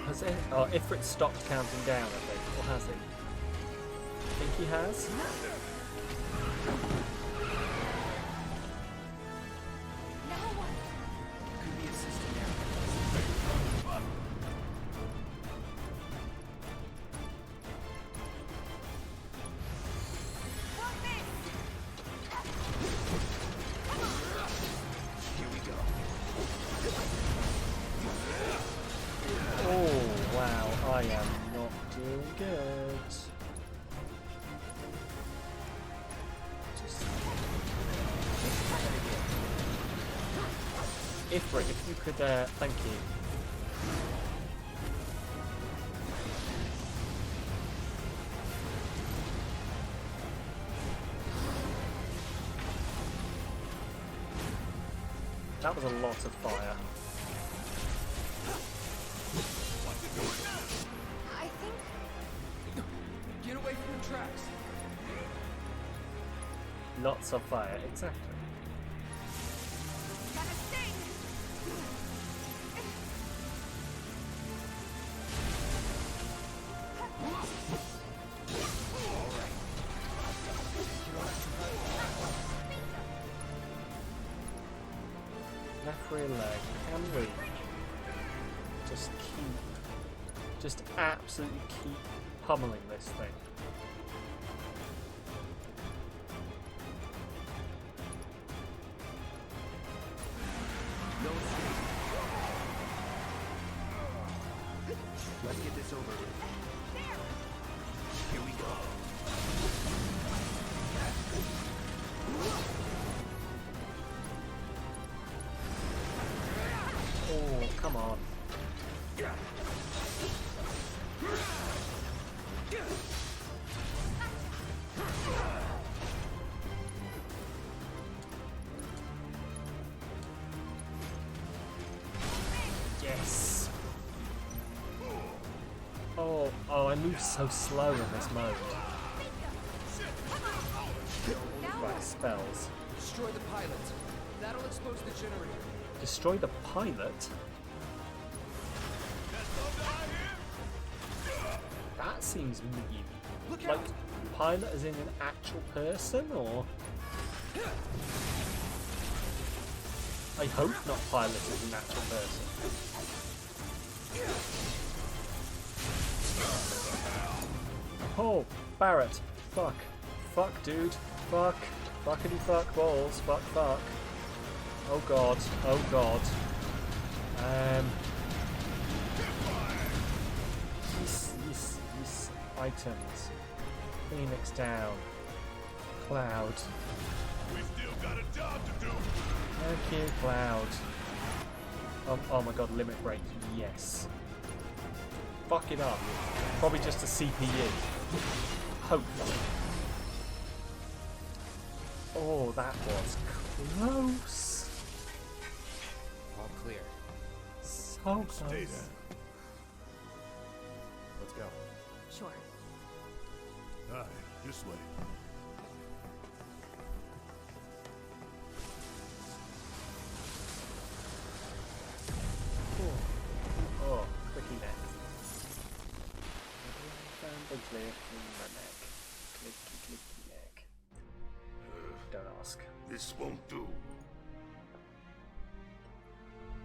Has it? Oh, Ifrit stopped counting down, I think. Or has he? I think he has. Could be assisted now. Here we go. Oh, wow. I am not doing good. Ifrit, if you could, thank you. That was a lot of fire. I think Get away from the tracks. Lots of fire, exactly. gonna sting. Left rear leg, can we just absolutely keep pummeling this thing? No escape. Let's get this over with. Here we go. Oh, come on. Yes. Oh, I move so slow in this mode. Right, spells. Destroy the pilot. That'll expose the generator. Destroy the pilot? That seems mean. Look Like, out! pilot as in an actual person, or? I hope not pilot as an actual person. Oh, Barrett. Fuck. Fuck, dude. Fuck. Fuckity fuck balls. Fuck, fuck. Oh god. Oh god. Yes. Items. Phoenix down. Cloud. We still got a job to do. Thank you, Cloud. Oh my god, limit break. Yes. fuck it up, probably just a CPU. Hopefully. Oh, that was close. All clear. So close. Stay there. Let's go. Sure. Aye, this way. Oh, clicky neck. Found the click in my neck. Clicky neck. Don't ask. This won't do.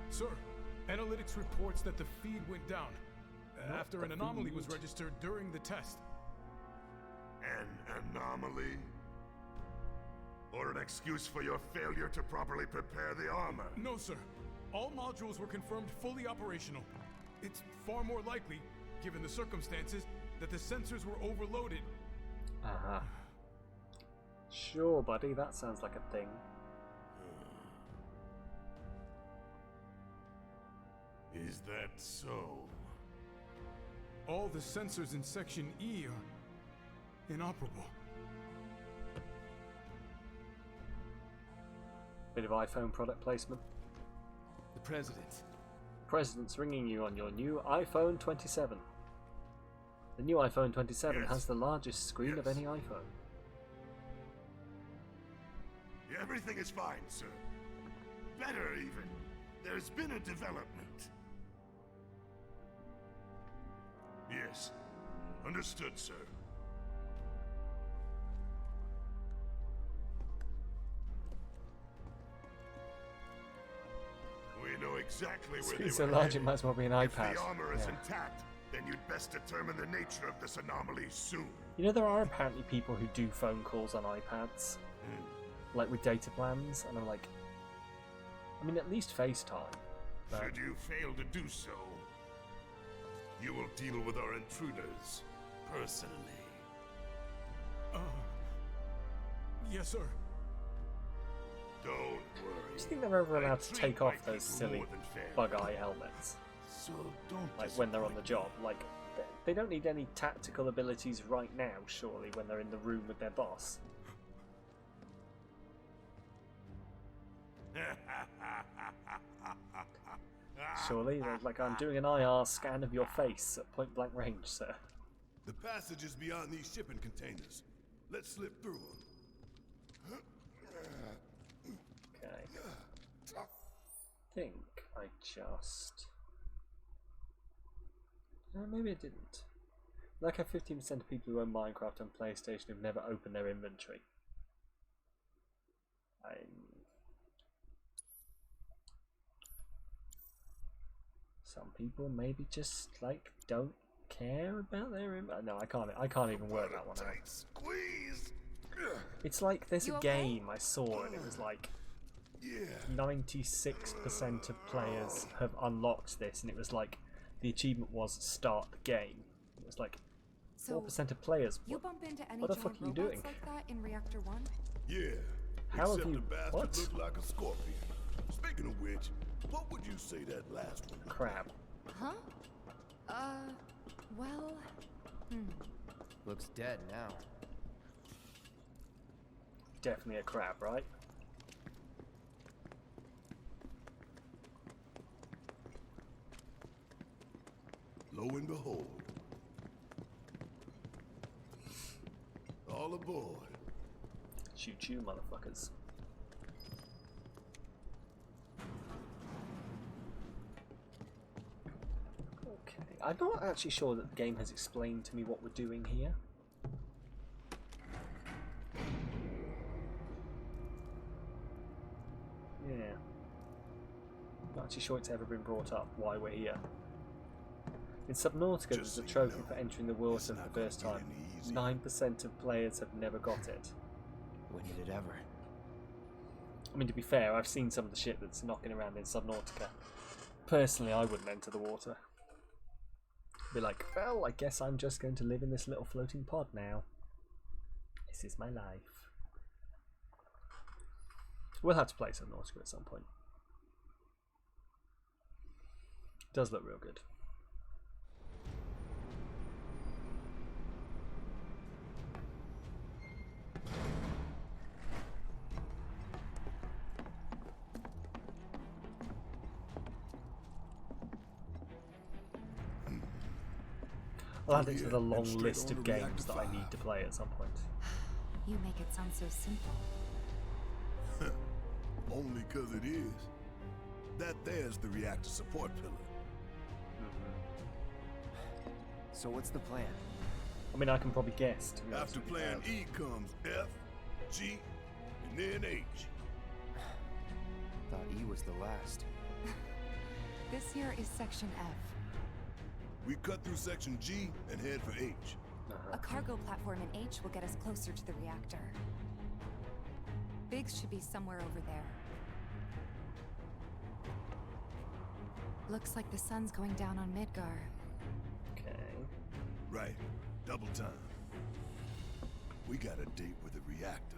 Sir, analytics reports that the feed went down after an anomaly was registered during the test. An anomaly? Or an excuse for your failure to properly prepare the armor? No, sir. All modules were confirmed fully operational. It's far more likely, given the circumstances, that the sensors were overloaded. Uh-huh. Sure, buddy, that sounds like a thing. Is that so? All the sensors in Section E are inoperable. Bit of iPhone product placement. The President. President's ringing you on your new iPhone 27. The new iPhone 27 Yes. has the largest screen of Yes. any iPhone. Everything is fine, sir. Better, even. There's been a development. Yes. Understood, sir. We know exactly where they Screen so were large headed. it might as well be an If iPad. the armor is Yeah. intact, then you'd best determine the nature of this anomaly soon. You know, there are apparently people who do phone calls on iPads, like with data plans, and I'm like, I mean, at least FaceTime. But Should you fail to do so, you will deal with our intruders personally. Yes, sir. Don't worry. do you think they're ever allowed to take off those silly bug eye helmets? So don't Like when they're on the job? Like, they don't need any tactical abilities right now, surely, when they're in the room with their boss. Surely, they're like, I'm doing an IR scan of your face at point blank range, sir. The passage is beyond these shipping containers. Let's slip through them. Okay. I think I just... maybe I didn't. Like how 15% of people who own Minecraft on PlayStation have never opened their inventory. Some people maybe just like don't care about their inventory. No, I can't even work that one out. Squeeze. It's like there's You a okay? game I saw and it was like 96% of players have unlocked this, and it was like the achievement was start the game. It was like So, 4% of players. you bump into any what the giant fuck are you robots doing? like that in Reactor 1? Yeah. How have Except you- the bastard what? looked like a scorpion. Speaking of which, what would you say that last one? Crab. Huh? Well... Looks dead now. Definitely a crab, right? Lo and behold. All aboard. Shoot you, motherfuckers. Okay, I'm not actually sure that the game has explained to me what we're doing here. Yeah. Not actually sure it's ever been brought up why we're here. In Subnautica, there's a trophy for entering the world for the first time. 9% of players have never got it. When did it ever? I mean, to be fair, I've seen some of the shit that's knocking around in Subnautica. Personally, I wouldn't enter the water. Be like, well, I guess I'm just going to live in this little floating pod now. This is my life. We'll have to play Subnautica at some point. It does look real good. I'll add it to here the and long straight list on of to games Reactor that I 5. need to play at some point. You make it sound so simple. Only 'cause it is. That there's the reactor support pillar. So what's the plan? I mean, I can probably guess. To be honest After with you. plan E comes F, G, and then H. Thought E was the last. This here is Section F. We cut through section G and head for H. A cargo platform in H will get us closer to the reactor. Biggs should be somewhere over there. Looks like the sun's going down on Midgar. Okay. Right. Double time. We got a date with the reactor.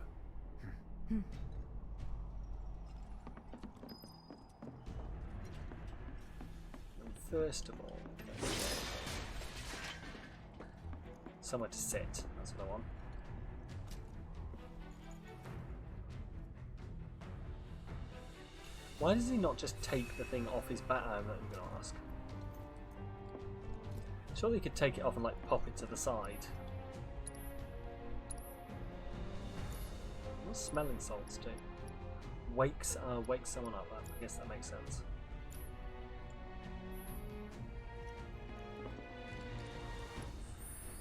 First of all, somewhere to sit. That's what I want. Why does he not just take the thing off his back? I'm not even going to ask. Surely he could take it off and like pop it to the side. What smelling salts do? Wake someone up. I guess that makes sense.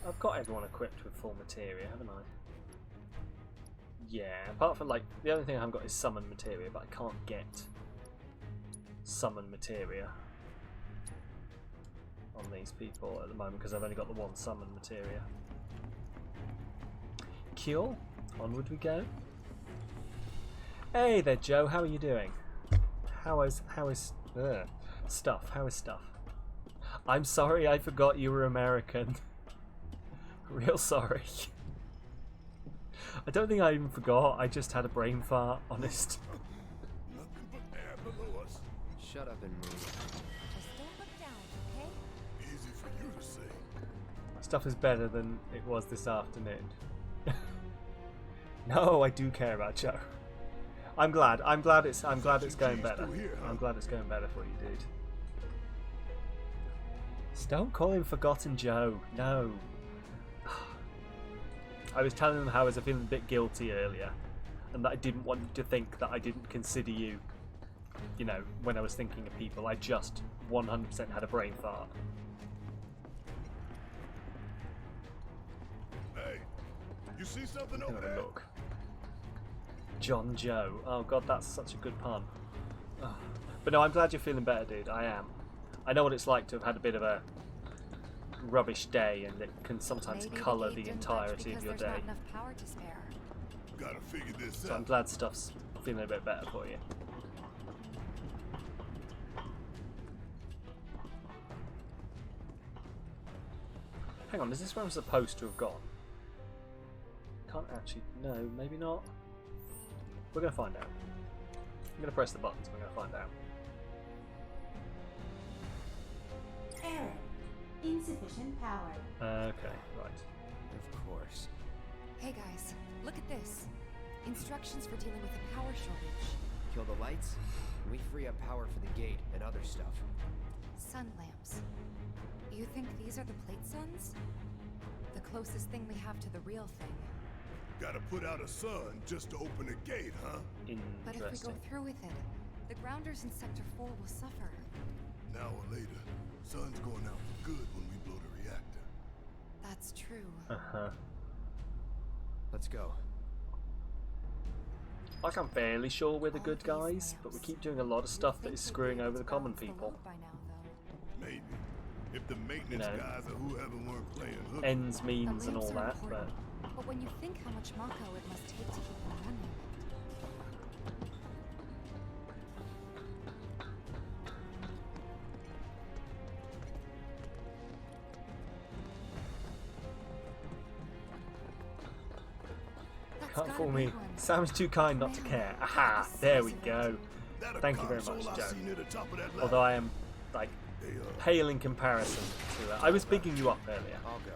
I've got everyone equipped with full materia, haven't I? Yeah, apart from like, the only thing I haven't got is summon materia, but I can't get summon materia on these people at the moment because I've only got the one summon materia. Cool, onward we go. Hey there, Joe, how are you doing? How is stuff? How is stuff? I'm sorry, I forgot you were American. Real sorry. I don't think I even forgot. I just had a brain fart, honest. Nothing but air below us. Shut up and move. Just don't look down, okay? Easy for you to say. Stuff is better than it was this afternoon. No, I do care about Joe. I'm glad it's going better. I'm glad it's going better for you, dude. Just don't call him Forgotten Joe. No. I was telling them how I was feeling a bit guilty earlier, and that I didn't want you to think that I didn't consider you, you know, when I was thinking of people. I just 100% had a brain fart. Hey, you see something Have over a there? look. John Joe. Oh god, that's such a good pun. Oh. But no, I'm glad you're feeling better, dude. I am. I know what it's like to have had a bit of a rubbish day, and it can sometimes Maybe colour gate the didn't budge entirety of because your there's not day. enough power to spare. Gotta figure this So I'm out. glad stuff's feeling a bit better for you. Hang on, is this where I'm supposed to have gone? Can't actually... No, maybe not. We're going to find out. I'm going to press the buttons, we're going to find out. Error. Insufficient power. Okay, right. Of course. Hey guys, look at this. Instructions for dealing with a power shortage. Kill the lights, and we free up power for the gate and other stuff. Sun lamps. You think these are the plate suns? The closest thing we have to the real thing. Gotta put out a sun just to open a gate, huh? But if we go Interesting. through with it, the grounders in Sector 4 will suffer. An hour later, sun's going out for good when we blow the reactor. That's true. Uh-huh. Let's go. Like, I'm fairly sure we're the good guys, but we keep doing a lot of stuff that is screwing over the common people. By now, though. Maybe. If the maintenance You know, guys or whoever weren't playing hook. Ends, means, The and all lamps are that, but... important, but when you think how much Mako it must take to keep them running. That's Can't gotta fool be me. one. Sam's too kind not to care. Aha! There we go. That a Thank you very console much, I Joe. see near the top of that ladder. Although I am, like, Hey, pale in comparison to I was bigging you up earlier. I'll go.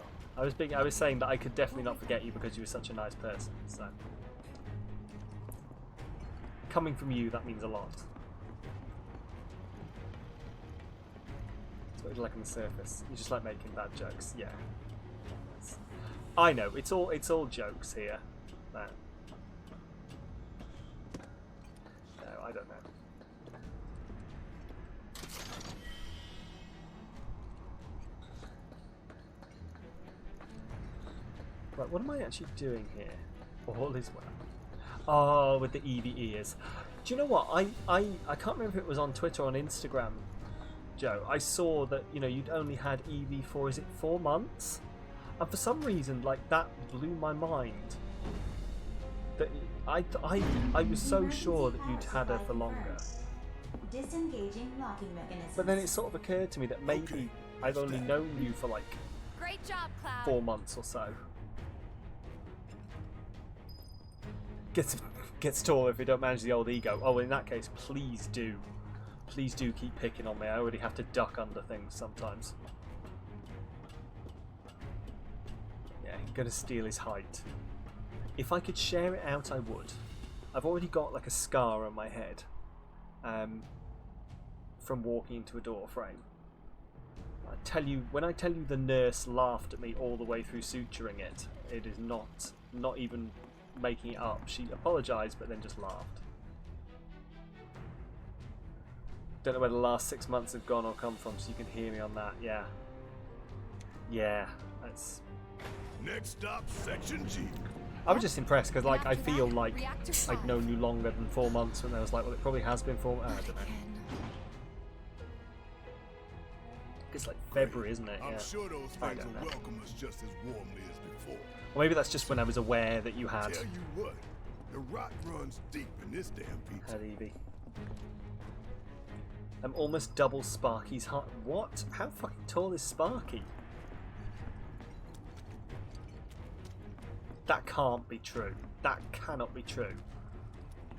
I was saying that I could definitely not forget you because you were such a nice person. So coming from you, that means a lot. What do you like on the surface? You just like making bad jokes. Yeah. I know. It's all jokes here. No, I don't know. Right, what am I actually doing here? All is well. Oh, with the Eevee ears. Do you know what? I can't remember if it was on Twitter or on Instagram, Joe. I saw that, you know, you'd only had Eevee for, is it 4 months? And for some reason, like, that blew my mind. That I was so sure that you'd had her for longer. Disengaging locking mechanism. But then it sort of occurred to me that maybe I've only known you for like Great job, Cloud. 4 months or so. Gets taller if you don't manage the old ego. Oh, in that case, please do keep picking on me. I already have to duck under things sometimes. Yeah, I'm gonna steal his height. If I could share it out, I would. I've already got like a scar on my head from walking into a door frame. When I tell you the nurse laughed at me all the way through suturing it, it is not even making it up. She apologised but then just laughed. Don't know where the last 6 months have gone or come from, so you can hear me on that. Yeah, that's... Next stop, Section G. I was just impressed because, like, I feel like I'd known you longer than 4 months, and I was like, well, it probably has been 4 months. I don't know. It's like February, isn't it? I'm Yeah. sure those things will welcome us just as warmly as before. Or maybe that's just when I was aware that you had. Tell you what, the rot runs deep in this damn pizza. Had Eevee. I'm almost double Sparky's height. What? How fucking tall is Sparky? That can't be true. That cannot be true.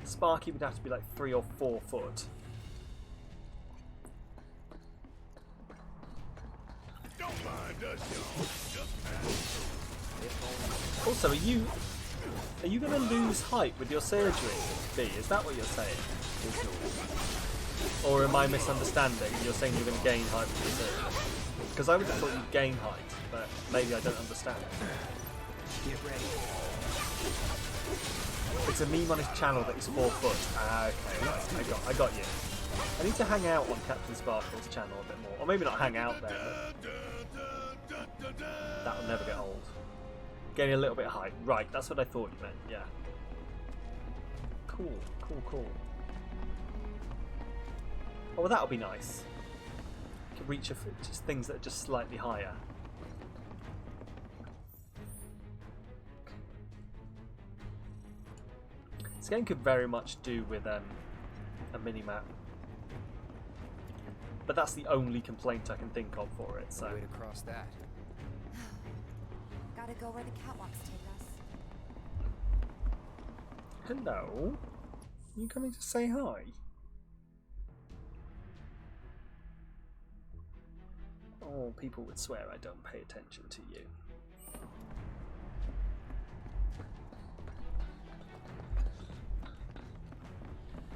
Sparky would have to be like 3 or 4 foot. Don't mind us, y'all. Just pass. Also, are you going to lose height with your surgery, B? Is that what you're saying? Or am I misunderstanding? You're saying you're going to gain height with your surgery? Because I would have thought you'd gain height, but maybe I don't understand. Get ready. It's a meme on his channel that he's 4 foot. Ah, okay, I got you. I need to hang out on Captain Sparkle's channel a bit more. Or maybe not hang out there. That'll never get old. Getting a little bit of height. Right, that's what I thought you meant, yeah. Cool. Oh, well, that'll be nice. You can reach just things that are just slightly higher. This game could very much do with a mini-map. But that's the only complaint I can think of for it, so... Way to cross that. Gotta go where the catwalks take us. Hello? You coming to say hi? Oh, people would swear I don't pay attention to you.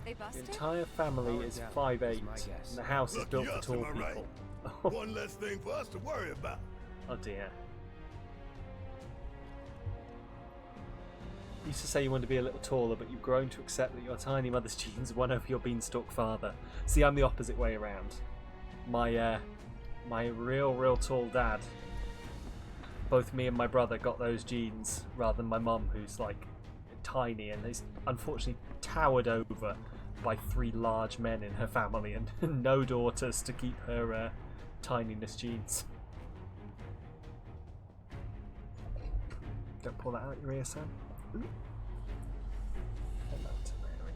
They The busted? entire family is 5'8", and the house is built for Lucky us, tall am I right? people. One less thing for us to worry about. Oh dear. You used to say you wanted to be a little taller, but you've grown to accept that your tiny mother's genes won over your beanstalk father. See, I'm the opposite way around. My real tall dad. Both me and my brother got those genes, rather than my mum, who's like tiny and is unfortunately towered over by 3 large men in her family and no daughters to keep her tininess genes. Don't pull that out your ear, Sam. Ooh. Hello to Mary.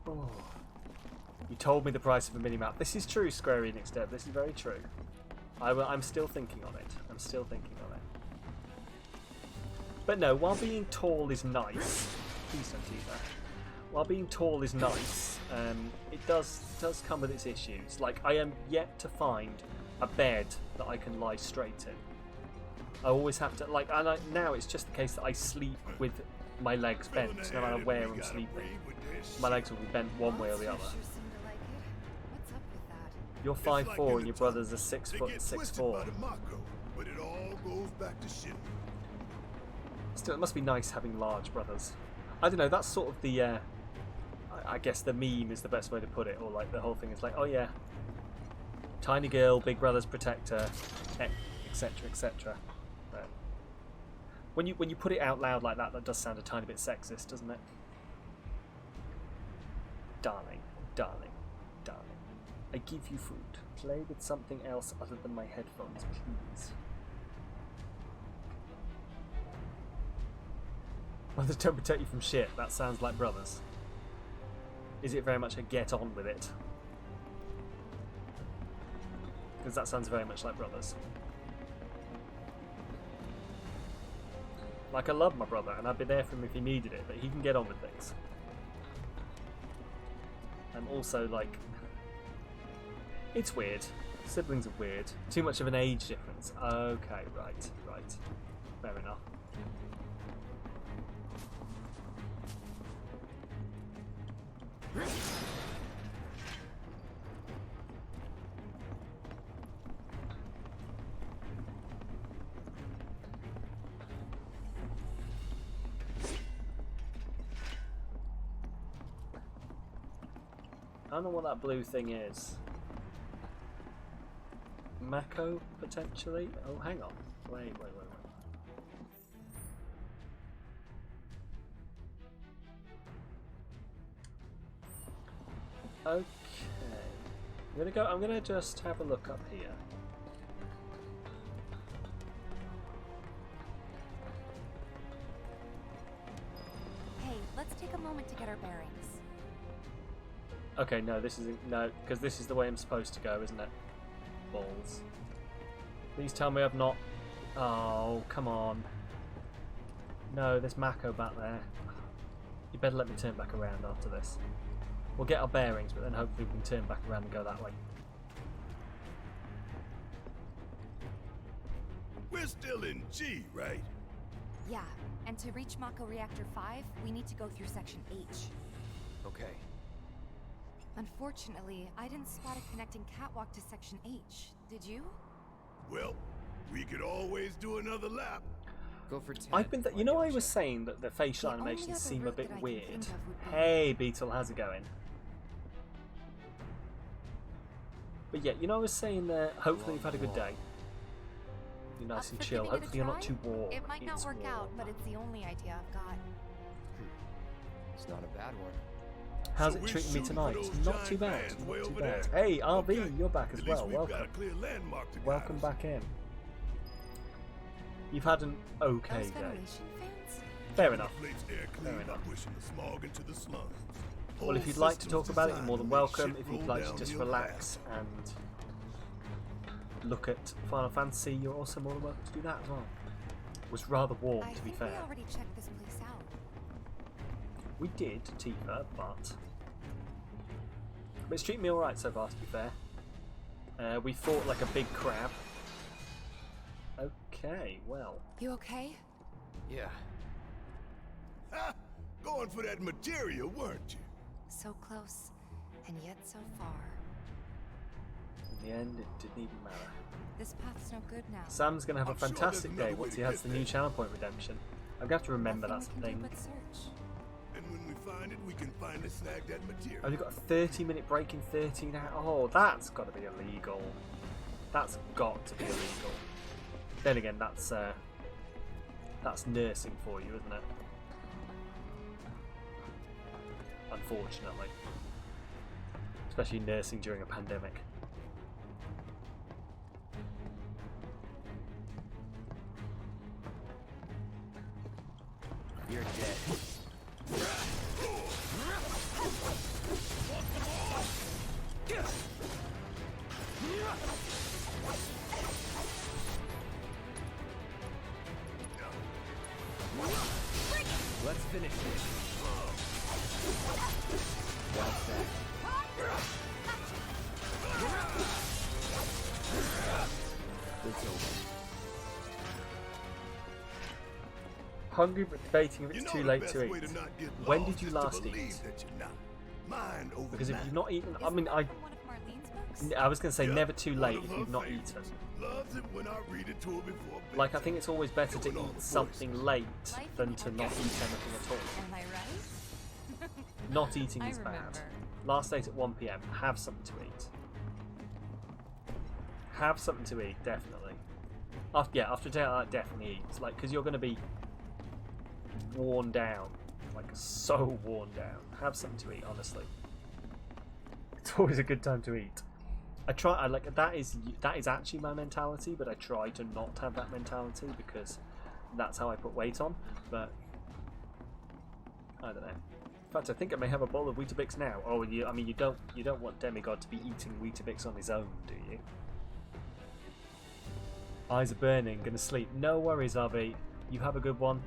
Oh. You told me the price of a minimap. This is true, Square Enix Dev. This is very true. I'm still thinking on it. But no, while being tall is nice, please don't do that. While being tall is nice, it does come with its issues. Like, I am yet to find a bed that I can lie straight in. I always have to, like, now it's just the case that I sleep with my legs bent, no matter where I'm sleeping. My legs will be bent one way or the other. You're 5'4" and your brother's a 6 foot 6'4". But it all goes back to Shinra. Still, it must be nice having large brothers. I don't know, that's sort of the, I guess the meme is the best way to put it, or like the whole thing is like, oh yeah, tiny girl, big brother's protector, etc, etc. When you put it out loud like that, that does sound a tiny bit sexist, doesn't it? Darling, darling, darling, I give you food. Play with something else other than my headphones, please. Brothers don't protect you from shit. That sounds like brothers. Is it very much a get on with it? Because that sounds very much like brothers. Like, I love my brother and I'd be there for him if he needed it, but he can get on with things. I'm also like, it's weird. Siblings are weird. Too much of an age difference. Okay, right. Fair enough. I don't know what that blue thing is. Mako, potentially? Oh, hang on. Wait. Okay. I'm gonna just have a look up here. Hey, let's take a moment to get our bearings. Okay, no, this isn't. No, because this is the way I'm supposed to go, isn't it? Balls. Please tell me I've not. Oh, come on. No, there's Mako back there. You better let me turn back around after this. We'll get our bearings, but then hopefully we can turn back around and go that way. We're still in G, right? Yeah, and to reach Mako Reactor 5, we need to go through Section H. Okay. Unfortunately, I didn't spot a connecting catwalk to Section H. Did you? Well, we could always do another lap. Go for 10. I've been, you know, I was saying that the facial animations seem a bit weird. Hey, Beetle, how's it going? But yeah, you know, I was saying that hopefully you've had a good day. You're nice and chill. Hopefully you're not too warm. It might not work out, but it's the only idea I've got. It's not a bad one. How's it treating me tonight? Not too bad. Not too bad. Hey, RV, you're back as well. Welcome. Welcome back in. You've had an okay day. Fair enough. Fair enough. Well, if you'd like to talk about it, you're more than welcome. If you'd like to just relax and look at Final Fantasy, you're also more than welcome to do that as well. It was rather warm, to be fair. We already checked this place out. We did, Tifa, but it's treating me alright so far, to be fair. We fought like a big crab. Okay, well. You okay? Yeah. Ha! Going for that material, weren't you? So close, and yet so far. In the end, it didn't even matter. This path's no good now. Sam's gonna have a fantastic day once he has the new channel point redemption. I'm gonna have to remember that's the thing. And when we find it, we can finally snag that material. I've got a 30-minute break in 13 hours. Oh, that's got to be illegal. That's got to be illegal. Then again, that's nursing for you, isn't it? Unfortunately. Especially nursing during a pandemic. You're dead. Let's finish this. Well said. It's over. Hungry but debating if it's You know too the late best to way eat. to not get When lost did you is to last believe eat? that you're not. Mind over Because if matter. you've not eaten, I Isn't mean, that I from one of Marlene's books? I was going to say Yep, never too one late of if her you've not favorites. eaten. Loves it when I read it to her before Like, I bedtime. think it's always better to Doing all eat the something late Life than in to the not eat organic anything at all. Am I right? Not eating I is bad. remember. Last date at 1 PM. Have something to eat. Have something to eat, definitely. After a day like that, definitely eat. Like, because you're going to be worn down. Like, so worn down. Have something to eat, honestly. It's always a good time to eat. I like that is actually my mentality, but I try to not have that mentality because that's how I put weight on. But I don't know. In fact, I think I may have a bowl of Weetabix now. Oh, I mean, you don't want Demigod to be eating Weetabix on his own, do you? Eyes are burning. Gonna sleep. No worries, RV. You have a good one.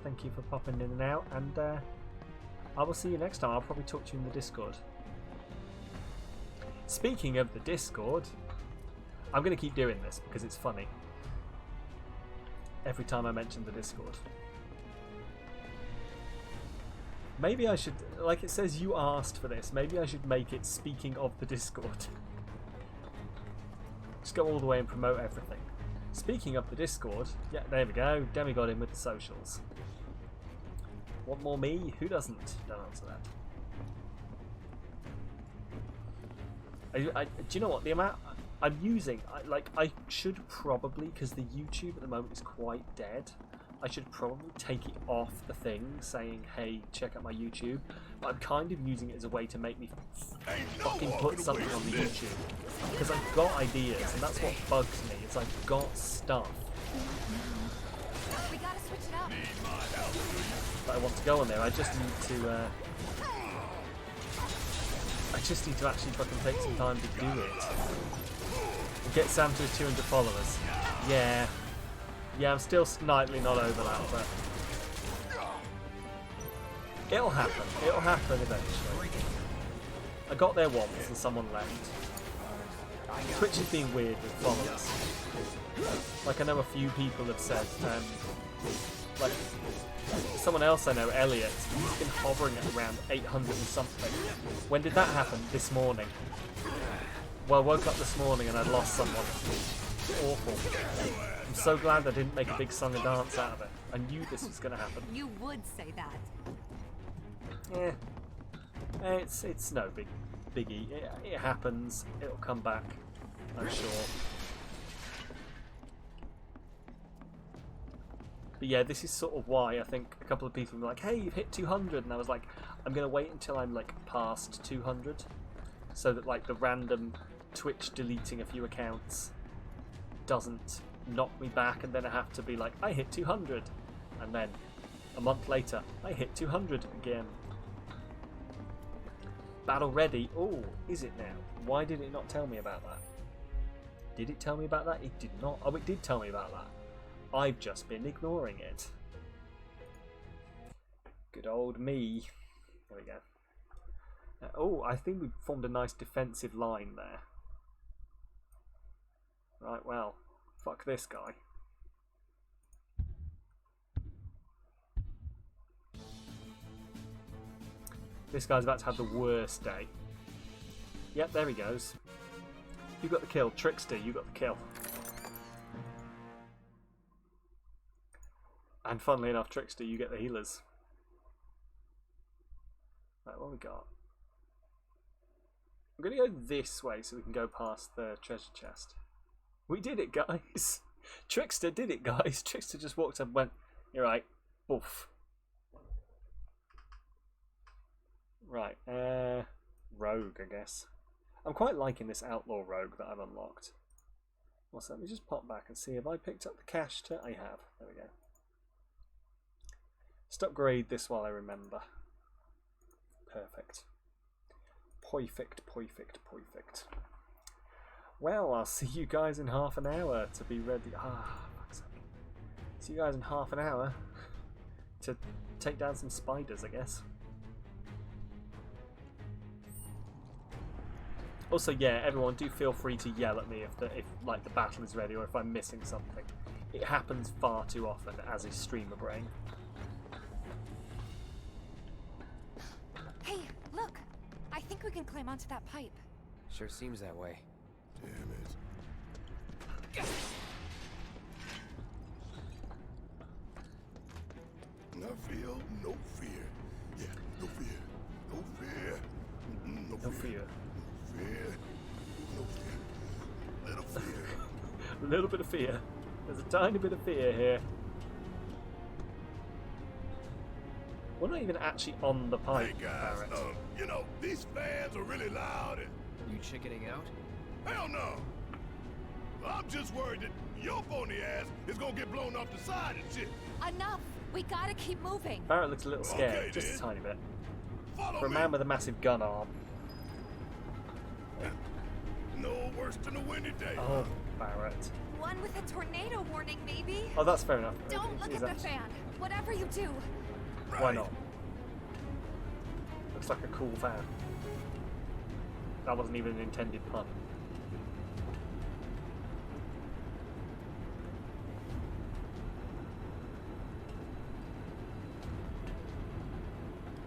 Thank you for popping in and out, and I will see you next time. I'll probably talk to you in the Discord. Speaking of the Discord, I'm going to keep doing this because it's funny. Every time I mention the Discord. Maybe I should, like it says you asked for this, maybe I should make it speaking of the Discord. Just go all the way and promote everything. Speaking of the Discord, yeah, there we go, Demigod in with the socials. Want more me? Who doesn't? Don't answer that. Do you know what? The amount I'm using, I should probably, because the YouTube at the moment is quite dead, I should probably take it off the thing saying, hey, check out my YouTube. But I'm kind of using it as a way to make me fucking put something on the YouTube. Because I've got ideas, and that's what bugs me, is I've got stuff We gotta switch it up. that I want to go on there. I just need to actually fucking take some time to do it. And get Sam to his 200 followers. Yeah, I'm still slightly not over that, but it'll happen. It'll happen eventually. I got there once and someone left. Twitch is being weird with followers. Like, I know a few people have said, like, someone else I know, Elliot, he's been hovering at around 800 and something. When did that happen? This morning. Well, I woke up this morning and I'd lost someone. Awful. I'm so glad I didn't make a big song and dance out of it. I knew this was going to happen. You would say that. Yeah. It's no biggie. It happens. It'll come back, I'm sure. But yeah, this is sort of why I think a couple of people were like, hey, you've hit 200, and I was like, I'm going to wait until I'm like past 200 so that like the random Twitch deleting a few accounts doesn't knock me back, and then I have to be like, I hit 200, and then a month later I hit 200 again. Battle ready. Oh, is it now? Why did it not tell me about that? Did it tell me about that? It did not. Oh, it did tell me about that. I've just been ignoring it. Good old me. There we go. Oh, I think we formed a nice defensive line there. Right, well, fuck this guy. This guy's about to have the worst day. Yep, there he goes. You got the kill. Trickster, you got the kill. And funnily enough, Trickster, you get the healers. Right, what we got? I'm going to go this way so we can go past the treasure chest. We did it, guys! Trickster did it, guys! Trickster just walked up and went, you're right, boof. Right, rogue, I guess. I'm quite liking this outlaw rogue that I've unlocked. Well, so let me just pop back and see if I picked up the cash to... I have. There we go. Just upgrade this while I remember. Perfect. Perfect. Well, I'll see you guys in half an hour to be ready. Fuck's sake. See you guys in half an hour to take down some spiders, I guess. Also, yeah, everyone, do feel free to yell at me if like the battle is ready or if I'm missing something. It happens far too often as a streamer brain. Hey, look! I think we can climb onto that pipe. Sure seems that way. Damn it. I feel no fear. Yeah, no fear. No fear. No No fear. fear. No fear. No fear. Little fear. A little bit of fear. There's a tiny bit of fear here. We're not even actually on the pipe, Hey guys, Barrett. you know, these fans are really loud and... You chickening out? Hell no! I'm just worried that your phony ass is gonna get blown off the side and shit. Enough! We gotta keep moving. Barrett looks a little scared, Okay, just then. a tiny bit. Follow For a me. man with a massive gun arm. No worse than a windy day. Oh, Barrett. One with a tornado warning, maybe? Oh, that's fair enough. Don't look Is at the that- fan. Whatever you do. Why not? Looks like a cool fan. That wasn't even an intended pun.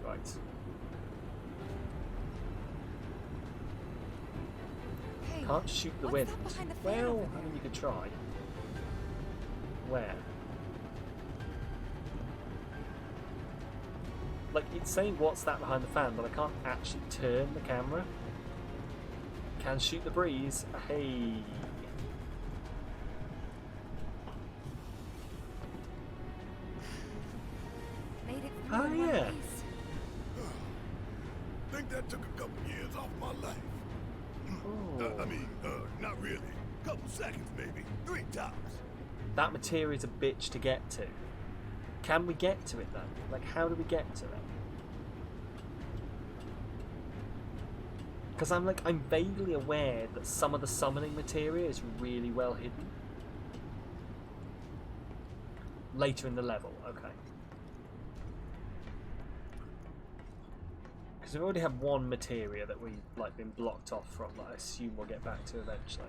Right. Hey, Can't shoot the what's wind. that behind the fan Well, over I mean, you could try. Where? Like, it's saying what's that behind the fan, but I can't actually turn the camera. Can shoot the breeze. Hey. Made it through Oh, in one yeah. piece. Think that took a couple years off my life. Oh. I mean, not really. Couple seconds maybe. 3 tops. That material's a bitch to get to. Can we get to it though? Like, how do we get to it? Because I'm vaguely aware that some of the summoning materia is really well hidden. Later in the level, okay. Because we already have one materia that we've been blocked off from that I assume we'll get back to eventually.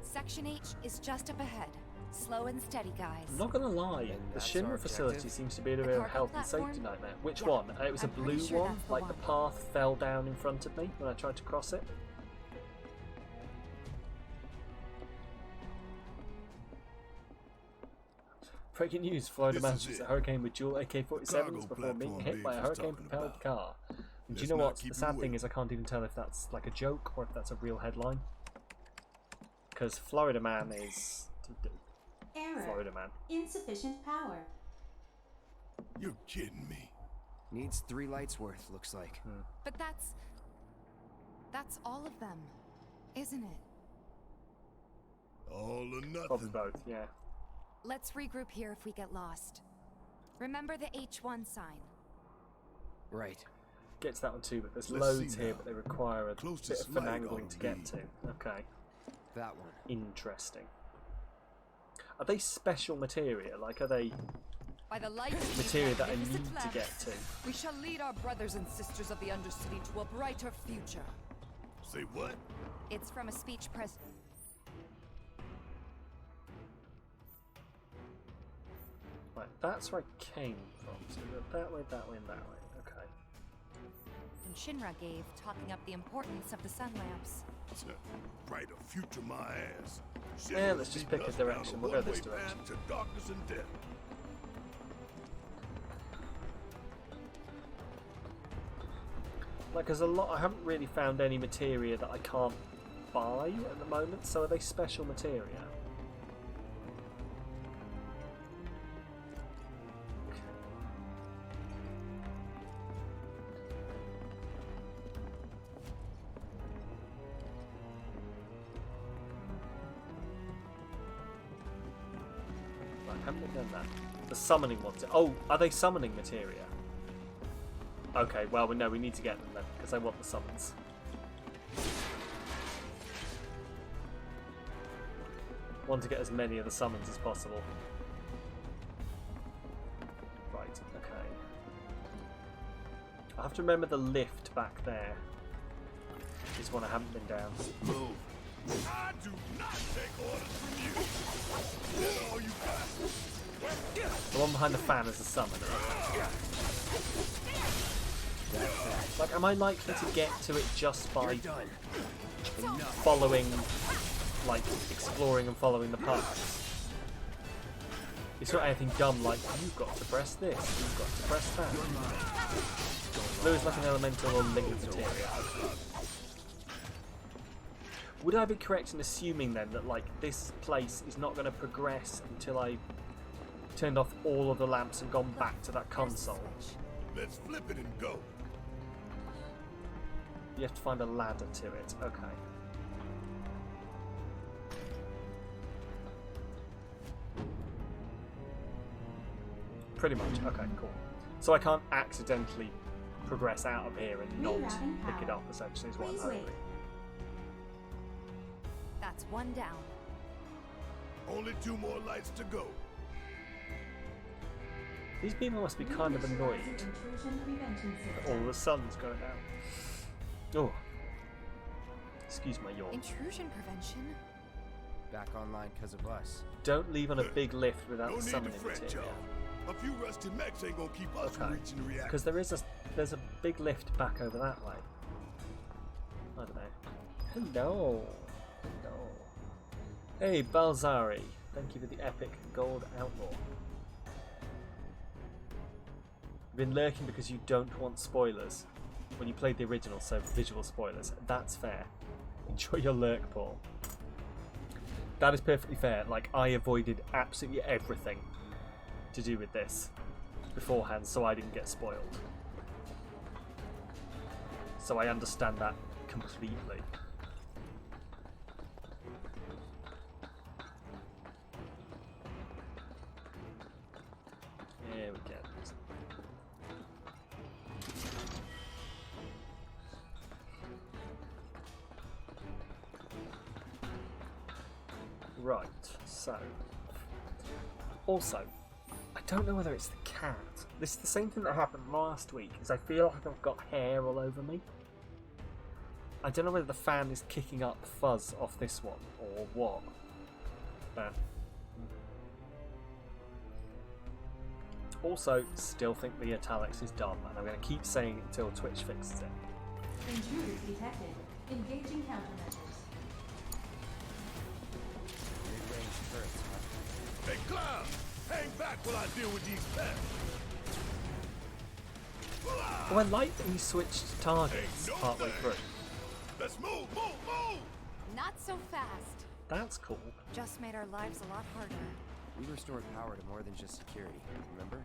Section H is just up ahead. Slow and steady, guys. I'm not gonna lie, And the that's our Shinra facility objective? seems to be a The bit of a cargo health and safety platform? nightmare. Which Yeah, one? It was a I'm pretty blue sure one, that's the like the one. path fell down in front of me when I tried to cross it. Breaking news, Florida This man is shoots it. a hurricane with dual AK-47s Cargo before being platform hit by a Dave was hurricane-propelled talking car. And do Let's you know not what? keep The you sad thing waiting. is I can't even tell if that's like a joke or if that's a real headline. Because Florida man is... Error. Florida man. Insufficient power. You're kidding me. Needs 3 lights worth, looks like. But that's all of them, isn't it? All or Probably nothing. both, yeah. Let's regroup here if we get lost. Remember the H1 sign. Right. Get to that one too, but there's Let's loads see here, now. but they require a bit Closest of light finagling ought to to get be- to. Okay, That one. interesting. Are they special materia? Like, are they By the light of materia these that I magnificent need to lamps, get to? we shall lead our brothers and sisters of the Undercity to a brighter future. Say what? It's from a speech pres. Right, that's where I came from. So we go that way, that way, and that way. Okay. And Shinra gave, talking up the importance of the sun lamps. Brighter future, my ass. Yeah, let's just pick a Us down direction. We'll go this one-way direction. path to darkness and death. Like, there's a lot. I haven't really found any materia that I can't buy at the moment. So are they special materia? Right, haven't we done that? The summoning ones. Oh, are they summoning materia? Okay, well, no, we need to get them then, because I want the summons. Want to get as many of the summons as possible. Right, okay. I have to remember the lift back there. Is one I haven't been down. Move. I do not take orders from you. Get all you got. The one behind the fan is the summoner. Like, am I likely to get to it just by following, like, exploring and following the paths? It's not anything dumb like, you've got to press this, you've got to press that. Blue is like an elemental or linked materia. Would I be correct in assuming then that, like, this place is not going to progress until I turned off all of the lamps and gone back to that console? Let's flip it and go. You have to find a ladder to it. Okay. Pretty much. Okay, cool. So I can't accidentally progress out of here and not pick it up, essentially, is what I'm hoping. That's one down. Only 2 more lights to go. These people must be kind of annoyed that all the sun's going out. Oh. Excuse my yawn. Intrusion prevention? Back online because of us. Don't leave on a big lift without No the need summoning to fret, material. y'all. A few rusty mechs ain't gonna keep us from reaching the reactor. Because there's a big lift back over that way. I don't know. Hello. Hello. Hey, Balzari. Thank you for the epic gold outlaw. You've been lurking because you don't want spoilers. When you played the original, so visual spoilers. That's fair. Enjoy your lurk, Paul. That is perfectly fair. Like, I avoided absolutely everything to do with this beforehand, so I didn't get spoiled. So I understand that completely. There we go. Right, so also, I don't know whether it's the cat. This is the same thing that happened last week, is I feel like I've got hair all over me. I don't know whether the fan is kicking up fuzz off this one or what. But also, still think the italics is dumb, and I'm going to keep saying it until Twitch fixes it. Intruders detected. Engaging countermeasures. Mid-range turrets, huh? Hey, Cloud! Hang back while I deal with these pests. Oh, I like that he switched targets partway through. Let's move, move, move! Not so fast. That's cool. Just made our lives a lot harder. We restored power to more than just security, remember?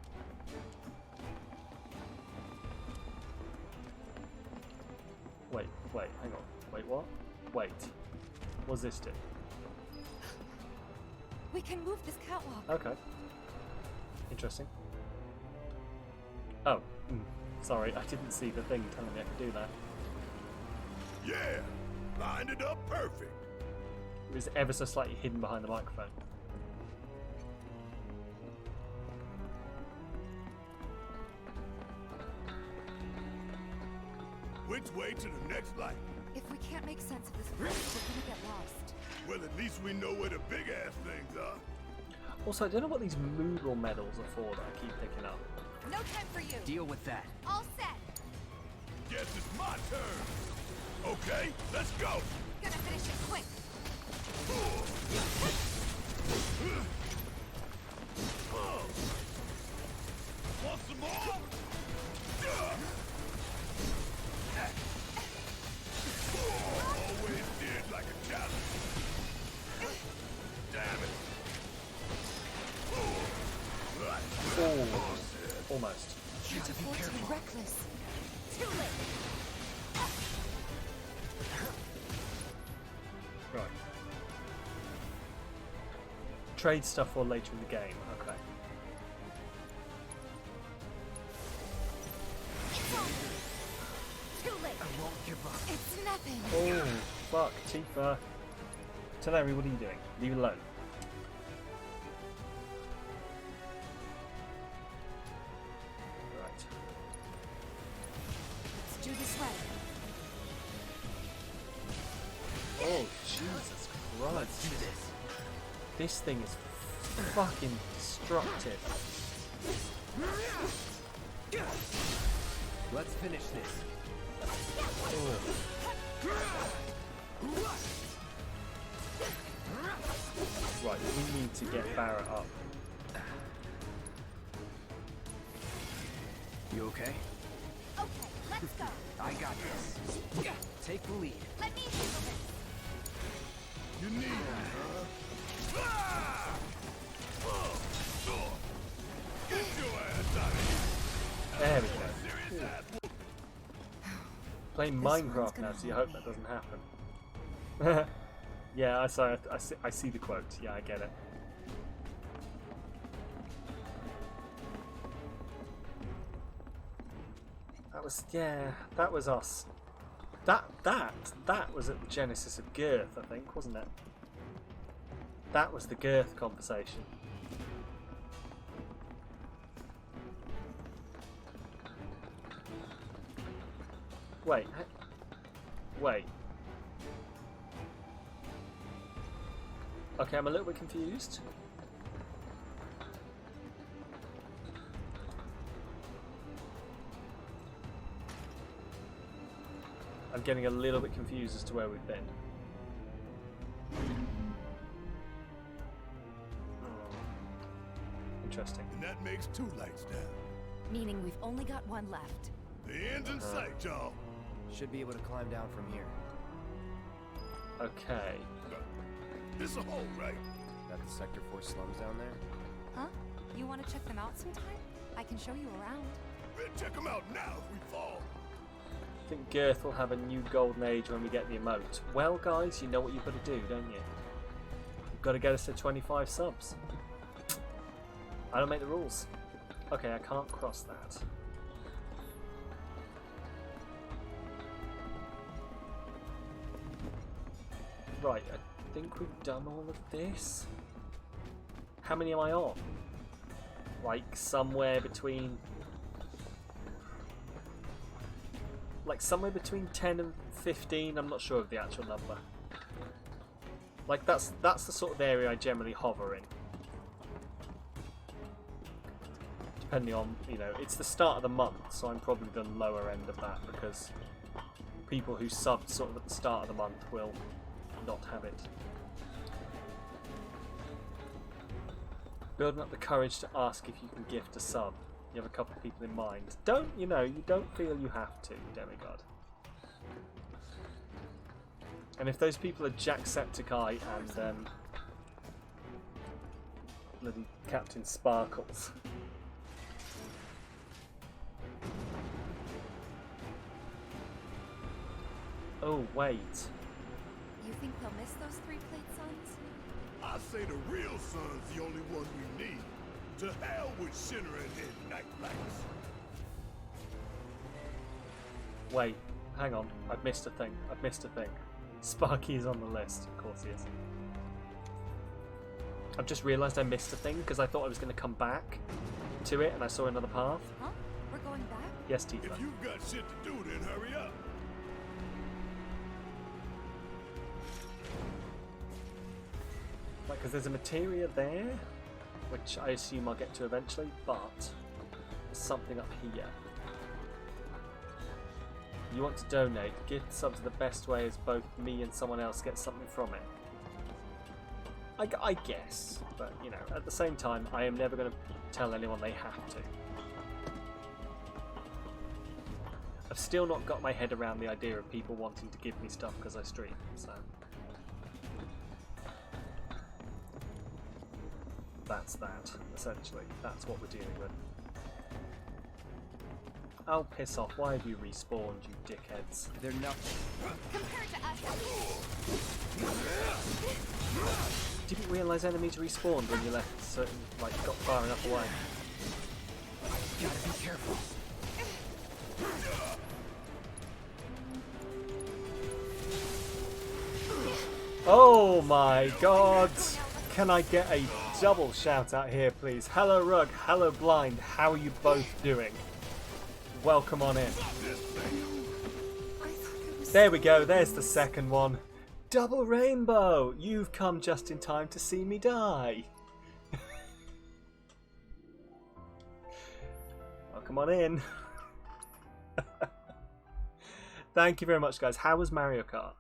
Wait, hang on. Wait, what? Wait. What's this do? We can move this catwalk. Okay. Interesting. Oh, sorry, I didn't see the thing telling me I could do that. Yeah! Lined it up perfect! It was ever so slightly hidden behind the microphone. Which way to the next light? If we can't make sense of this place, we're gonna get lost. Well, at least we know where the big-ass things are. Also, I don't know what these Moodle medals are for that I keep picking up. No time for you. Deal with that. All set. Guess it's my turn. Okay, let's go. Gonna finish it quick. Want some more? Always did like a challenge. Damn it. Oh, almost. Can't afford to be reckless. Too late. Right. Trade stuff for later in the game. Okay. Too late. I won't give up. It's nothing. Oh, fuck, Tifa. Teleri, what are you doing? Leave it alone. Right. Oh, Jesus Christ. Let's do this. This thing is fucking destructive. Let's finish this. Right, we need to get Barrett up. You okay? Okay, let's go. I got this. Take the lead. Let me handle this. You need me, huh? Get your ass out of here! There we go. Playing Minecraft now, so you hope that doesn't happen. Yeah, I see the quote. Yeah, I get it. That was us. That was at the genesis of Girth, I think, wasn't it? That was the Girth conversation. Wait. Okay, I'm a little bit confused. I'm getting a little bit confused as to where we've been. Interesting. And that makes 2 lights down. Meaning we've only got one left. The end's in sight, y'all. Should be able to climb down from here. Okay. It's a hole, right? Got the Sector 4 slums down there? Huh? You want to check them out sometime? I can show you around. We'll check them out now if we fall. I think Girth will have a new golden age when we get the emote. Well, guys, you know what you've got to do, don't you? You've got to get us to 25 subs. I don't make the rules. Okay, I can't cross that. Right, I think we've done all of this. How many am I on? Like somewhere between... Like somewhere between 10 and 15, I'm not sure of the actual number. Like that's the sort of area I generally hover in. Depending on, you know, it's the start of the month, so I'm probably the lower end of that because people who subbed sort of at the start of the month will not have it. Building up the courage to ask if you can gift a sub. You have a couple of people in mind. You don't feel you have to, Demigod. And if those people are Jacksepticeye and bloody Captain Sparkles. Oh, wait. You think they'll miss those 3 plate suns? I say the real sun's the only one we need. To hell with Shinra and his night lights. Wait, hang on. I've missed a thing. Sparky is on the list. Of course he is. I've just realised I missed a thing because I thought I was going to come back to it and I saw another path. Huh? We're going back? Yes, Tifa. If you've got shit to do, then hurry up. Like, because there's a materia there, which I assume I'll get to eventually, but there's something up here. You want to donate, gift subs are the best way as both me and someone else get something from it. I guess, but you know, at the same time, I am never going to tell anyone they have to. I've still not got my head around the idea of people wanting to give me stuff because I stream, so... That's that, essentially. That's what we're dealing with. Oh, piss off. Why have you respawned, you dickheads? They're nothing. Compared to us. Didn't realise enemies respawned when you left certain, like, got far enough away. You gotta be careful. Oh my god! Can I get a double shout out here, please? Hello Rug, hello Blind, how are you both doing? Welcome on in. There we go, there's the second one. Double rainbow! You've come just in time to see me die. Welcome on in. Thank you very much, guys. How was Mario Kart?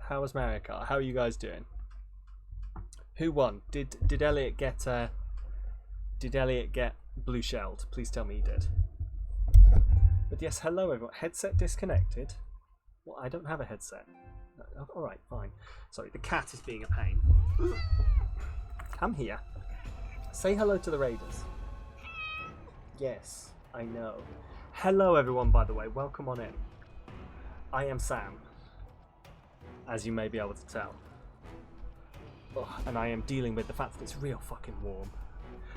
How was Mario Kart? How are you guys doing? Who won? Did Elliot get blue shelled? Please tell me he did. But yes, hello everyone. Headset disconnected. Well, I don't have a headset. All right, fine. Sorry, the cat is being a pain. Come here. Say hello to the raiders. Yes, I know. Hello everyone, by the way. Welcome on in. I am Sam, as you may be able to tell. Oh, and I am dealing with the fact that it's real fucking warm.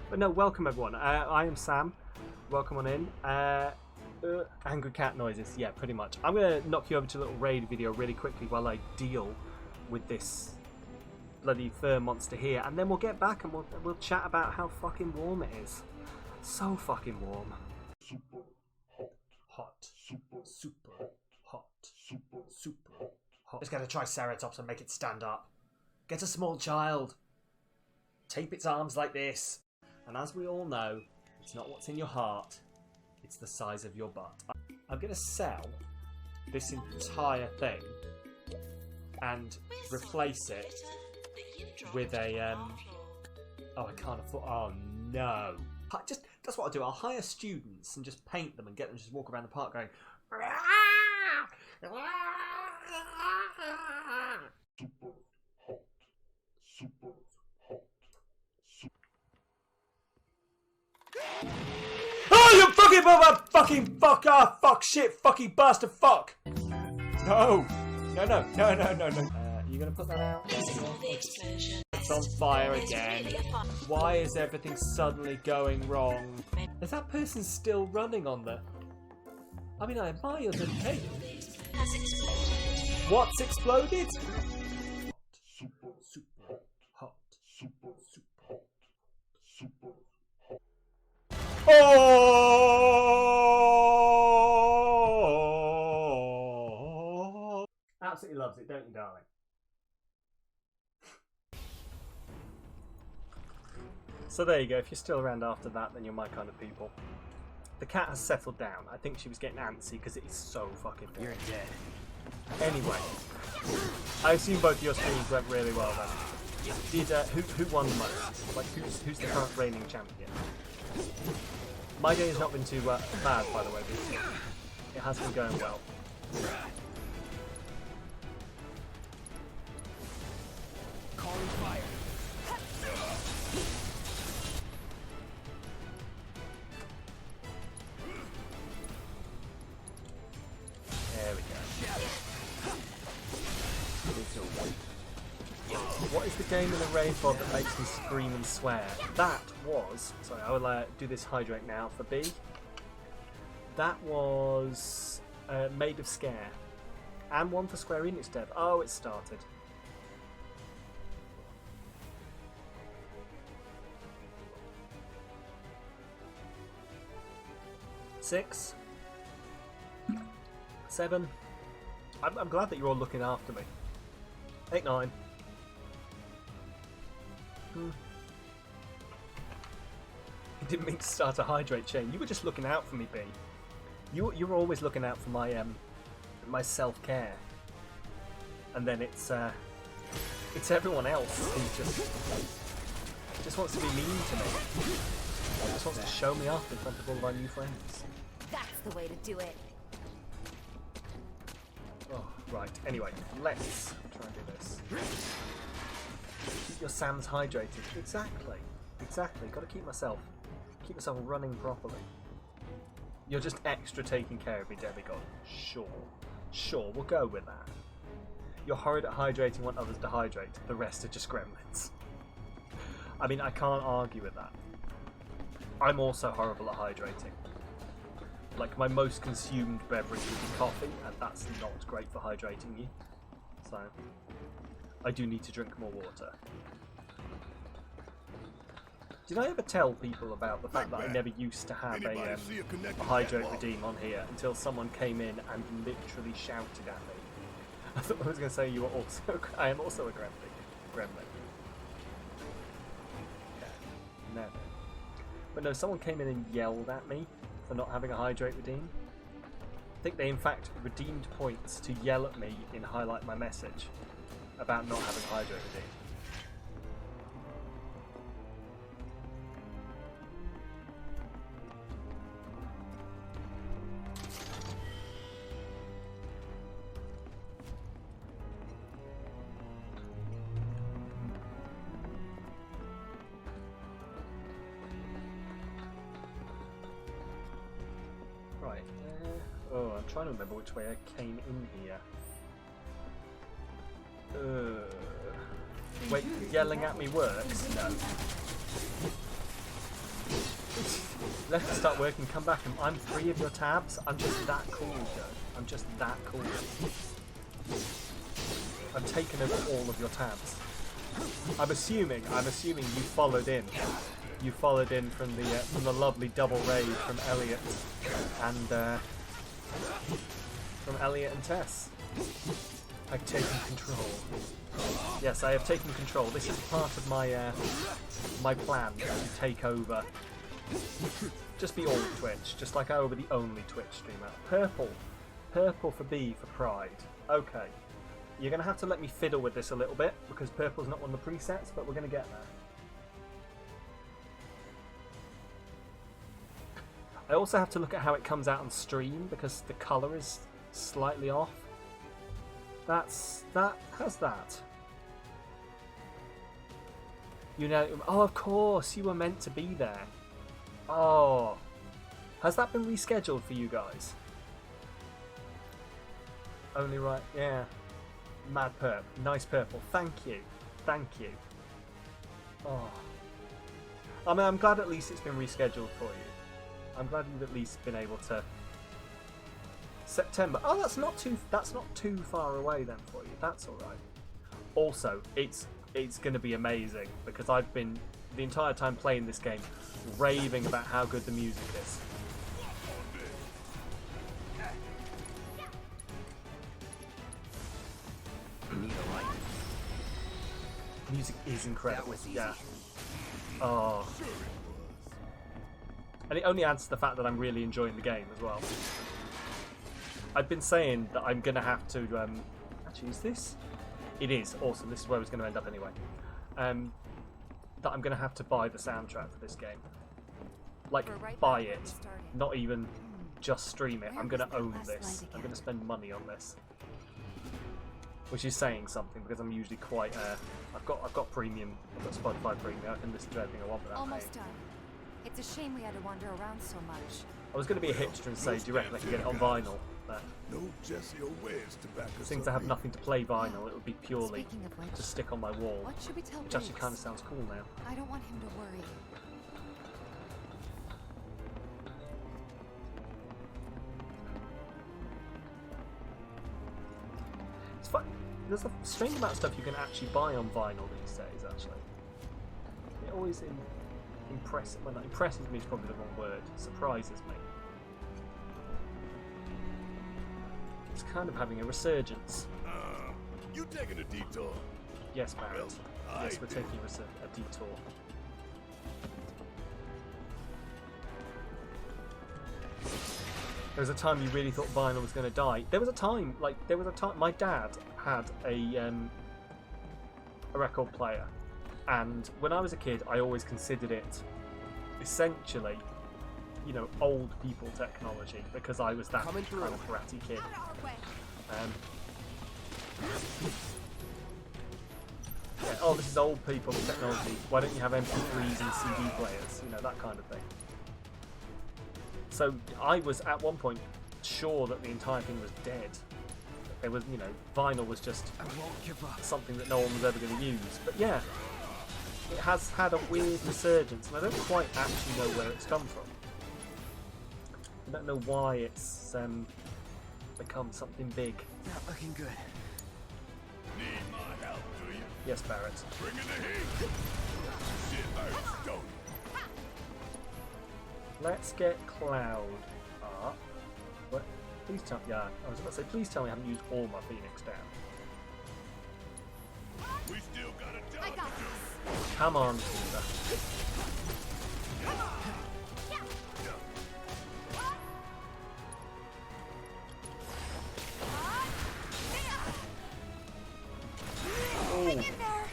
But no, welcome everyone. I am Sam. Welcome on in. Angry cat noises. Yeah, pretty much. I'm going to knock you over to a little raid video really quickly while I deal with this bloody fur monster here. And then we'll get back and we'll chat about how fucking warm it is. So fucking warm. Super hot. Super hot. Super hot. Just going to try Ceratops and make it stand up. Get a small child. Tape its arms like this. And as we all know, it's not what's in your heart. It's the size of your butt. I'm going to sell this entire thing and replace it with a oh, I can't afford. Oh no! That's what I'll do. I'll hire students and just paint them and get them to just walk around the park going. Oh, you fucking mother, fucking fuck, fuck, shit, fucking bastard, fuck! No, no. You gonna put that out? It's on fire again. Why is everything suddenly going wrong? Is that person still running on the... I mean, I admire them. Hey, what's exploded? Super hot. Oh! Absolutely loves it, don't you, darling? So there you go. If you're still around after that, then you're my kind of people. The cat has settled down. I think she was getting antsy because it is so fucking big. You're dead. Anyway, I assume both of your streams went really well then. Did who won the most? Like who's the current reigning champion? My day has not been too bad, by the way, but it has been going well. Calling fire. There we go. What is the game in the raid mod that makes me scream and swear? That was... Sorry, I will do this hydrate now for B. That was Made of Scare. And one for Square Enix Dev. Oh, it started. Six. 7. I'm glad that you're all looking after me. 8, 9. You didn't mean to start a hydrate chain. You were just looking out for me, B. You were always looking out for my my self-care, and then it's everyone else who just wants to be mean to me. Just wants to show me off in front of all of our new friends. That's the way to do it. Oh, right. Anyway, let's try and do this. Keep your Sams hydrated. Exactly. Got to keep myself running properly. You're just extra taking care of me, demigod. Sure, we'll go with that. You're horrid at hydrating, want others to hydrate. The rest are just gremlins. I mean, I can't argue with that. I'm also horrible at hydrating. Like, my most consumed beverage would be coffee, and that's not great for hydrating you. So, I do need to drink more water. Did I ever tell people about the fact that I never used to have a hydrate redeem on here until someone came in and literally shouted at me? I thought I was going to say you were also. I am also a gremlin. Yeah, never. But no, someone came in and yelled at me for not having a hydrate redeem. I think they in fact redeemed points to yell at me in highlight my message about not having a hydrate redeem. Right. Oh, I'm trying to remember which way I came in here. Wait, yelling at me works? No. Let it start working, come back, and I'm free of your tabs. I'm just that cool, Joe. I'm just that cool. I've taken over all of your tabs. I'm assuming you followed in. You followed in from the lovely double raid from Elliot and Tess. I've taken control. Yes, I have taken control. This is part of my my plan to take over. Just be all Twitch, just like I will be the only Twitch streamer. Purple for B for Pride. Okay, you're gonna have to let me fiddle with this a little bit because purple's not one of the presets, but we're gonna get there. I also have to look at how it comes out on stream because the colour is slightly off. How's that? You know, oh, of course, you were meant to be there. Oh, has that been rescheduled for you guys? Only right, yeah. Mad perp, nice purple. Thank you. Oh, I mean, I'm glad at least it's been rescheduled for you. I'm glad you've at least been able to. September. Oh, that's not too far away then for you. That's all right. Also, it's going to be amazing because I've been the entire time playing this game raving about how good the music is. Music is incredible. Yeah. Oh. And it only adds to the fact that I'm really enjoying the game as well. I've been saying that I'm going to have to... actually, is this? It is. Awesome. This is where I was going to end up anyway. That I'm going to have to buy the soundtrack for this game. Like, buy it. Not even just stream it. I'm going to own this. I'm going to spend money on this. Which is saying something, because I'm usually quite... I've got premium. I've got Spotify premium. I can listen to everything I want without paying. Almost done. It's a shame we had to wander around so much. I was going to be a hipster and say, do you reckon I can get it on vinyl? But since I have nothing to play vinyl, it would be purely to stick on my wall. What should we tell which actually kind of sounds cool now. I don't want him to worry. It's fun. There's a strange amount of stuff you can actually buy on vinyl these days, actually. It always impresses me is probably the wrong word. Surprises me. It's kind of having a resurgence. You taking a detour? Yes, Barrett. Yes, we're taking a detour. There was a time you really thought vinyl was going to die. There was a time my dad had a record player, and when I was a kid, I always considered it essentially, you know, old people technology because I was that kind of bratty kid. Yeah, oh, this is old people technology. Why don't you have MP3s and CD players? You know, that kind of thing. So I was at one point sure that the entire thing was dead. There was, you know, vinyl was just something that no one was ever going to use. But yeah, it has had a weird resurgence, and I don't quite actually know where it's come from. I don't know why it's become something big. Not looking good. Need my help, do you? Yes, Barrett. Bring in the heat. Shit, I stone. Let's get Cloud up. What? Please tell me. Yeah, I was about to say, please tell me I haven't used all my Phoenix down. We still got a job to do. Come on, Shinra. Hang in there.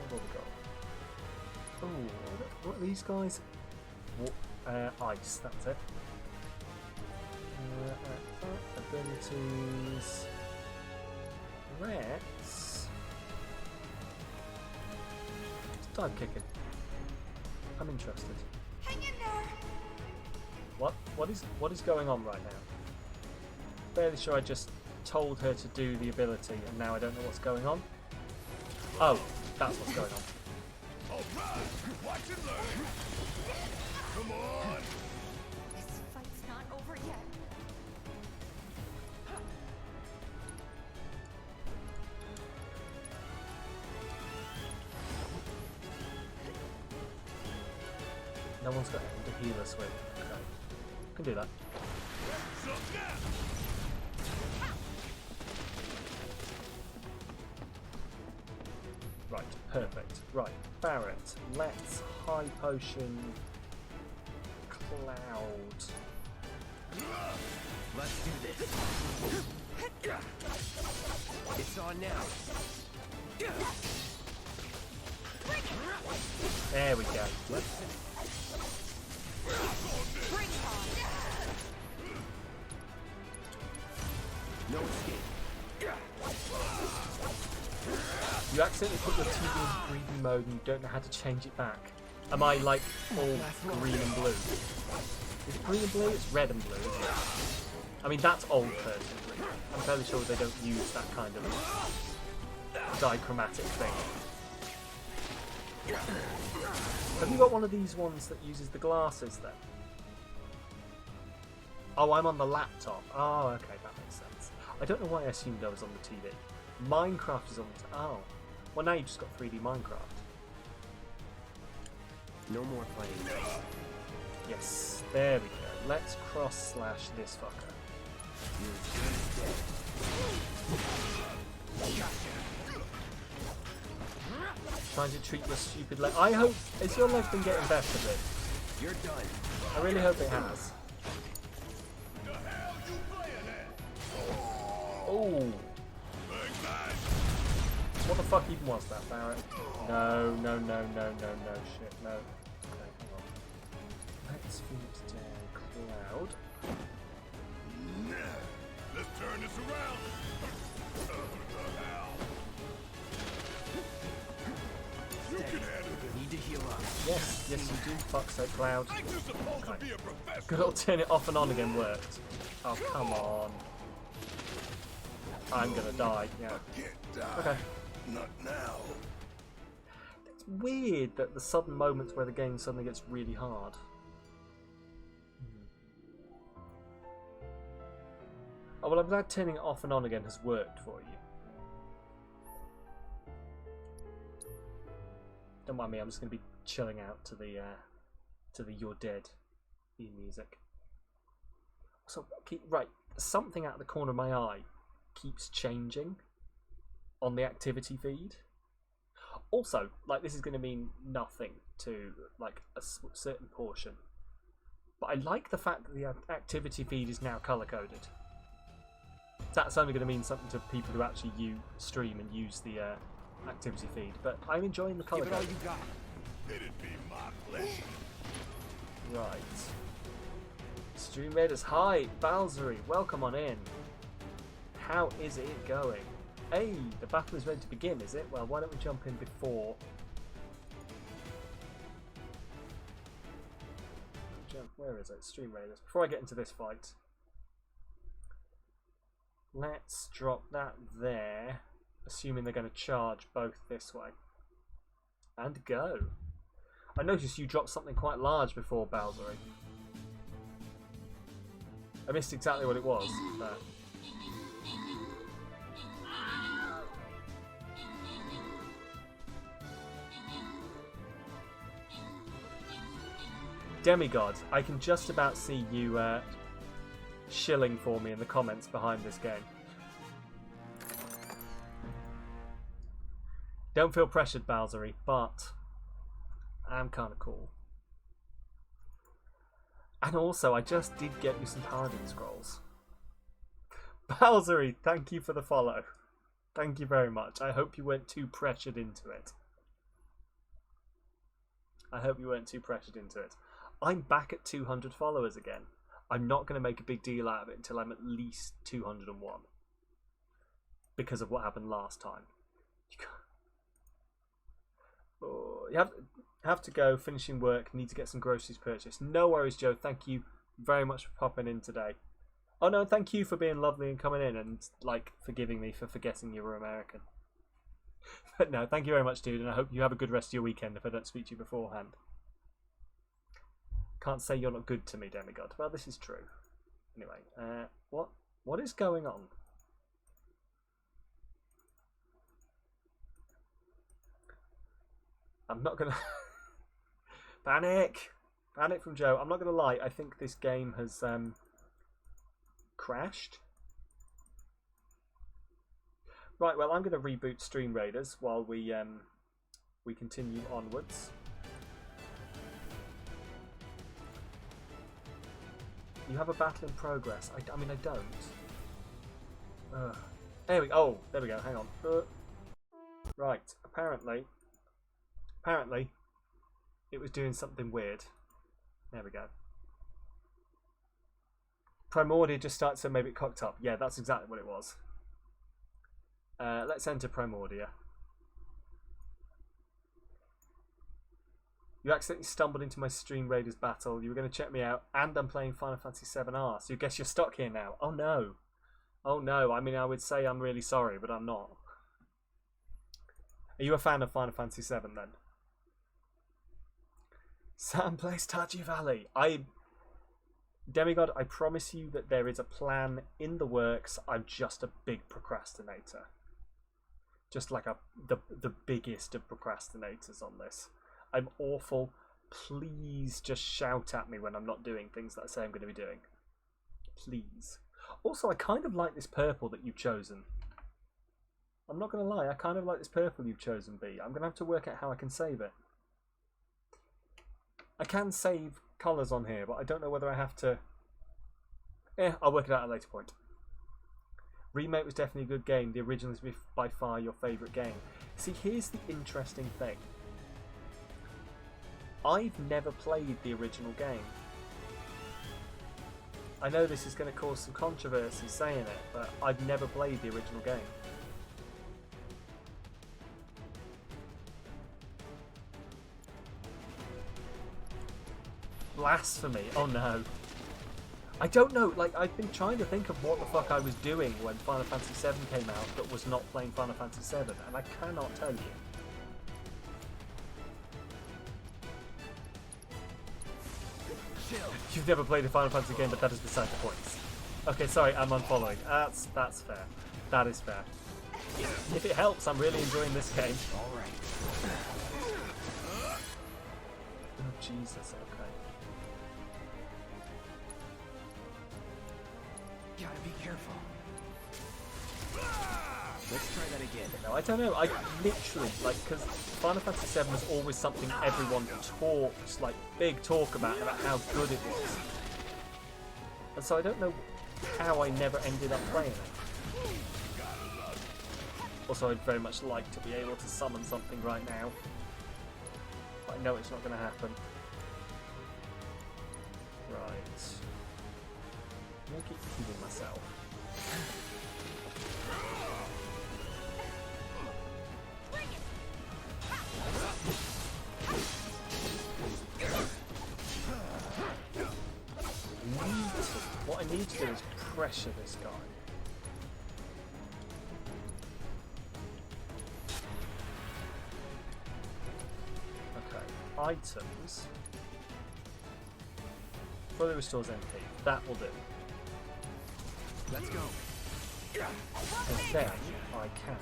What we got? Oh, what are these guys? Ice, that's it. Abilities. Let's dive kicking. I'm interested. Hang in there. What is going on right now? Fairly sure I just told her to do the ability and now I don't know what's going on. Oh, that's what's going on. Alright, watch and learn. Come on. This fight's not over yet. No one's got anything to heal us with. Okay. Can do that. Right, perfect. Right, Barrett, let's high potion Cloud. Let's do this. It's on now. There we go. No escape. You accidentally put your TV in 3D mode and you don't know how to change it back. Am I like all green and blue? Is it green and blue? It's red and blue, isn't it? I mean, that's old person green. I'm fairly sure they don't use that kind of dichromatic thing. Have you got one of these ones that uses the glasses then? Oh, I'm on the laptop. Oh, okay, that makes sense. I don't know why I assumed I was on the TV. Minecraft is on the... Oh. Well, now you've just got 3D Minecraft. No more playing. Yes, there we go. Let's cross-slash this fucker. Trying to treat your stupid leg. I hope... Has your leg been getting better, Vic? You're done. I really hope it has. Oh! What the fuck even was that, Barrett? No, no, no, no, no, no, shit, no. Okay, hang on. Let's Phoenix down Cloud. Let's turn this around. You can handle it. Need to heal up. Yes, yes you do, fuck's sake, Cloud. Ain't you supposed to be a professional? Good old turn it off and on again worked. Oh, come on. I'm gonna die, yeah. Okay. Not now. It's weird that the sudden moments where the game suddenly gets really hard. Oh, well, I'm glad turning it off and on again has worked for you. Don't mind me, I'm just going to be chilling out to the You're Dead theme music. So, right, something out of the corner of my eye keeps changing on the activity feed. Also, like, this is going to mean nothing to like a certain portion, but I like the fact that the activity feed is now color coded. That's only going to mean something to people who actually stream and use the activity feed, but I'm enjoying the color Give it all code. you got. It'd be my pleasure. Right. Stream Raiders, hi, Balzery, welcome on in. How is it going? Hey, the battle is ready to begin, is it? Well, why don't we jump in before... Where is it? Stream Raiders. Before I get into this fight, let's drop that there, assuming they're going to charge both this way. And go. I noticed you dropped something quite large before, Balzery. I missed exactly what it was, but... Demigod, I can just about see you shilling for me in the comments behind this game. Don't feel pressured, Bowsery, but I'm kind of cool. And also, I just did get you some Paladin Scrolls. Bowsery, thank you for the follow. Thank you very much. I hope you weren't too pressured into it. I hope you weren't too pressured into it. I'm back at 200 followers again. I'm not going to make a big deal out of it until I'm at least 201. Because of what happened last time. Oh, you have to go, finishing work, need to get some groceries purchased. No worries, Joe. Thank you very much for popping in today. Oh no, thank you for being lovely and coming in and like forgiving me for forgetting you were American. But no, thank you very much, dude, and I hope you have a good rest of your weekend if I don't speak to you beforehand. Can't say you're not good to me, Demigod. Well, this is true. Anyway, what is going on? I'm not gonna panic from Joe. I'm not gonna lie. I think this game has crashed. Right. Well, I'm gonna reboot Stream Raiders while we continue onwards. You have a battle in progress. I mean, I don't. There we go. Oh, there we go. Hang on. Right. Apparently, it was doing something weird. There we go. Primordia just started, so maybe it cocked up. Yeah, that's exactly what it was. Let's enter Primordia. You accidentally stumbled into my Stream Raiders battle. You were going to check me out, and I'm playing Final Fantasy VII-R, so I guess you're stuck here now. Oh no. Oh no. I mean, I would say I'm really sorry, but I'm not. Are you a fan of Final Fantasy VII then? Sam plays Stardew Valley. Demigod, I promise you that there is a plan in the works. I'm just a big procrastinator. Just like the biggest of procrastinators on this. I'm awful. Please just shout at me when I'm not doing things that I say I'm going to be doing. Please. Also, I kind of like this purple that you've chosen. I'm not going to lie, I kind of like this purple you've chosen, B. I'm going to have to work out how I can save it. I can save colours on here, but I don't know whether I have to... I'll work it out at a later point. Remake was definitely a good game. The original is by far your favourite game. See, here's the interesting thing. I've never played the original game. I know this is going to cause some controversy saying it, but I've never played the original game. Blasphemy. Oh no. I don't know, like, I've been trying to think of what the fuck I was doing when Final Fantasy VII came out that was not playing Final Fantasy VII, and I cannot tell you. You've never played a Final Fantasy game, but that is beside the point. Okay, sorry, I'm unfollowing. That's fair. That is fair. If it helps, I'm really enjoying this game. Alright. Oh, Jesus, okay. Gotta be careful. Let's try that again. No, I don't know. I literally, like, because Final Fantasy VII was always something everyone talked, like, big talk about how good it was. And so I don't know how I never ended up playing it. Also, I'd very much like to be able to summon something right now. But I know it's not going to happen. Right. I'm going to keep healing myself. What I need to do is pressure this guy. Okay, items. Fully restores MP. That will do. Let's go. And then I can...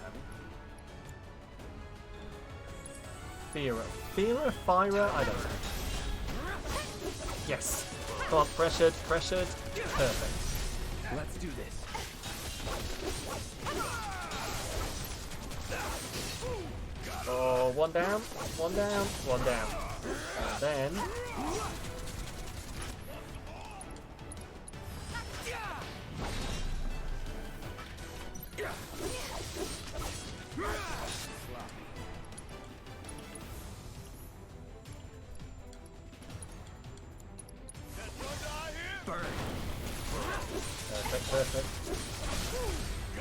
Fira? I don't know. Yes. Come on, pressured, pressured. Perfect. Let's do this. Oh, one down, one down, one down. And then... Perfect, perfect.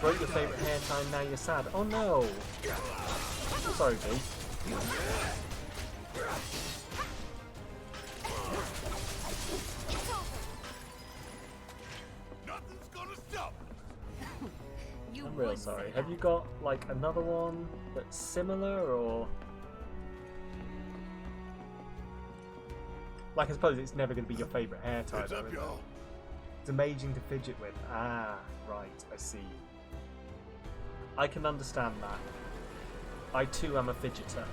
Broke your favourite hair tie, now you're sad. Oh no! Sorry, V. Nothing's gonna stop. I'm real sorry. Have you got like another one that's similar, or like I suppose it's never going to be your favourite hair tie, though, is it? It's amazing to fidget with. Ah, right, I see. I can understand that. I too am a fidgeter.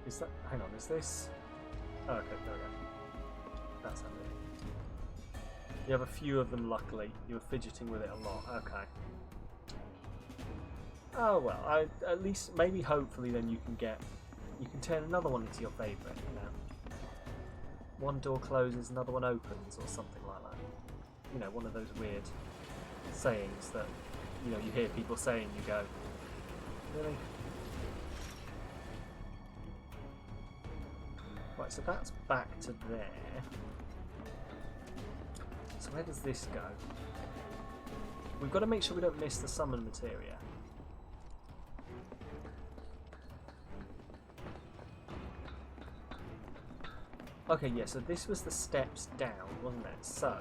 Is that... hang on, is this... oh, okay, there we go. That's handy. You have a few of them, luckily. You were fidgeting with it a lot. Okay. Oh well, at least, maybe, hopefully, then you can turn another one into your favourite, you know. One door closes, another one opens, or something like that. You know, one of those weird sayings that, you know, you hear people saying, you go, really? Right, so that's back to there. So where does this go? We've got to make sure we don't miss the summon materia. Okay, yeah, so this was the steps down, wasn't it? So,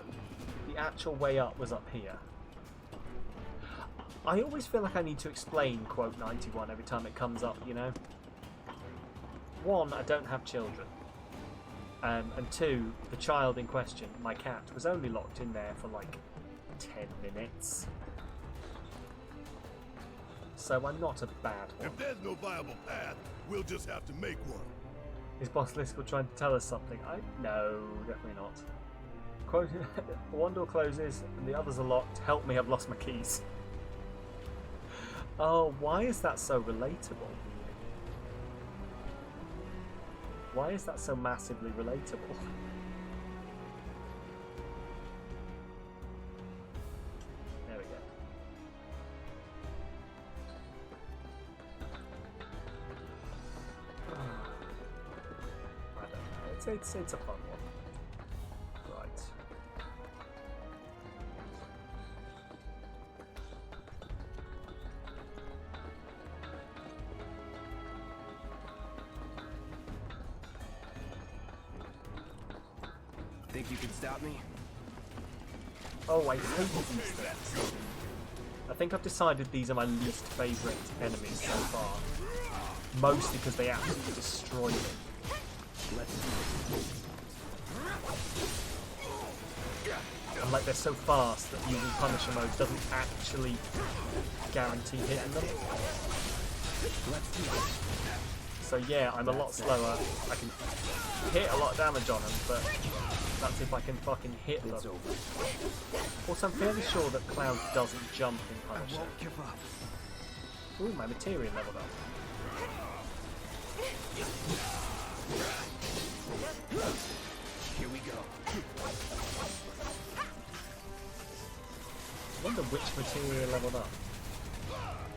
the actual way up was up here. I always feel like I need to explain quote 91 every time it comes up, you know? One, I don't have children. And two, the child in question, my cat, was only locked in there for like 10 minutes. So I'm not a bad one. If there's no viable path, we'll just have to make one. Is Boss Liskell trying to tell us something? No, definitely not. Quote, one door closes and the others are locked. Help me, I've lost my keys. Oh, why is that so relatable? Why is that so massively relatable? There we go. I don't know. It's a fun one. Right. Think you can stop me? Oh, I hate these threats. I think I've decided these are my least favourite enemies so far. Mostly because they absolutely destroy me. And like they're so fast that using Punisher mode doesn't actually guarantee hitting them. So yeah, I'm a lot slower. I can hit a lot of damage on them, but that's if I can fucking hit them. Also, I'm fairly sure that Cloud doesn't jump in Punisher. Ooh, my materia leveled up. Here we go. I wonder which materia leveled up.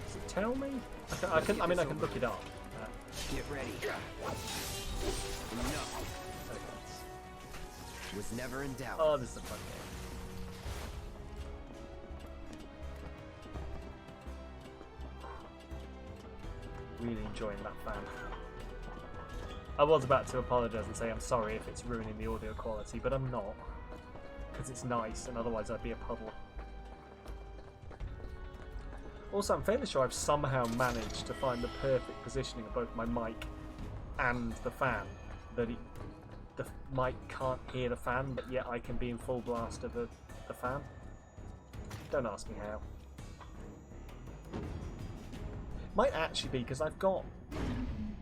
Does it tell me? I mean, I can look it up. Get ready. Enough. Was never in doubt. Oh, this is a fun game. Really enjoying that fan. I was about to apologise and say I'm sorry if it's ruining the audio quality, but I'm not. Because it's nice, and otherwise I'd be a puddle. Also, I'm fairly sure I've somehow managed to find the perfect positioning of both my mic and the fan. That the mic can't hear the fan, but yet I can be in full blast of the fan. Don't ask me how. Might actually be, because I've got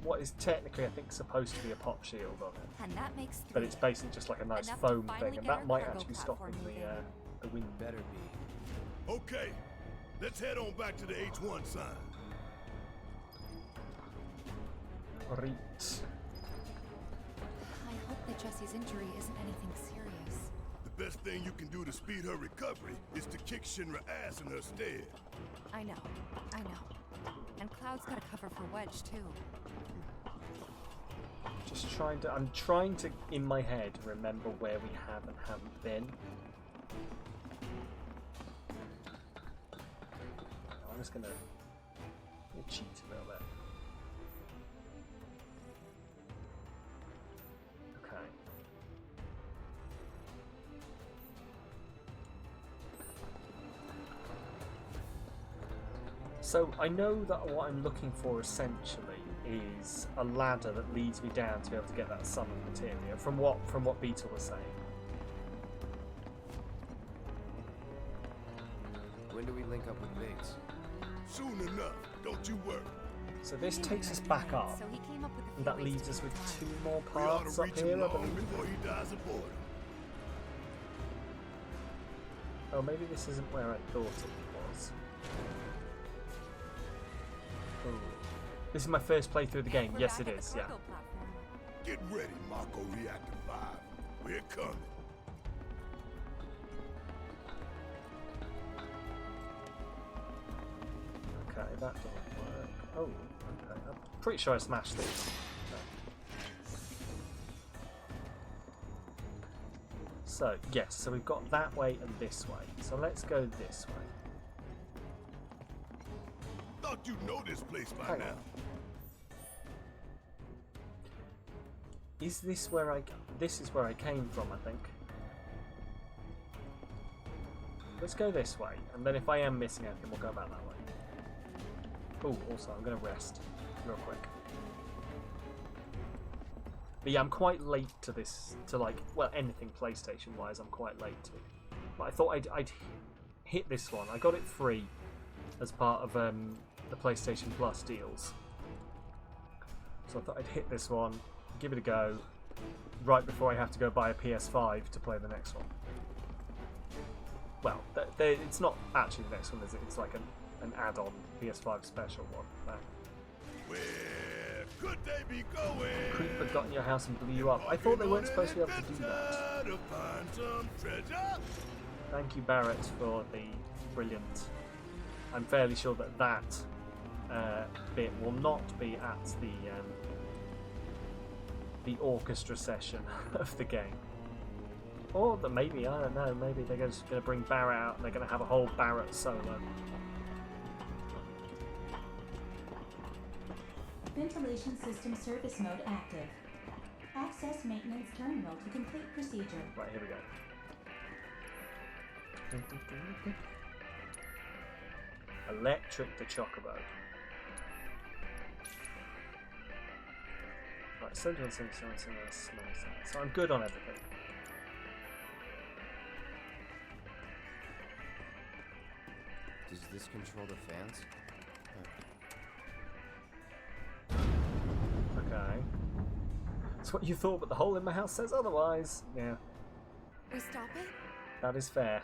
what is technically, I think, supposed to be a pop shield on it. And that makes 3. But it's basically just like a nice Enough to foam finally thing, and get that our might cargo actually stop platform the wind. Better be. Okay, let's head on back to the H1 sign. Right. I hope that Jessie's injury isn't anything serious. The best thing you can do to speed her recovery is to kick Shinra ass in her stead. I know. And Cloud's got a cover for Wedge, too. I'm trying to, in my head, remember where we have and haven't been. I'm just gonna cheat a little bit. Okay. So I know that what I'm looking for essentially is a ladder that leads me down to be able to get that summon materia. From what Beetle was saying. When do we link up with Bates? Soon enough, don't you worry. So this takes us back up, So he came up with a and few that ways leaves to us with get 2 more We ought paths to up reach here, him I long believe. before he dies of boredom. Oh, maybe this isn't where I thought it was. Oh. This is my first playthrough of the game. We're Yes, back it at the is, yeah. cargo platform. Get ready, Mako Reactor 5. We're coming. Okay, that doesn't work. Oh, okay. I'm pretty sure I smashed these. Okay. So, yes, so we've got that way and this way. So let's go this way. Thought you'd know this place by Hang now. on. Is this where this is where I came from, I think. Let's go this way, and then if I am missing anything, we'll go back that way. Oh, also, I'm going to rest real quick. But yeah, I'm quite late to this, well, anything PlayStation-wise, I'm quite late to. But I thought I'd hit this one. I got it free as part of the PlayStation Plus deals. So I thought I'd hit this one, give it a go, right before I have to go buy a PS5 to play the next one. Well, it's not actually the next one, is it? It's like an add-on PS5 special one. Where could they be going? Creeper got in your house and blew you up. I thought they weren't supposed to be able to do that. To find some treasure. Thank you, Barrett, for the brilliant. I'm fairly sure that bit will not be at the orchestra session of the game. Or that maybe, I don't know, maybe they're just going to bring Barrett out and they're going to have a whole Barrett solo. Ventilation system service mode active. Access maintenance terminal to complete procedure. Right, here we go. Electric the Chocobo. Right, so I'm good on everything. Does this control the fans? Okay. That's what you thought, but the hole in my house says otherwise. Yeah, We stop it? that is fair.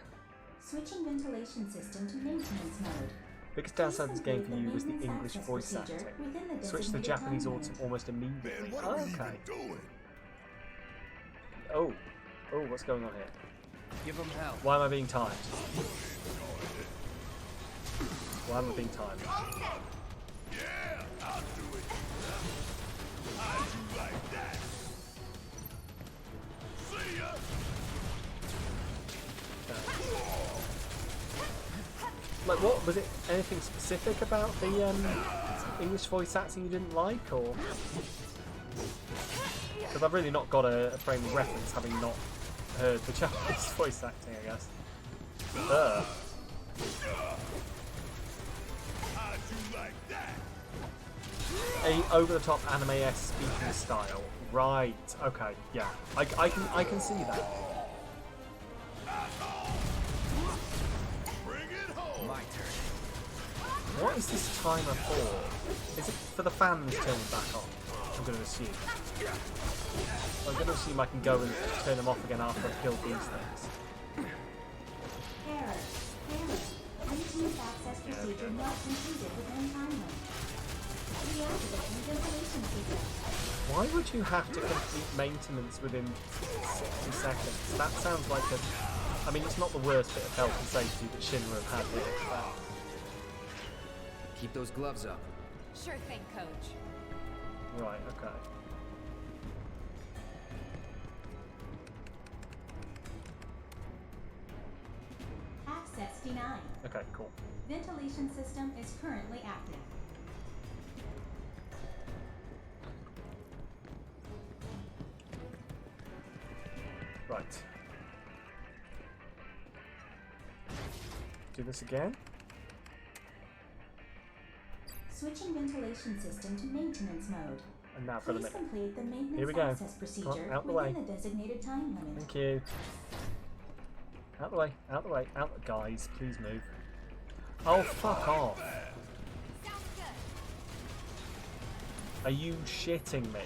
Switching ventilation system to maintenance mode. Biggest downside of this game for you was the English voice acting. Switch to the Japanese almost immediately. Man, what are we Okay. even doing? Oh, what's going on here? Give them hell. Why am I being timed? Why am I being timed? Yeah, I'll do it. How'd you like that? See ya. Like, what was it? Anything specific about the English voice acting you didn't like, or? Because I've really not got a frame of reference, having not heard the Japanese voice acting, I guess. How'd you like that? A over-the-top anime-esque speaking style, right? Okay, yeah, I can see that. Bring it home. My turn. What is this timer for? Is it for the fans turning back on? I'm going to assume. I'm going to assume I can go and turn them off again after I've killed these things. Error. Maintenance access procedure not completed within time limit. Reactivating ventilation system. Why would you have to complete maintenance within 60 seconds? That sounds like a... I mean, it's not the worst bit of health and safety that Shinra have had with it, but... Keep those gloves up. Sure thing, Coach. Right, okay. Access denied. Okay, cool. Ventilation system is currently active. Right. Do this again. Switching ventilation system to maintenance mode. And now for the Please minute. complete the Here we maintenance go. access procedure Out the within way. the designated time limit. Thank you. Out the way, out the way, out the... Guys, please move. Oh, fuck off. Sounds good. Are you shitting me?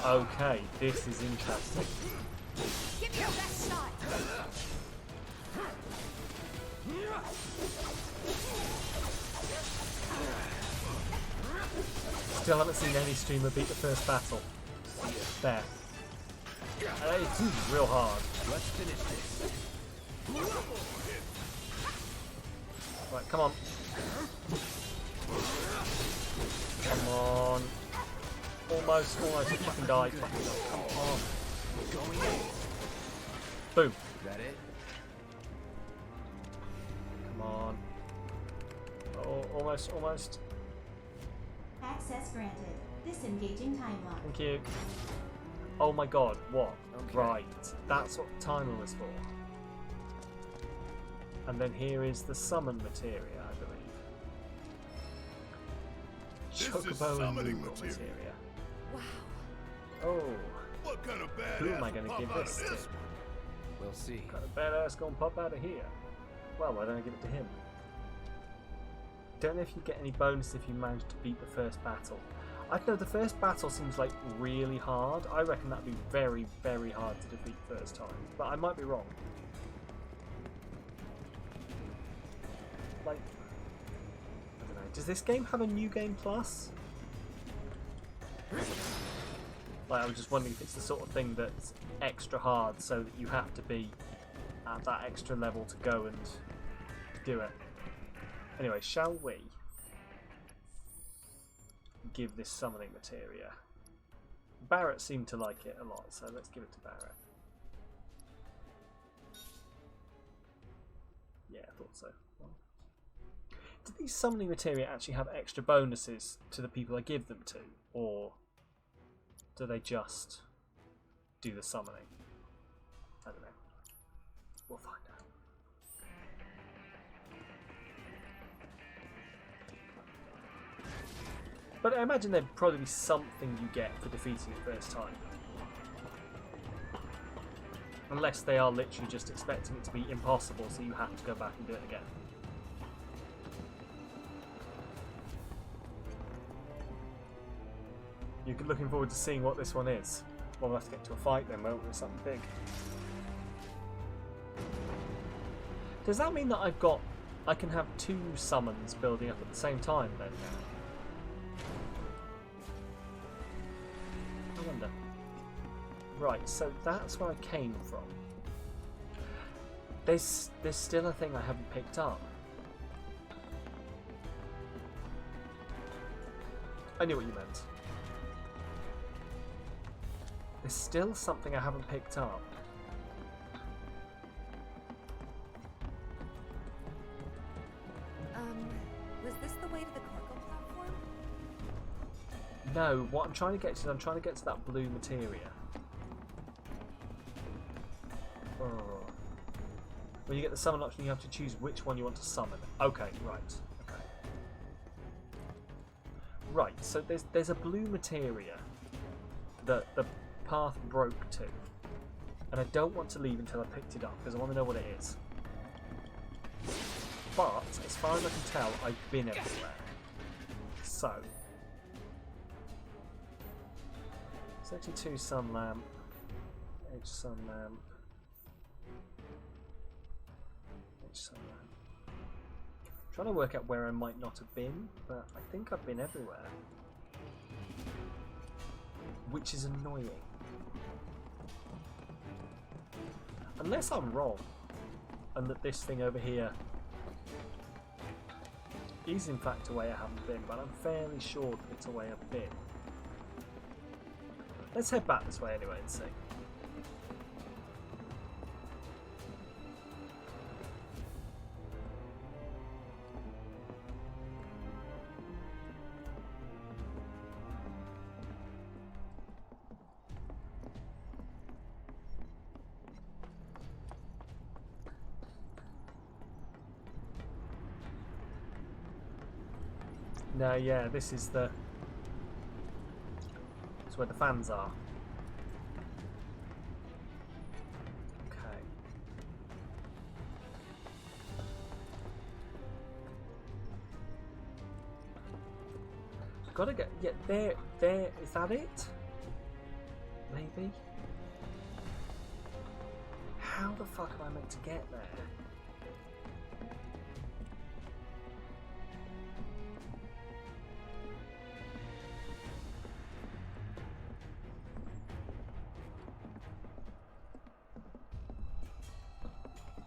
Okay, this is interesting. Give your best shot. Still haven't seen any streamer beat the first battle. There. It's real hard. Let's finish this. Right, come on. Come on. Almost fucking died. Come on. Going in. Boom. That it? Come on. Oh, almost. Access granted. Disengaging time lock. Thank you. Oh my god, what? Okay. Right, that's what the timer was for. And then here is the summon materia, I believe. This is Chocobo and summoning Moogle materia. materia. Wow. Oh, What kind of badass who am I going will to give pop out this of to? this one? We'll see. What kind of badass going to pop out of here? Well, why don't I give it to him? Don't know if you get any bonus if you manage to beat the first battle. I don't know, the first battle seems like really hard. I reckon that'd be very, very hard to defeat first time. But I might be wrong. Like, I don't know. Does this game have a new game plus? Like, I was just wondering if it's the sort of thing that's extra hard so that you have to be at that extra level to go and do it. Anyway, shall we give this summoning materia? Barrett seemed to like it a lot, so let's give it to Barrett. Yeah, I thought so. Well, do these summoning materia actually have extra bonuses to the people I give them to, or do they just do the summoning? I don't know. We'll find out. But I imagine there'd probably be something you get for defeating it first time. Unless they are literally just expecting it to be impossible, so you have to go back and do it again. You're looking forward to seeing what this one is. Well, we'll have to get to a fight then, won't we? Or something big. Does that mean that I can have two summons building up at the same time then? I wonder. Right, so that's where I came from. There's still a thing I haven't picked up. I knew what you meant. There's still something I haven't picked up. Was this the way to the cargo platform? No, what I'm trying to get to is I'm trying to get to that blue materia. Oh. When you get the summon option, you have to choose which one you want to summon. Okay, right. Okay. Right, so there's a blue materia that the path broke to. And I don't want to leave until I picked it up, because I want to know what it is. but as far as I can tell, I've been everywhere. So, section 2 sun lamp, H sun lamp, H sun lamp. I'm trying to work out where I might not have been, but I think I've been everywhere, which is annoying. Unless I'm wrong, and that this thing over here is in fact a way I haven't been, but I'm fairly sure that it's a way I've been. Let's head back this way anyway and see. No, yeah, this is the... It's where the fans are. Okay. Gotta get... Yeah, there... Is that it? Maybe? How the fuck am I meant to get there?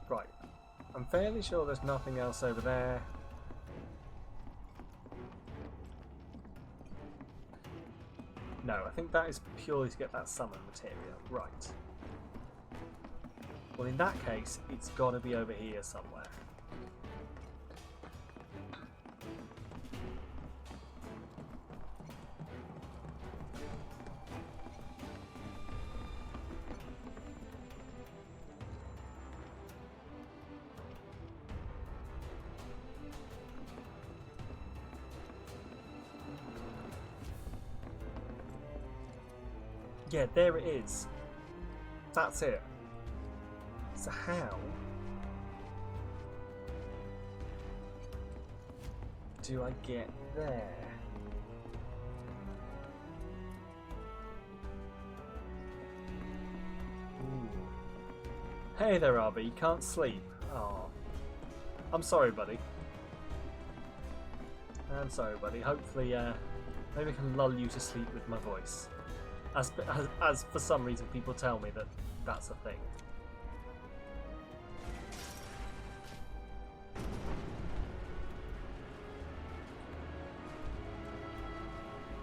Right, I'm fairly sure there's nothing else over there. No, I think that is purely to get that summon material. Right. Well, in that case, it's got to be over here somewhere. Yeah, there it is. That's it. So how do I get there? Ooh. Hey there, Arby. You can't sleep. Oh, I'm sorry, buddy. I'm sorry, buddy. Hopefully, maybe I can lull you to sleep with my voice. As for some reason people tell me that that's a thing.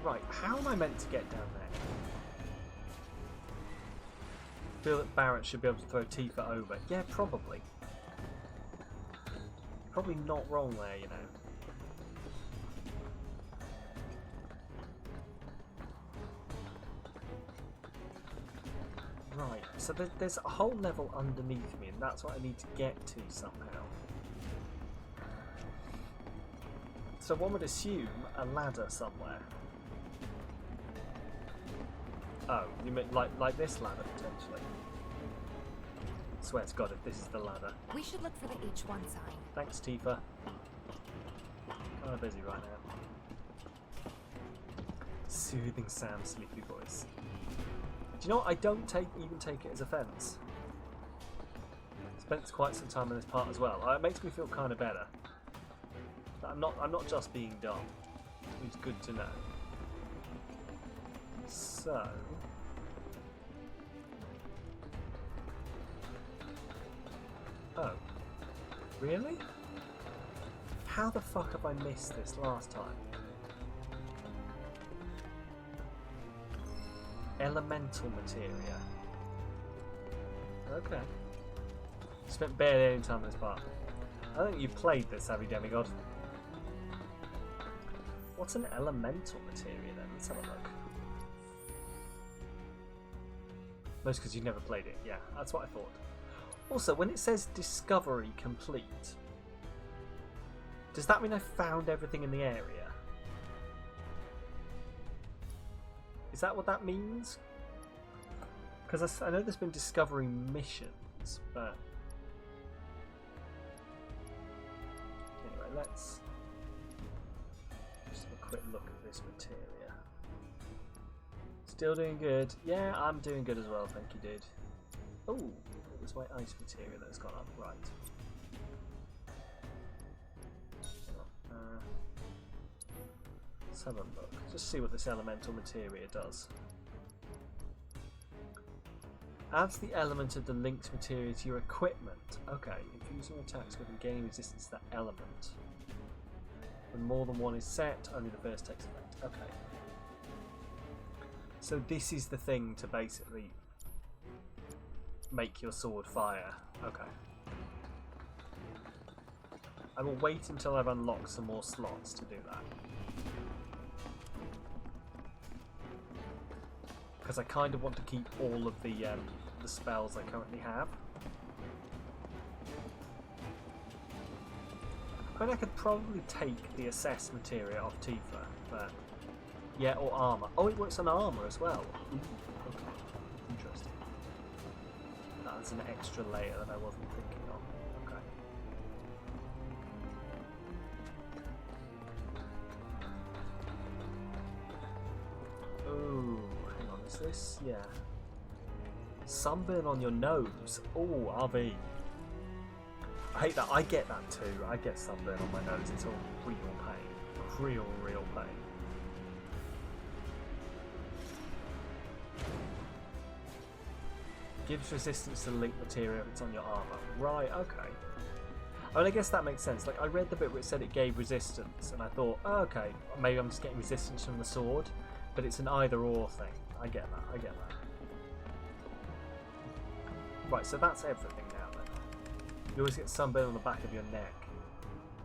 Right, how am I meant to get down there? I feel that Barrett should be able to throw Tifa over. Yeah, probably. Probably not wrong there, you know. Right, so there's a whole level underneath me, and that's what I need to get to somehow. So one would assume a ladder somewhere. Oh, you mean like this ladder potentially? Swear to God, if this is the ladder. We should look for the H1 sign. Thanks, Tifa. I'm busy right now. Soothing Sam's sleepy voice. Do you know what? I don't even take it as offence. Spent quite some time in this part as well. It makes me feel kind of better. I'm not just being dumb. It's good to know. So, oh, really? How the fuck have I missed this last time? Elemental materia. Okay. Spent barely any time in this part. I think you've played this, have you, Demigod? What's an elemental materia then? Let's have a look. Most because you've never played it. Yeah, that's what I thought. Also, when it says discovery complete, does that mean I found everything in the area? Is that what that means? Because I know there's been discovery missions, but let's just have a quick look at this materia. Still doing good. Yeah, I'm doing good as well, thank you, dude. Oh, it was my ice materia that's gone up. Right. Let's have a look. Just see what this elemental materia does. Adds the element of the linked materia to your equipment. Okay, infusing attacks with gaining resistance to that element. When more than one is set, only the first takes effect. Okay. So this is the thing to basically make your sword fire. Okay. I will wait until I've unlocked some more slots to do that. Because I kind of want to keep all of the spells I currently have. I mean, I could probably take the assess materia off Tifa, but yeah, or armor. Oh, it works on armor as well. Ooh, okay, interesting. That's an extra layer that I wasn't thinking of. Okay. Oh, hang on, is this? Yeah. Sunburn on your nose. Oh, RV. I hate that. I get that too. I get sunburn on my nose. It's all real pain. Real pain. Gives resistance to link material if it's on your armor. Right, okay. I mean, I guess that makes sense. Like, I read the bit where it said it gave resistance, and I thought, oh, okay, maybe I'm just getting resistance from the sword, but it's an either-or thing. I get that. Right, so that's everything now then. You always get sunburn on the back of your neck.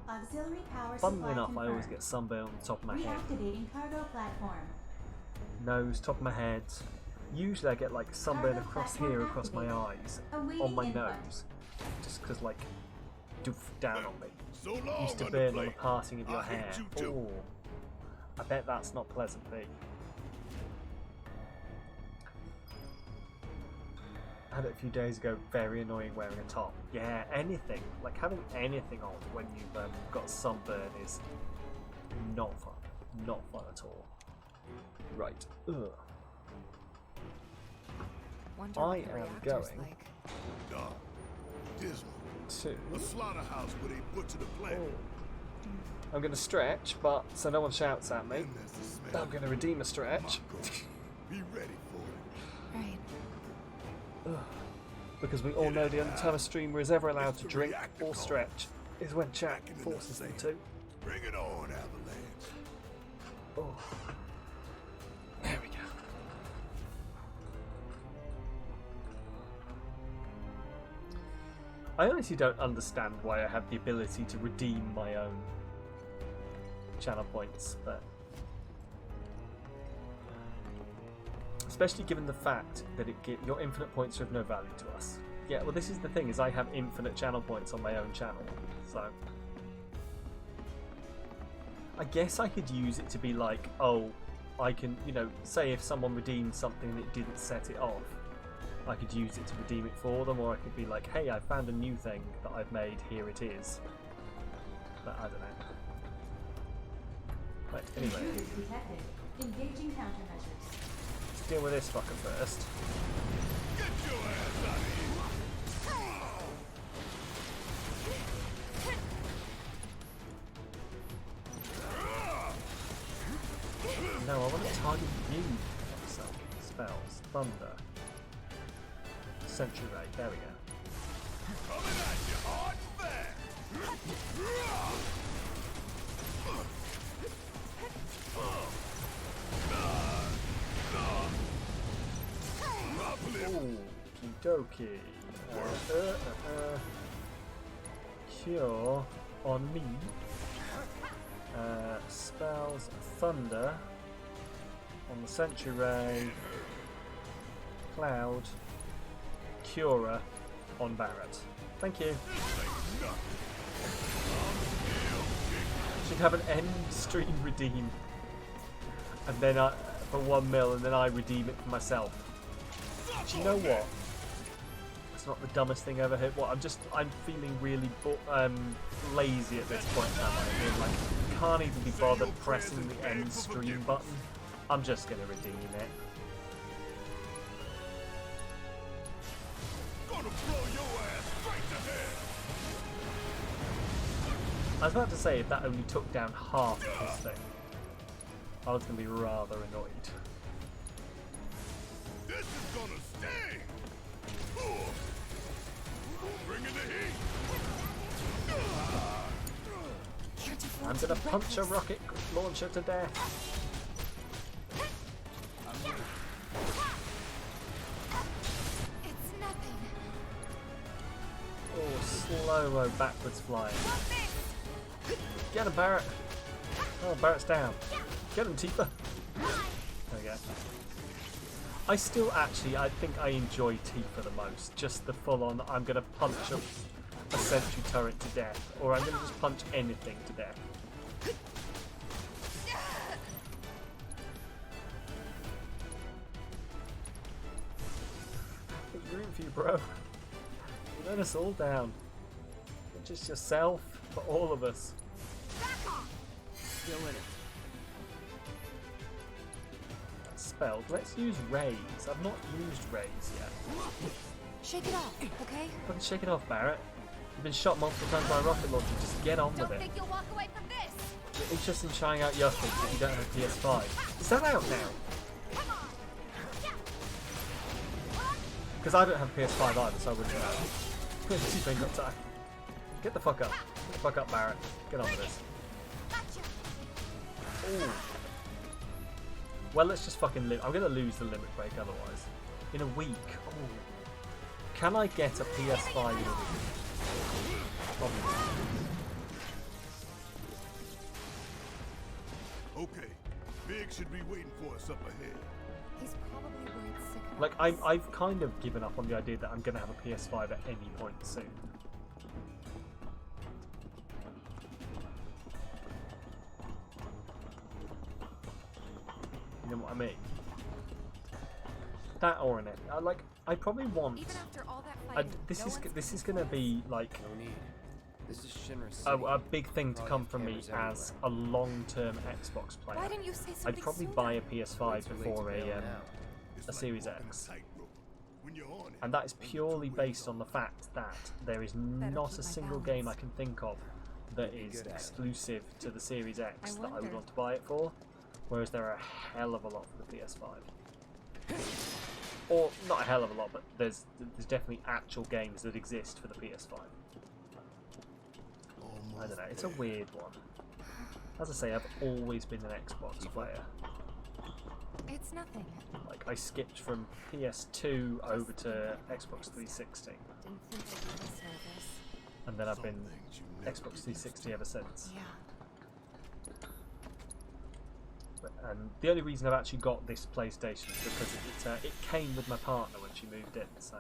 Auxiliary power Funnily supply enough, confirmed. I always get sunburn on the top of my head. Reactivating cargo platform. Nose, top of my head. Usually I get like sunburn Cargo across platform here, across my activated. eyes, Awaiting on my input. nose. Just because like, doof down on me. So long, Used to burn on the underplay. parting of your I hate hair. you too. Oh, I bet that's not pleasant, B. I had it a few days ago, very annoying wearing a top. Yeah, anything. Like having anything on when you've got sunburn is not fun. Not fun at all. Right. Ugh. Wonder I what the am reactor's going like. Dark, dismal. to... A slaughterhouse where they butcher the planet. I'm going to stretch, but so no one shouts at me. And there's the smell. I'm going to redeem a stretch. Be ready for it. Right. Because we all know the only time a streamer is ever allowed to drink or stretch is when chat forces them to. Bring it on, Avalanche. Oh. There we go. I honestly don't understand why I have the ability to redeem my own channel points, but especially given the fact that your infinite points are of no value to us. Yeah, well, this is the thing: is I have infinite channel points on my own channel, so I guess I could use it to be like, oh, I can, you know, say if someone redeemed something that didn't set it off, I could use it to redeem it for them, or I could be like, hey, I found a new thing that I've made, here it is. But I don't know. Right, anyway. Intruders detected. Engaging countermeasures. Let's deal with this fucker first. Get your ass out of here. No, I want to target you. So, spells, thunder, sentry ray. There we go. Coming at you hard and fast. Okie dokie. Cure on me. Spells thunder on the sentry ray. Cloud. Cura on Barrett. Thank you. Should have an end stream redeem, and then for 1 mil, and then I redeem it for myself. Do you know what? Let's It's not the dumbest thing I ever heard. What? I'm feeling really lazy at this point now. I mean, like, can't even be bothered pressing the end stream button. I'm just gonna redeem it. Gonna blow your ass straight to hell. I was about to say, if that only took down half of this thing, I was gonna be rather annoyed. This is gonna sting. Bring in the heat. I'm gonna punch a rocket launcher to death. It's nothing. Oh, slow-mo backwards flying. Get him, Barrett. Oh, Barrett's down. Get him, Tifa. There we go. I still actually, I think I enjoy Tifa the most. Just the full-on, I'm gonna punch a sentry turret to death, or I'm gonna just punch anything to death. I'm rooting for you, bro. You let us all down. Not just yourself, but all of us. Still in it. That's spelled. Let's use raise. I've not used raise yet. Shake it off, okay? Fucking shake it off, Barrett. You've been shot multiple times by a rocket launcher. Just get on with Don't it. think you'll walk away from this. You're interested in trying out your things if you don't have a PS5. Is that out now? Because I don't have a PS5 either, so I wouldn't know. Tifa ain't got time. Get the fuck up. Get the fuck up, Barrett. Get on with this. Ooh. Well, let's just fucking live. I'm going to lose the limit break otherwise. In a week. Ooh. Can I get a PS5 in a week? Probably not. Okay, Big should be waiting for us up ahead. He's probably worried sick of Like, us. I've kind of given up on the idea that I'm going to have a PS5 at any point soon. You know what I mean? That or an like, I probably want. Even after all that fighting, this is gonna be like No need. This is Shinra a big thing to come from me as a long-term Xbox player. Why didn't you say I'd something probably sooner? buy a PS5 before a Series X, and that is purely based on the fact that there is not a single game I can think of that is exclusive to the Series X that I would want to buy it for, whereas there are a hell of a lot for the PS5. Or not a hell of a lot, but there's definitely actual games that exist for the PS5. I don't know, it's a weird one. As I say, I've always been an Xbox player. It's nothing. Like, I skipped from PS2 over to Xbox 360. Didn't think I'd be this nervous. And then I've been Xbox 360 ever since. Yeah. And the only reason I've actually got this PlayStation is because it came with my partner when she moved in, so,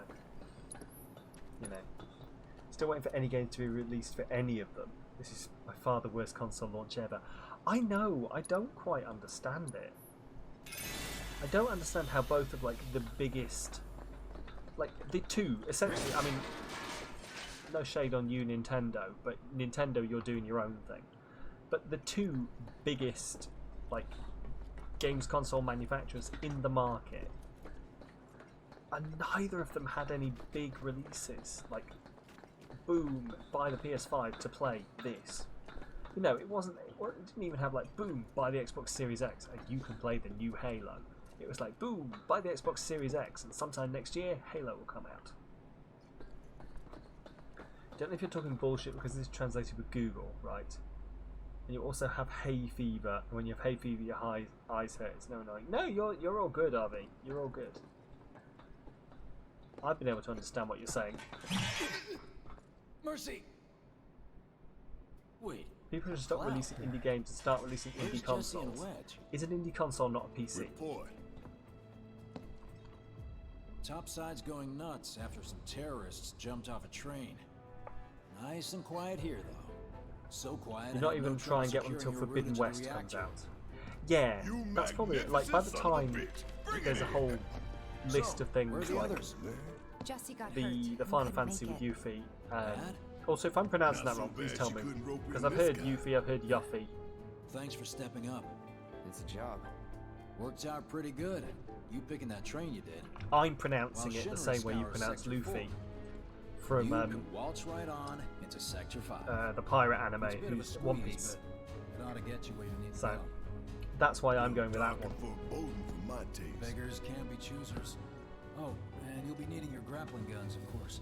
you know. Still waiting for any game to be released for any of them. This is by far the worst console launch ever. I know, I don't quite understand it. I don't understand how both of, like, the biggest, like, the two, essentially, I mean, no shade on you, Nintendo, but Nintendo, you're doing your own thing. But the two biggest, like, games console manufacturers in the market, and neither of them had any big releases, like, boom, buy the PS5 to play this. You know, it didn't even have like, boom, buy the Xbox Series X and you can play the new Halo. It was like, boom, buy the Xbox Series X and sometime next year, Halo will come out. Don't know if you're talking bullshit because this is translated with Google, right? And you also have hay fever, and when you have hay fever your eyes hurt. It's no annoying. No, you're all good, Arby. You're all good. I've been able to understand what you're saying. Mercy! Wait. People should stop releasing indie games and start releasing indie consoles. Is an indie console not a PC? Report. Topside's going nuts after some terrorists jumped off a train. Nice and quiet here, though. So quiet. You're not even trying to get one until Forbidden West comes out. Yeah, that's probably it. Like, by the time there's a whole list of things like Jesse got hurt the and Final couldn't Fantasy with make it. Yuffie. Also, if I'm pronouncing Not that so wrong, please bad tell she me. couldn't rope in Because I've this heard guy. Yuffie, I've heard Yuffie. Thanks for stepping up. It's a job. Worked out pretty good. You picking that train you did. I'm pronouncing While it the Shinra same way you scours pronounce Sector Luffy 4. from You can waltz right on into Sector 5. the pirate anime, It's a bit of a who's One squeeze, Piece. but it ought to get you where you need to So, go. that's why I'm going with that one. Foreboding for my taste. Beggars can be choosers. Oh, and you'll be needing your grappling guns, of course.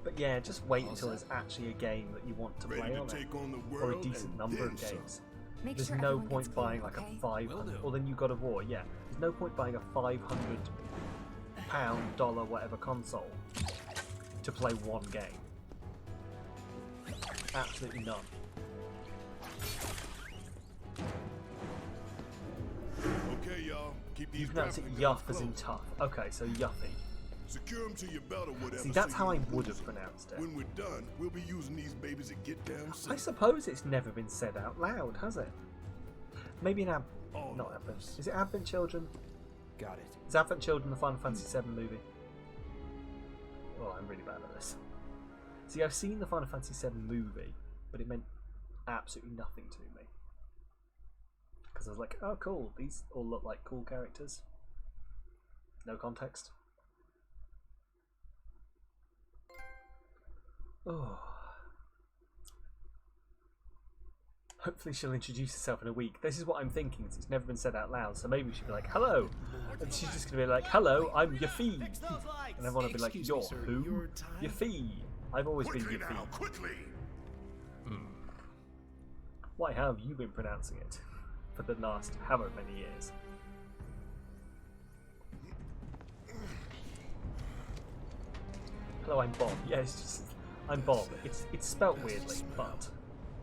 But yeah, just wait All until set. there's actually a game that you want to Ready play to on it. take on the Or a world decent and number then of some. games. Make There's sure no everyone point gets buying clean, like okay? a 500. Will do. Well, then you God of War, yeah. There's no point buying a $500 whatever console to play one game. Absolutely none. Okay, y'all. Keep these You pronounce it grappling Yuff guns as in close. tough. Okay, so Yuffie. Secure them to your belt or whatever. See, that's so how you I don't would lose have 'em. pronounced it. When we're done, we'll be using these babies to get down I south. suppose it's never been said out loud, has it? Maybe in All not of Advent. us. Is it Advent Children? Got it. Is Advent Children the Final Fantasy VII movie? Oh, I'm really bad at this. See, I've seen the Final Fantasy VII movie, but it meant absolutely nothing to me. Because I was like, oh cool, these all look like cool characters. No context. Oh. Hopefully she'll introduce herself in a week. This is what I'm thinking. It's never been said out loud, so maybe she'll be like, hello. And she's just going to be like, hello, I'm Yuffie. And everyone will be like, you're who? Yuffie. I've always been Quickly Yuffie. now, quickly! Why have you been pronouncing it for the last however many years? Hello, I'm Bob. Yeah, it's just I'm Bob. It's spelt weirdly, but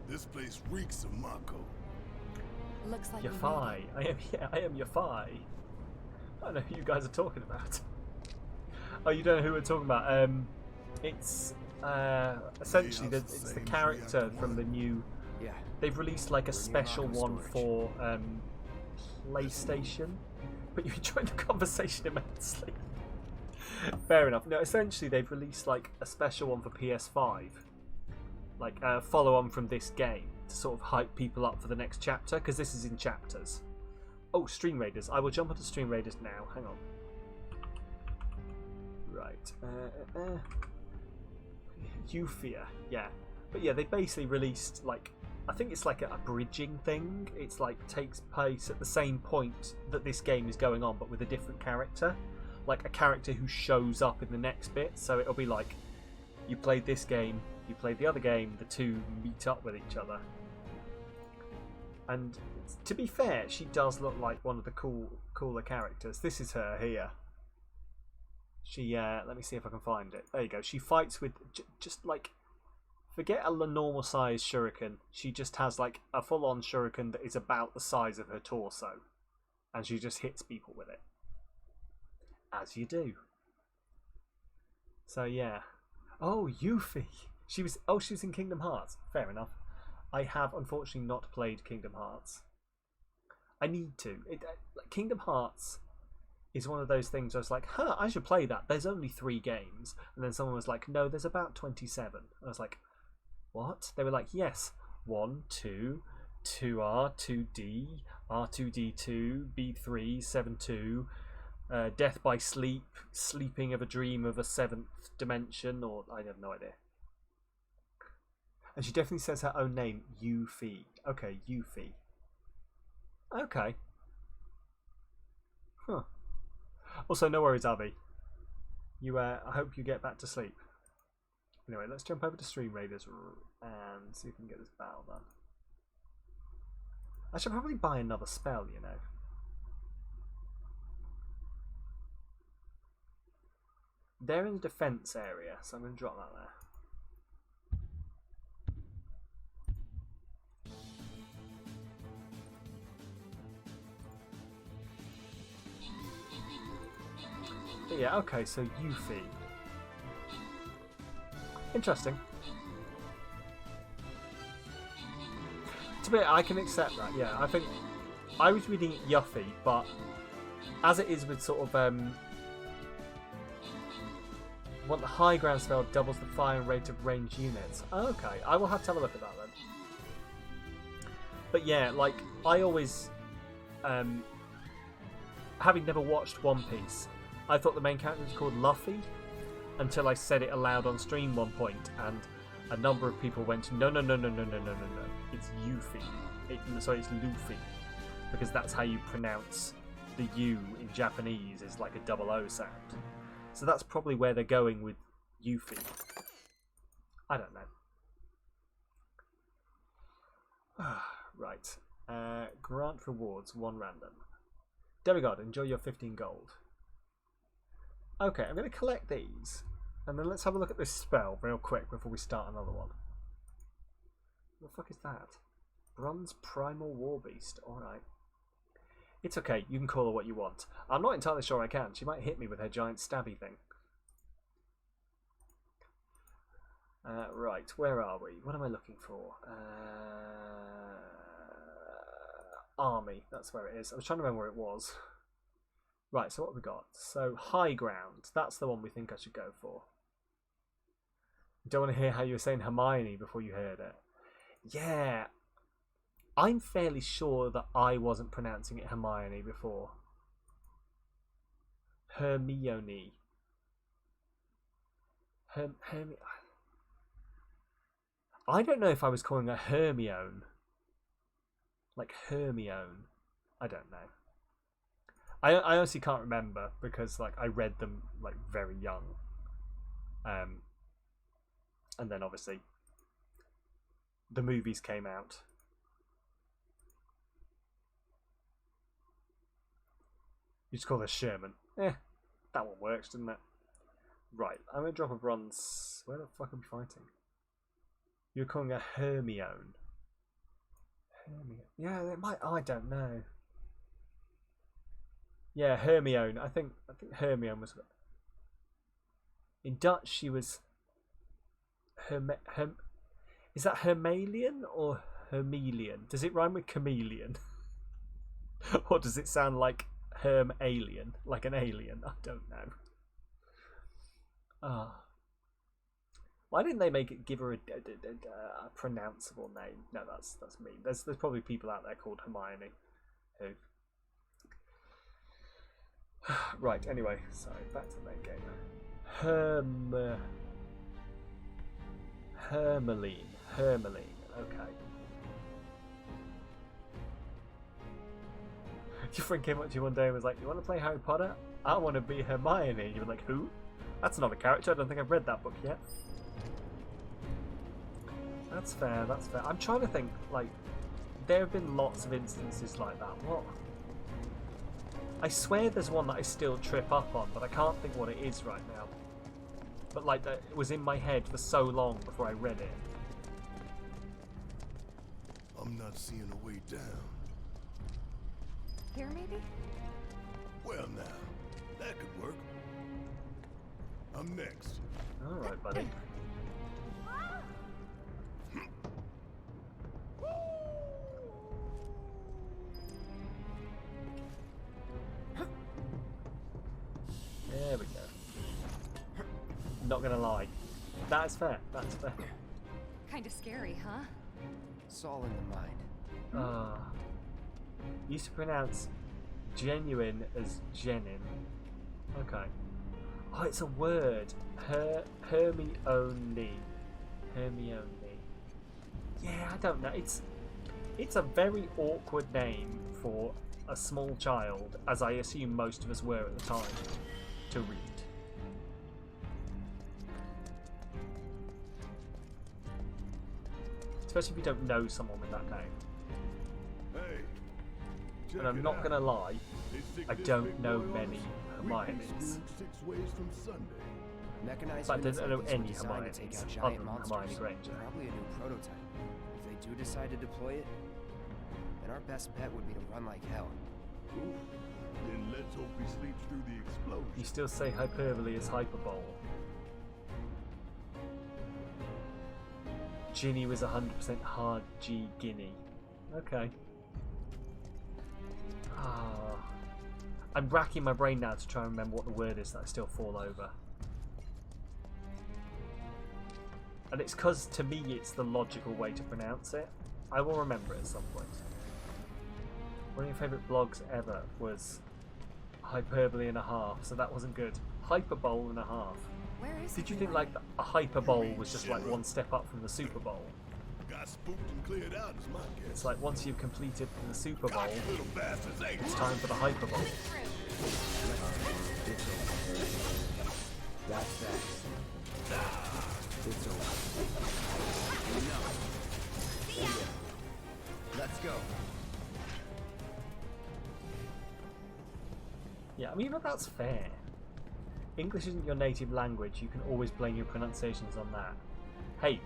This place reeks of Mako. Looks like we made Yuffie. it. I am Yuffie. I don't know who you guys are talking about. Oh, you don't know who we're talking about. It's essentially it's the character from the new. Yeah. They've released like a special one for PlayStation, but you enjoyed the conversation immensely. Fair enough. No, essentially they've released like a special one for PS5, like a follow-on from this game to sort of hype people up for the next chapter, because this is in chapters. Oh, Stream Raiders. I will jump onto Stream Raiders now. Hang on. Right. Euphia. Yeah. But yeah, they basically released like, I think it's like a bridging thing. It's like takes place at the same point that this game is going on, but with a different character. Like a character who shows up in the next bit. So it'll be like, you played this game, you played the other game, the two meet up with each other. And to be fair, she does look like one of the cooler characters. This is her here. She, let me see if I can find it. There you go. She fights with just like, forget a normal size shuriken. She just has like a full-on shuriken that is about the size of her torso, and she just hits people with it, as you do. So yeah. Oh, Yuffie. She was in Kingdom Hearts. Fair enough. I have unfortunately not played Kingdom Hearts. I need to. Kingdom Hearts is one of those things where I was like, huh, I should play that. There's only 3 games. And then someone was like, no, there's about 27. I was like, what? They were like, yes, 1, 2, 2R, 2D, R2D2, B3, 7-2, Death by Sleep, Sleeping of a Dream of a 7th Dimension, or I have no idea. And she definitely says her own name, Yuffie. Okay, Yuffie. Okay. Huh. Also, no worries, Abby. You, I hope you get back to sleep. Anyway, let's jump over to Stream Raiders and see if we can get this battle done. I should probably buy another spell, you know. They're in the defense area, so I'm going to drop that there. But yeah, okay, so Yuffie. Interesting. To be, I can accept that, yeah. I think I was reading it Yuffie, but as it is with sort of Want the high ground spell doubles the firing rate of ranged units. Okay, I will have to have a look at that then. But yeah, like, I always, having never watched One Piece, I thought the main character was called Luffy until I said it aloud on stream one point, and a number of people went, no, it's Yuffie. Sorry, it's Luffy, because that's how you pronounce the U in Japanese, is like a double O sound. So that's probably where they're going with Yuffie. I don't know. Right. Grant rewards, 1 random. Demigod, enjoy your 15 gold. Okay, I'm going to collect these. And then let's have a look at this spell real quick before we start another one. What the fuck is that? Bronze Primal Warbeast. Alright. It's okay, you can call her what you want. I'm not entirely sure I can. She might hit me with her giant stabby thing. Right, where are we? What am I looking for? Army, that's where it is. I was trying to remember where it was. Right, so what have we got? So, high ground. That's the one we think I should go for. Don't want to hear how you were saying Hermione before you heard it. Yeah. I'm fairly sure that I wasn't pronouncing it Hermione before. Hermione. I don't know if I was calling her Hermione. Like Hermione. I don't know. I honestly can't remember because like I read them like very young. And then obviously the movies came out. You just call her Sherman. That one works, didn't it? Right, I'm going to drop a bronze. Where the fuck am I fighting? You're calling her Hermione. Hermione. Yeah, it might. Oh, I don't know. Yeah, Hermione. I think Hermione was. In Dutch, she was. Is that Hermalian or Hermelian? Does it rhyme with chameleon? Or does it sound like Herm alien, like an alien? I don't know. Why didn't they give her a pronounceable name? No, that's mean. There's probably people out there called Hermione who. Right. Anyway, sorry. Back to the main game. Hermeline. Okay. Your friend came up to you one day and was like, "You want to play Harry Potter? I want to be Hermione." You were like, "Who? That's not a character. I don't think I've read that book yet." That's fair. I'm trying to think. Like, there have been lots of instances like that. What? I swear there's one that I still trip up on, but I can't think what it is right now. But like, that it was in my head for so long before I read it. I'm not seeing a way down. Here, maybe? Well, now, that could work. I'm next. All right, buddy. There we go. Not gonna lie, that's fair. Kind of scary, huh? It's all in the mind. Used to pronounce genuine as genin. Okay. Oh, it's a word. Hermione. Yeah, I don't know. It's a very awkward name for a small child, as I assume most of us were at the time, to read. Especially if you don't know someone with that name. Hey, and I'm not gonna lie, I don't know many Hermiones. Mechanized But I don't know units any like these were designed to take Hermiones out other giant than monsters. Hermione Granger. Probably a new prototype. If they do decide to deploy it, then our best bet would be to run like hell. Ooh. Then let's hope he sleeps through the explosion. You still say hyperbole is hyperbole. Ginny was 100% hard G Guinea. Okay. I'm racking my brain now to try and remember what the word is that I still fall over. And it's because, to me, it's the logical way to pronounce it. I will remember it at some point. One of your favourite blogs ever was Hyperbole and a Half, so that wasn't good. Hyperbole and a Half. Where is Did you think like a Hyperbole was just like one step up from the Super Bowl? Got spooked and cleared out is my guess. It's like once you've completed the Super Bowl, Cocky little bastards, ain't it's it? time for the Hyperbole. That's that. It's over. No. Let's go. Yeah, I mean, but that's fair. English isn't your native language, you can always blame your pronunciations on that. Hey,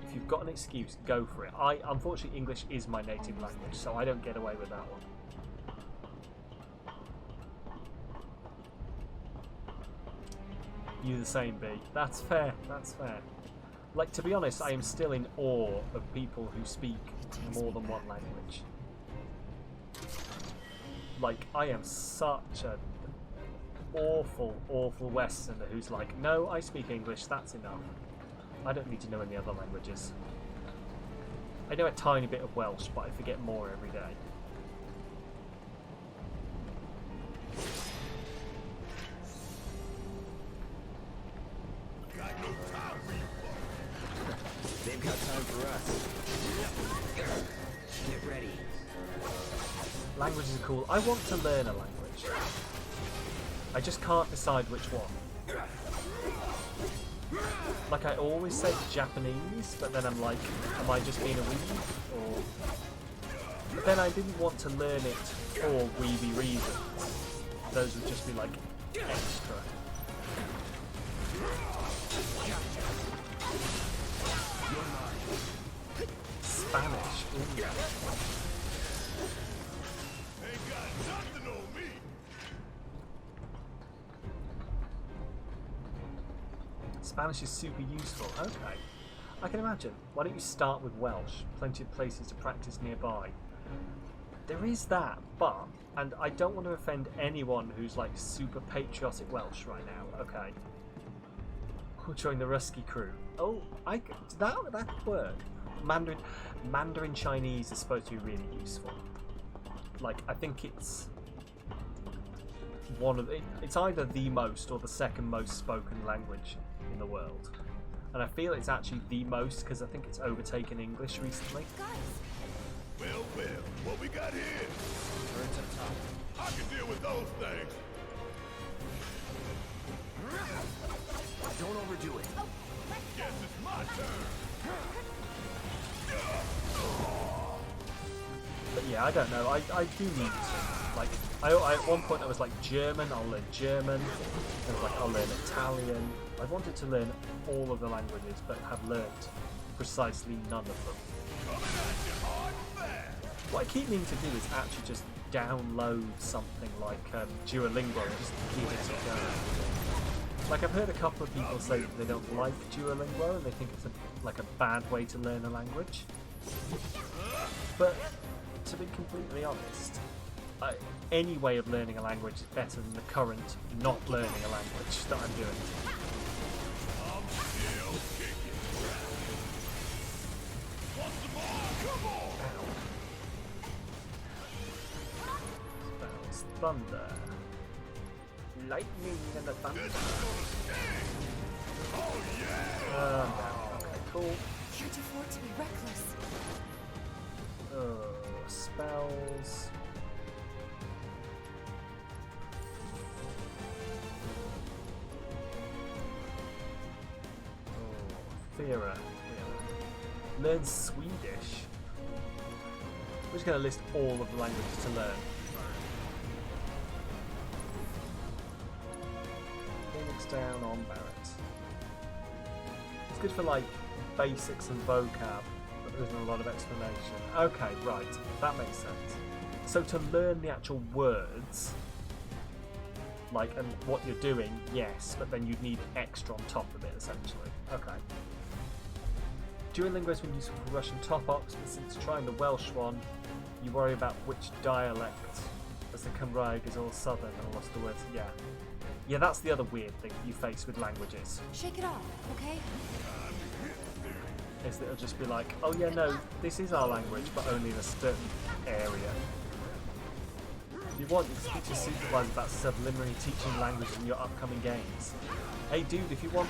if you've got an excuse, go for it. Unfortunately, English is my native language, so I don't get away with that one. You the same, B. That's fair, that's fair. Like, to be honest, I am still in awe of people who speak more than one language. Like, I am such a awful, awful Westerner who's like, no, I speak English, that's enough. I don't need to know any other languages. I know a tiny bit of Welsh, but I forget more every day. Got no time for you. They've got time for us. Get ready. Languages are cool. I want to learn a language. I just can't decide which one. Like, I always say Japanese, but then I'm like, am I just being a weeb? Or... But then I didn't want to learn it for weeby reasons. Those would just be like, extra. Spanish. Ooh. Ain't got nothing on me. Spanish is super useful. Okay. I can imagine. Why don't you start with Welsh? Plenty of places to practice nearby. There is that, but, and I don't want to offend anyone who's like super patriotic Welsh right now, okay? Who'll join the Rusky crew. Oh, that could work. Mandarin Chinese is supposed to be really useful. Like, I think it's it's either the most or the second most spoken language in the world. And I feel it's actually the most because I think it's overtaken English recently. Well, what we got here? Turns up top. I can deal with those things. Don't overdo it. Guess it's my turn. But yeah, I don't know. I do need to. Like, I at one point I was like German. I'll learn German. I was like, I'll learn Italian. I wanted to learn all of the languages, but have learnt precisely none of them. What I keep needing to do is actually just download something like Duolingo and just give it a go. Like, I've heard a couple of people say that they don't like Duolingo and they think it's like a bad way to learn a language. But to be completely honest, any way of learning a language is better than the current not learning a language that I'm doing. I'm still kicking. Want some more? Come on! Spells thunder. Lightning and the thunder. Oh yeah! Okay, cool. Can't afford to be reckless. Spells. Thera. Learn Swedish. We're just going to list all of the languages to learn. Phoenix down on Barrett. It's good for like basics and vocab, but there isn't a lot of explanation. Okay, right, that makes sense. So to learn the actual words, like, and what you're doing, yes, but then you'd need extra on top of it, essentially. Okay. Duolingo has been useful for Russian top-ups, but since trying the Welsh one, you worry about which dialect, as the Cymraeg is all southern and lost the words. Yeah. Yeah, that's the other weird thing you face with languages. Shake it off, okay? is that it'll just be like, oh yeah, no, this is our language, but only in a certain area. If you want, you can speak to your supervisor about subliminally teaching language in your upcoming games. Hey dude, if you want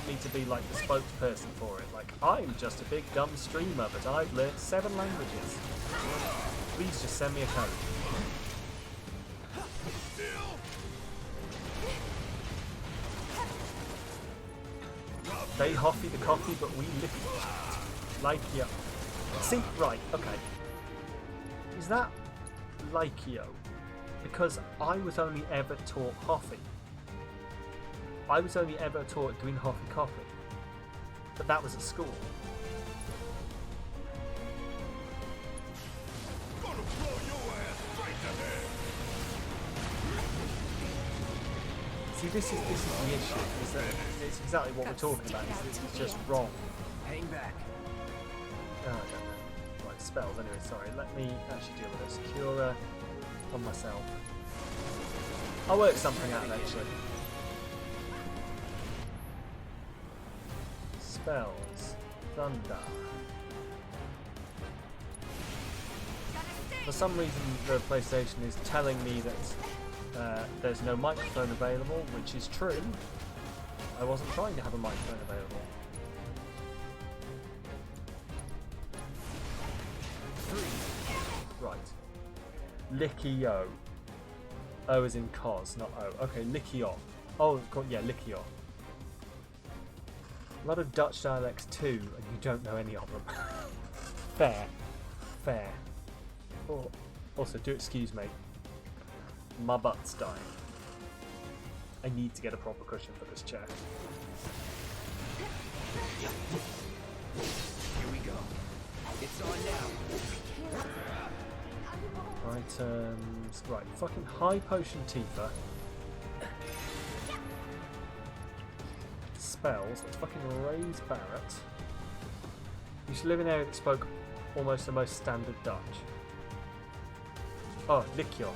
me to be like the spokesperson for it, like, I'm just a big dumb streamer, but I've learned 7 languages. Please just send me a code. They hoffy the coffee, but we lick it. Likio. See, right, okay. Is that Likio? Because I was only ever taught Hoffy. I was only ever taught doing Hoffy Coffee. But that was at school. See, this is the issue. Is that it's exactly what we're talking about. It's just wrong. Hang back. Oh, I don't know. Right, spells. Anyway, sorry. Let me actually deal with this. Cura on myself. I'll work something out eventually. Spells. Thunder. For some reason, the PlayStation is telling me that there's no microphone available, which is true. I wasn't trying to have a microphone available. Right. Likio. O is in cos, not O. Okay, Likio. Oh, yeah, Likio. A lot of Dutch dialects too, and you don't know any of them. Fair. Fair. Oh. Also, do excuse me. My butt's dying. I need to get a proper cushion for this chair. Here we go. It's on now. Items. Right, fucking high potion Tifa. Spells. Let's fucking raise Barrett. You should live in an area that spoke almost the most standard Dutch. Oh, Likio.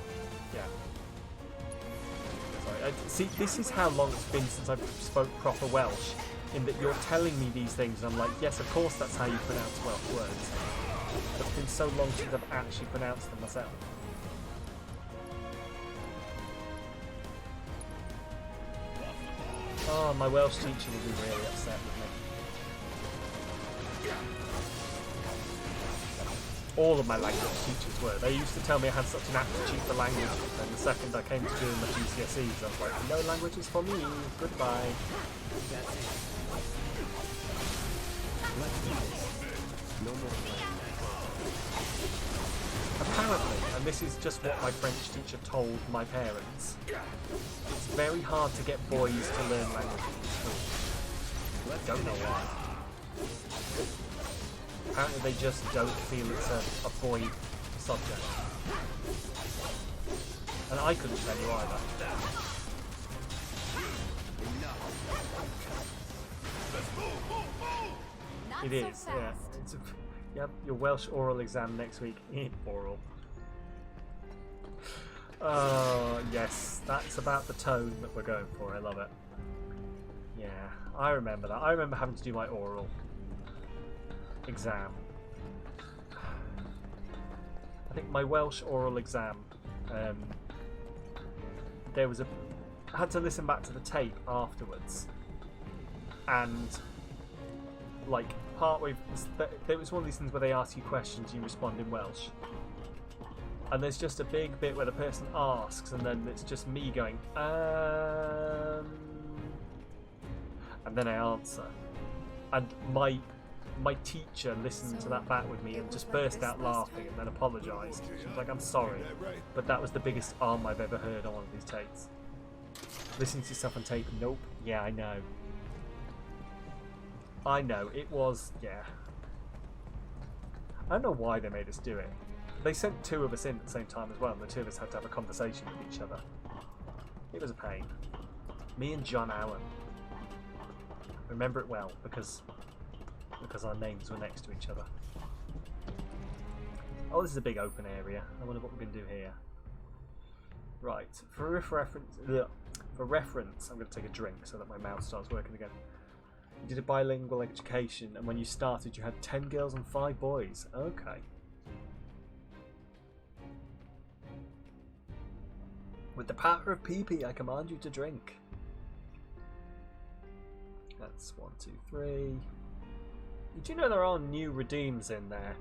Yeah. Sorry. See, this is how long it's been since I spoke proper Welsh. In that you're telling me these things, and I'm like, yes, of course that's how you pronounce Welsh words. But it's been so long since I've actually pronounced them myself. Oh, my Welsh teacher would be really upset with me. All of my language teachers were. They used to tell me I had such an aptitude for language, and the second I came to doing my GCSEs, I was like, no languages for me, goodbye. That's it. Let's do this. No more playing. Apparently, and this is just what my French teacher told my parents, it's very hard to get boys to learn languages in school. I don't know why. Apparently they just don't feel it's a boy subject. And I couldn't tell you either. It is, yeah. It's yep, your Welsh oral exam next week. Oral. Oh, yes. That's about the tone that we're going for. I love it. Yeah, I remember that. I remember having to do my oral exam. I think my Welsh oral exam, there was I had to listen back to the tape afterwards, and like partway, there was one of these things where they ask you questions, you respond in Welsh, and there's just a big bit where the person asks, and then it's just me going, and then I answer, and my teacher listened to that back with me and just burst out laughing and then apologised. She was like, I'm sorry, but that was the biggest arm I've ever heard on one of these tapes. Listening to yourself on tape, nope. Yeah, I know. I know, it was, yeah. I don't know why they made us do it. They sent 2 of us in at the same time as well, and the 2 of us had to have a conversation with each other. It was a pain. Me and John Allen. Remember it well, because our names were next to each other. Oh, this is a big open area. I wonder what we're going to do here. Right, for reference, I'm going to take a drink so that my mouth starts working again. You did a bilingual education, and when you started, you had 10 girls and 5 boys. Okay. With the power of PP, I command you to drink. That's 1, 2, 3. Did you know there are new redeems in there?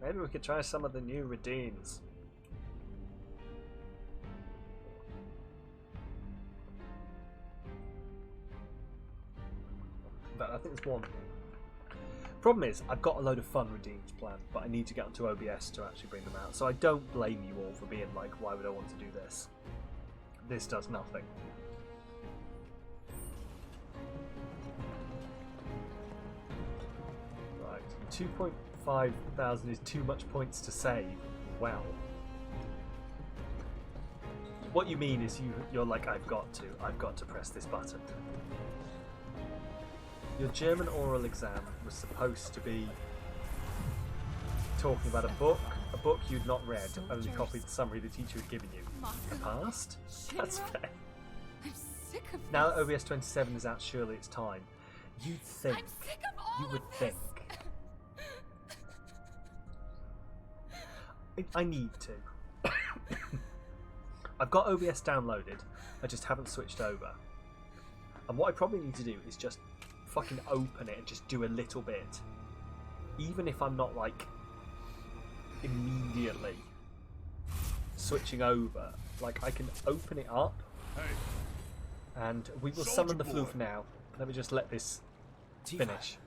Maybe we could try some of the new redeems. But I think there's one. Problem is, I've got a load of fun redeems planned, but I need to get onto OBS to actually bring them out. So I don't blame you all for being like, why would I want to do this? This does nothing. Right, 2.5 thousand is too much points to save. Well. What you mean is you're like, I've got to press this button. Your German oral exam was supposed to be talking about a book you'd not read, only copied the summary the teacher had given you. And passed? That's fair. I'm sick of Now that OBS 27 is out, surely it's time. You'd think. I'm sick of all You would of this. think. I need to. I've got OBS downloaded, I just haven't switched over. And what I probably need to do is just fucking open it and just do a little bit. Even if I'm not like immediately switching over. Like I can open it up. And we will summon the floof now. Let me just let this finish.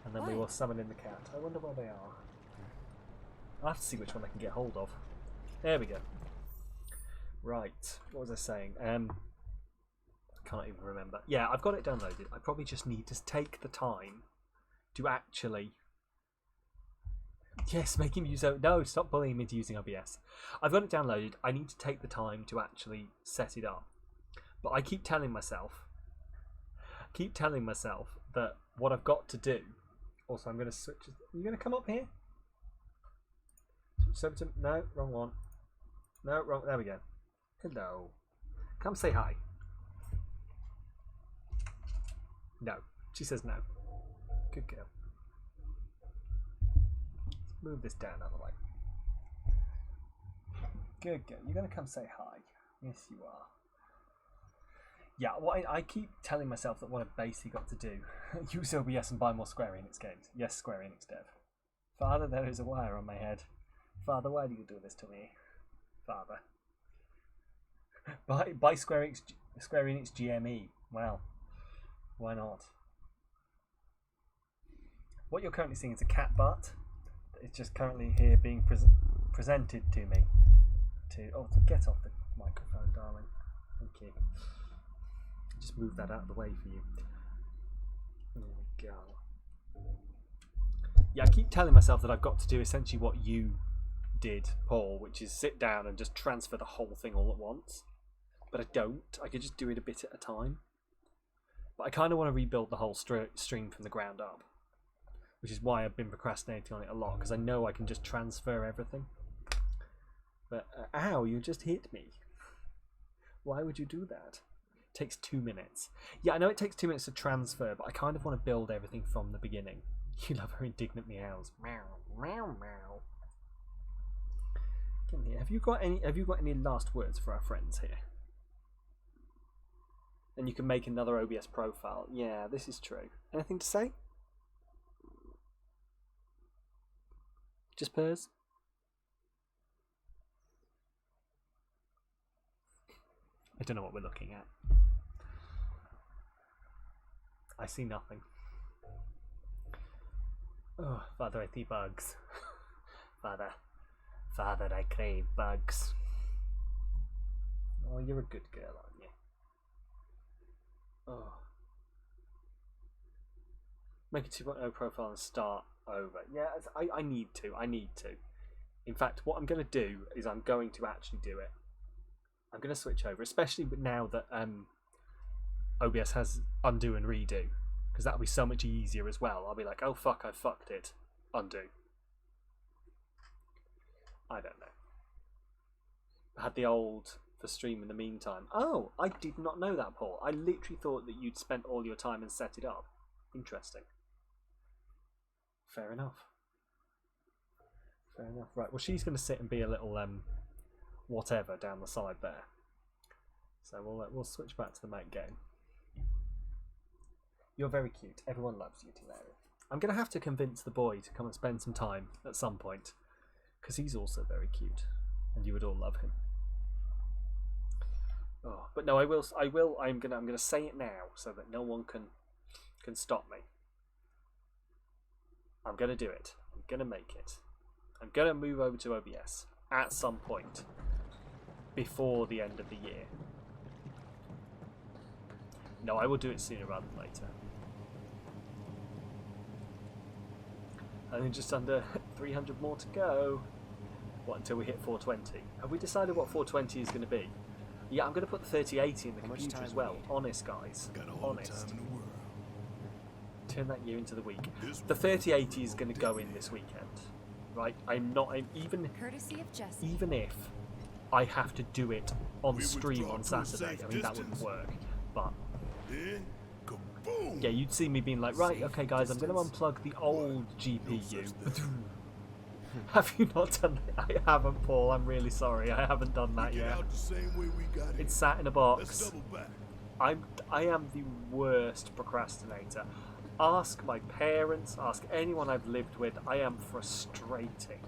And then we will summon in the cat. I wonder where they are. I'll have to see which one I can get hold of. There we go. Right. What was I saying? Can't even remember. Yeah, I've got it downloaded. I probably just need to take the time to actually... Yes, make him use... No, stop bullying me into using OBS. I've got it downloaded. I need to take the time to actually set it up. But I keep telling myself that what I've got to do... Also, I'm going to switch... Are you going to come up here? No, wrong one. No, wrong... There we go. Hello. Come say hi. No. She says no. Good girl. Let's move this down out of the way. Good girl. You're going to come say hi. Yes, you are. Yeah, what I keep telling myself that what I've basically got to do, use OBS and buy more Square Enix games. Yes, Square Enix dev. Father, there is a wire on my head. Father, why do you do this to me? Father. Buy Square Enix GME. Well, why not? What you're currently seeing is a cat butt. It's just currently here being presented to me. To get off the microphone, darling. Thank you. Just move that out of the way for you. There we go. Yeah, I keep telling myself that I've got to do essentially what you did, Paul, which is sit down and just transfer the whole thing all at once. But I don't. I could just do it a bit at a time. But I kind of want to rebuild the whole stream from the ground up, which is why I've been procrastinating on it a lot, because I know I can just transfer everything. But, ow, you just hit me. Why would you do that? It takes 2 minutes. Yeah, I know it takes 2 minutes to transfer, but I kind of want to build everything from the beginning. You love her indignant meows. Meow, meow, meow. Come here. Have you got any last words for our friends here? And you can make another OBS profile. Yeah, this is true. Anything to say? Just purrs? I don't know what we're looking at. I see nothing. Oh, Father, I see bugs. Father, I crave bugs. Oh, you're a good girl, aren't you? Oh. Make a 2.0 profile and start over. Yeah, I need to. In fact, what I'm going to do is I'm going to actually do it. I'm going to switch over, especially now that OBS has undo and redo, because that'll be so much easier as well. I'll be like, oh fuck, I fucked it. Undo. I don't know. I had the old for stream in the meantime. Oh, I did not know that, Paul. I literally thought that you'd spent all your time and set it up. Interesting. Fair enough. Fair enough. Right, well, she's going to sit and be a little whatever down the side there. So we'll switch back to the main game. You're very cute. Everyone loves you, Tilaria. I'm going to have to convince the boy to come and spend some time at some point, because he's also very cute, and you would all love him. Oh, but no, I'm gonna say it now so that no one can stop me. I'm gonna do it. I'm gonna make it. I'm gonna move over to OBS at some point before the end of the year. No, I will do it sooner rather than later. I think just under 300 more to go. What, until we hit 420? Have we decided what 420 is going to be? Yeah, I'm going to put the 3080 in the computer as well. Honest, guys. Honest. Turn that year into the week. The 3080 is going to go in this weekend. Right? Even if I have to do it on stream on Saturday. I mean, that wouldn't work. But yeah, you'd see me being like, right, okay guys, I'm going to unplug the old GPU. Have you not done that? I haven't, Paul. I'm really sorry. I haven't done that yet. It's sat in a box. I am the worst procrastinator. Ask my parents, ask anyone I've lived with. I am frustrating.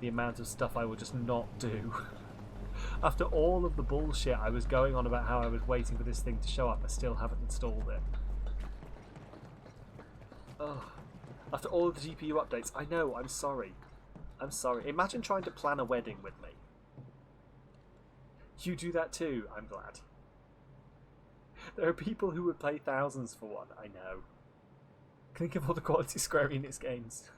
The amount of stuff I will just not do. After all of the bullshit I was going on about how I was waiting for this thing to show up, I still haven't installed it. Ugh. After all of the GPU updates, I know, I'm sorry. I'm sorry. Imagine trying to plan a wedding with me. You do that too, I'm glad. There are people who would pay thousands for one, I know. Think of all the quality Square Enix games.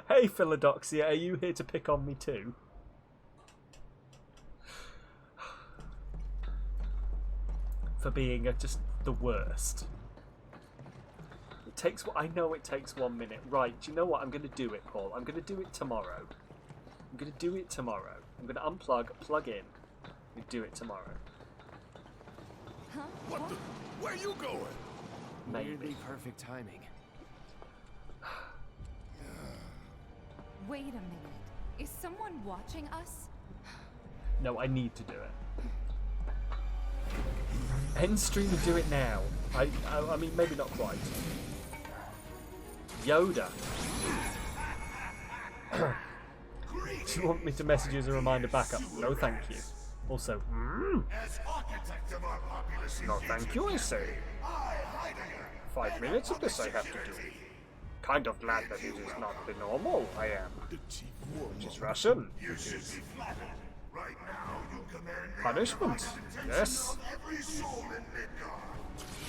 Hey Philodoxia, are you here to pick on me too? For being just the worst. I know it takes 1 minute. Right, do you know what? I'm going to do it, Paul. I'm going to do it tomorrow. I'm going to unplug, plug in, and do it tomorrow. Huh? What the? Where you going? Maybe. Weirdly perfect timing. Wait a minute. Is someone watching us? No, I need to do it. End stream and do it now. I mean, maybe not quite. Yoda. Do you want me to message you as a reminder backup? No, thank you. Also, no, thank you, I say. 5 minutes of this I have to do. Kind of glad that it is not the normal I am. Which is Russian. Punishment. Yes.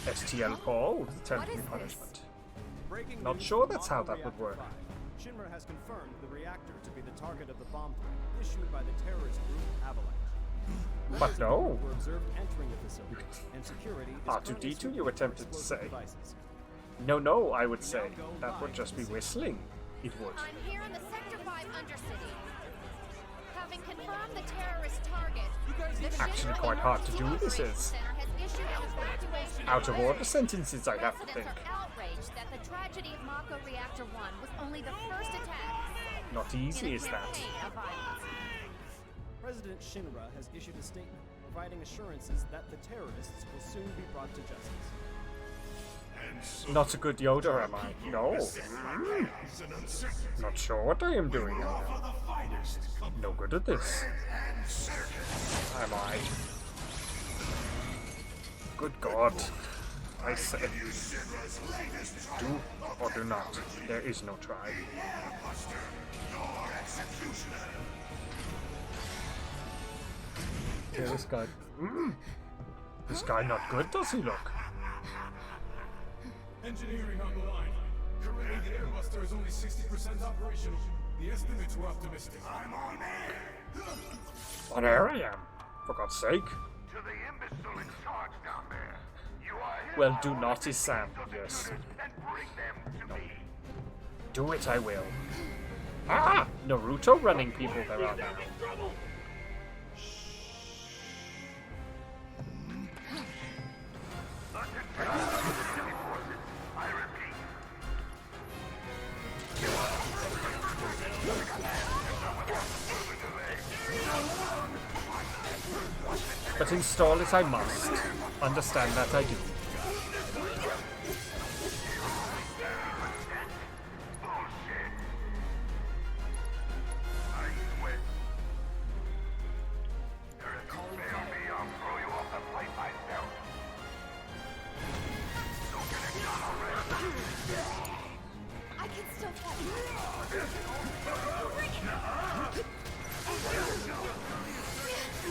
STL Paul, temporary punishment. Not sure that's how that would work. Shinra has confirmed the reactor to be the target of the bomb threat issued by the terrorist group Avalanche. But no. Were observed entering the facility, and security is R2-D2, you attempted to say. No, I would say. That would just be whistling. It would. I'm here in the Sector 5 Undercity. Having confirmed the terrorist target, Actually quite hard to do this is. Out of order sentences, I have to think. Outraged that the tragedy of Mako Reactor 1 was only the first attack. Not easy, is that? President Shinra has issued a statement providing assurances that the terrorists will soon be brought to justice. Not a good Yoda, am I? No. Not sure what I am doing now. No good at this. Am I? Good God. I said, do or do not. There is no try. Okay, this guy. This guy not good, does he look? Engineering on the line. Currently, the Airbuster is only 60% operational. The estimates were optimistic. I'm on air. On air I am. For God's sake. To the imbecile in charge down there. You are Well, do not is Sam, yes. and bring them to me. Do it, I will. Ah! Naruto running people there are now. But install it I must. Understand that I do. I can still fight.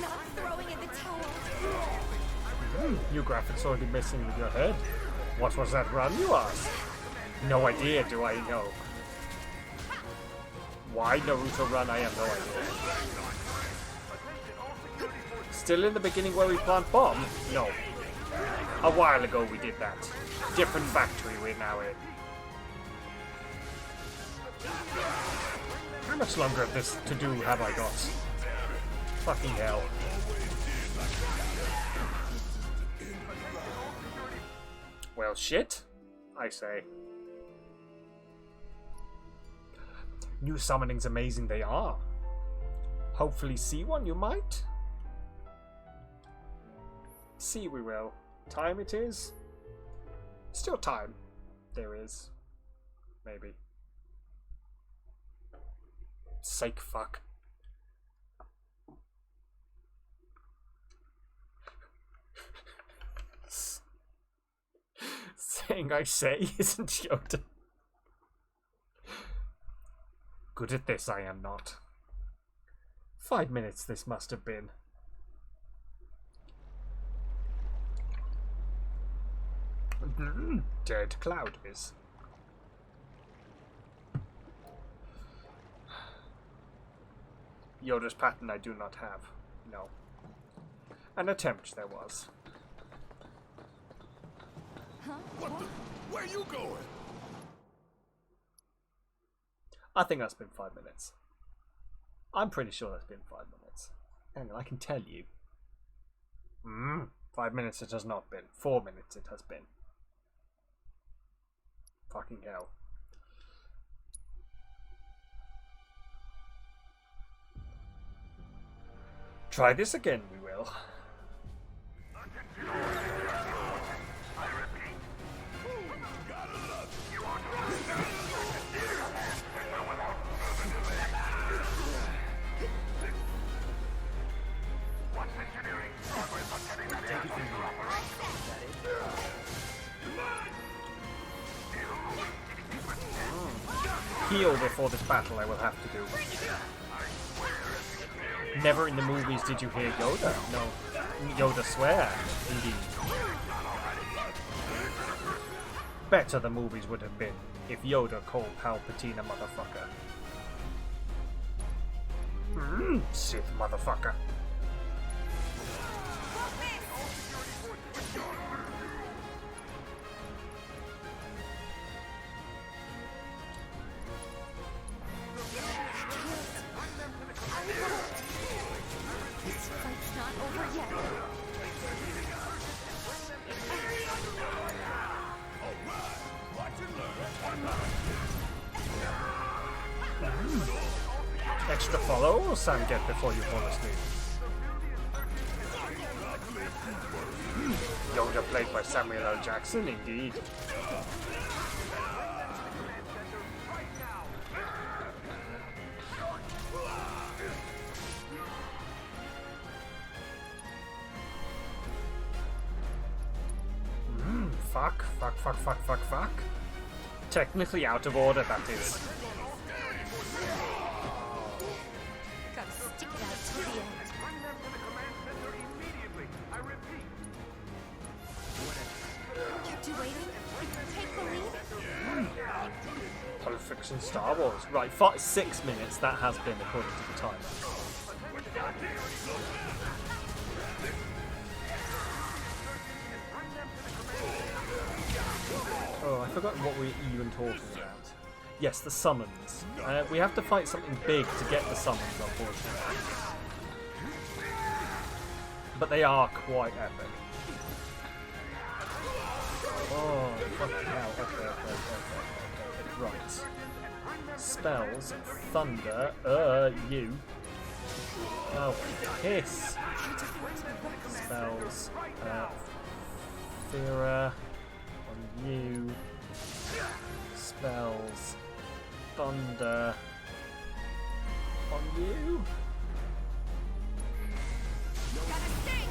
Not throwing in the towel. New graphics already messing with your head. What was that run, you ask? No idea, do I know? Why Naruto run, I have no idea. Still in the beginning where we plant bomb? No. A while ago we did that. Different factory we're now in. How much longer of this to do have I got? Fucking hell. Well, shit, I say. New summonings amazing they are. Hopefully see one you might? See we will. Time it is? Still time. There is. Maybe. Sake fuck. Saying I say isn't Yoda. Good at this I am not. 5 minutes this must have been. Dead cloud viz. Yoda's pattern I do not have. No. An attempt there was. What the? Where you going? I think that's been 5 minutes. I'm pretty sure that's been 5 minutes. Hang on, I can tell you. 5 minutes it has not been. 4 minutes it has been. Fucking hell. Try this again, we will. Heal before this battle I will have to do. Never in the movies did you hear Yoda. No. Yoda swear. Indeed. Better the movies would have been if Yoda called Palpatine a motherfucker. Sith motherfucker. Extra follow, Sam get before you fall asleep. Yoda played by Samuel L. Jackson, indeed. Fuck. Technically out of order, that is. Gotta stick it out to the end. Kept you waiting? Take the lead? Pulp Fiction Star Wars. Right, 6 minutes that has been according to the timer. Oh, I forgot what we were even talking about. Yes, the summons. We have to fight something big to get the summons, unfortunately. But they are quite epic. Oh, fucking hell. Okay. Right. Spells. Thunder. You. Oh, piss. Spells. Fira. On you. Spells. Thunder. On you.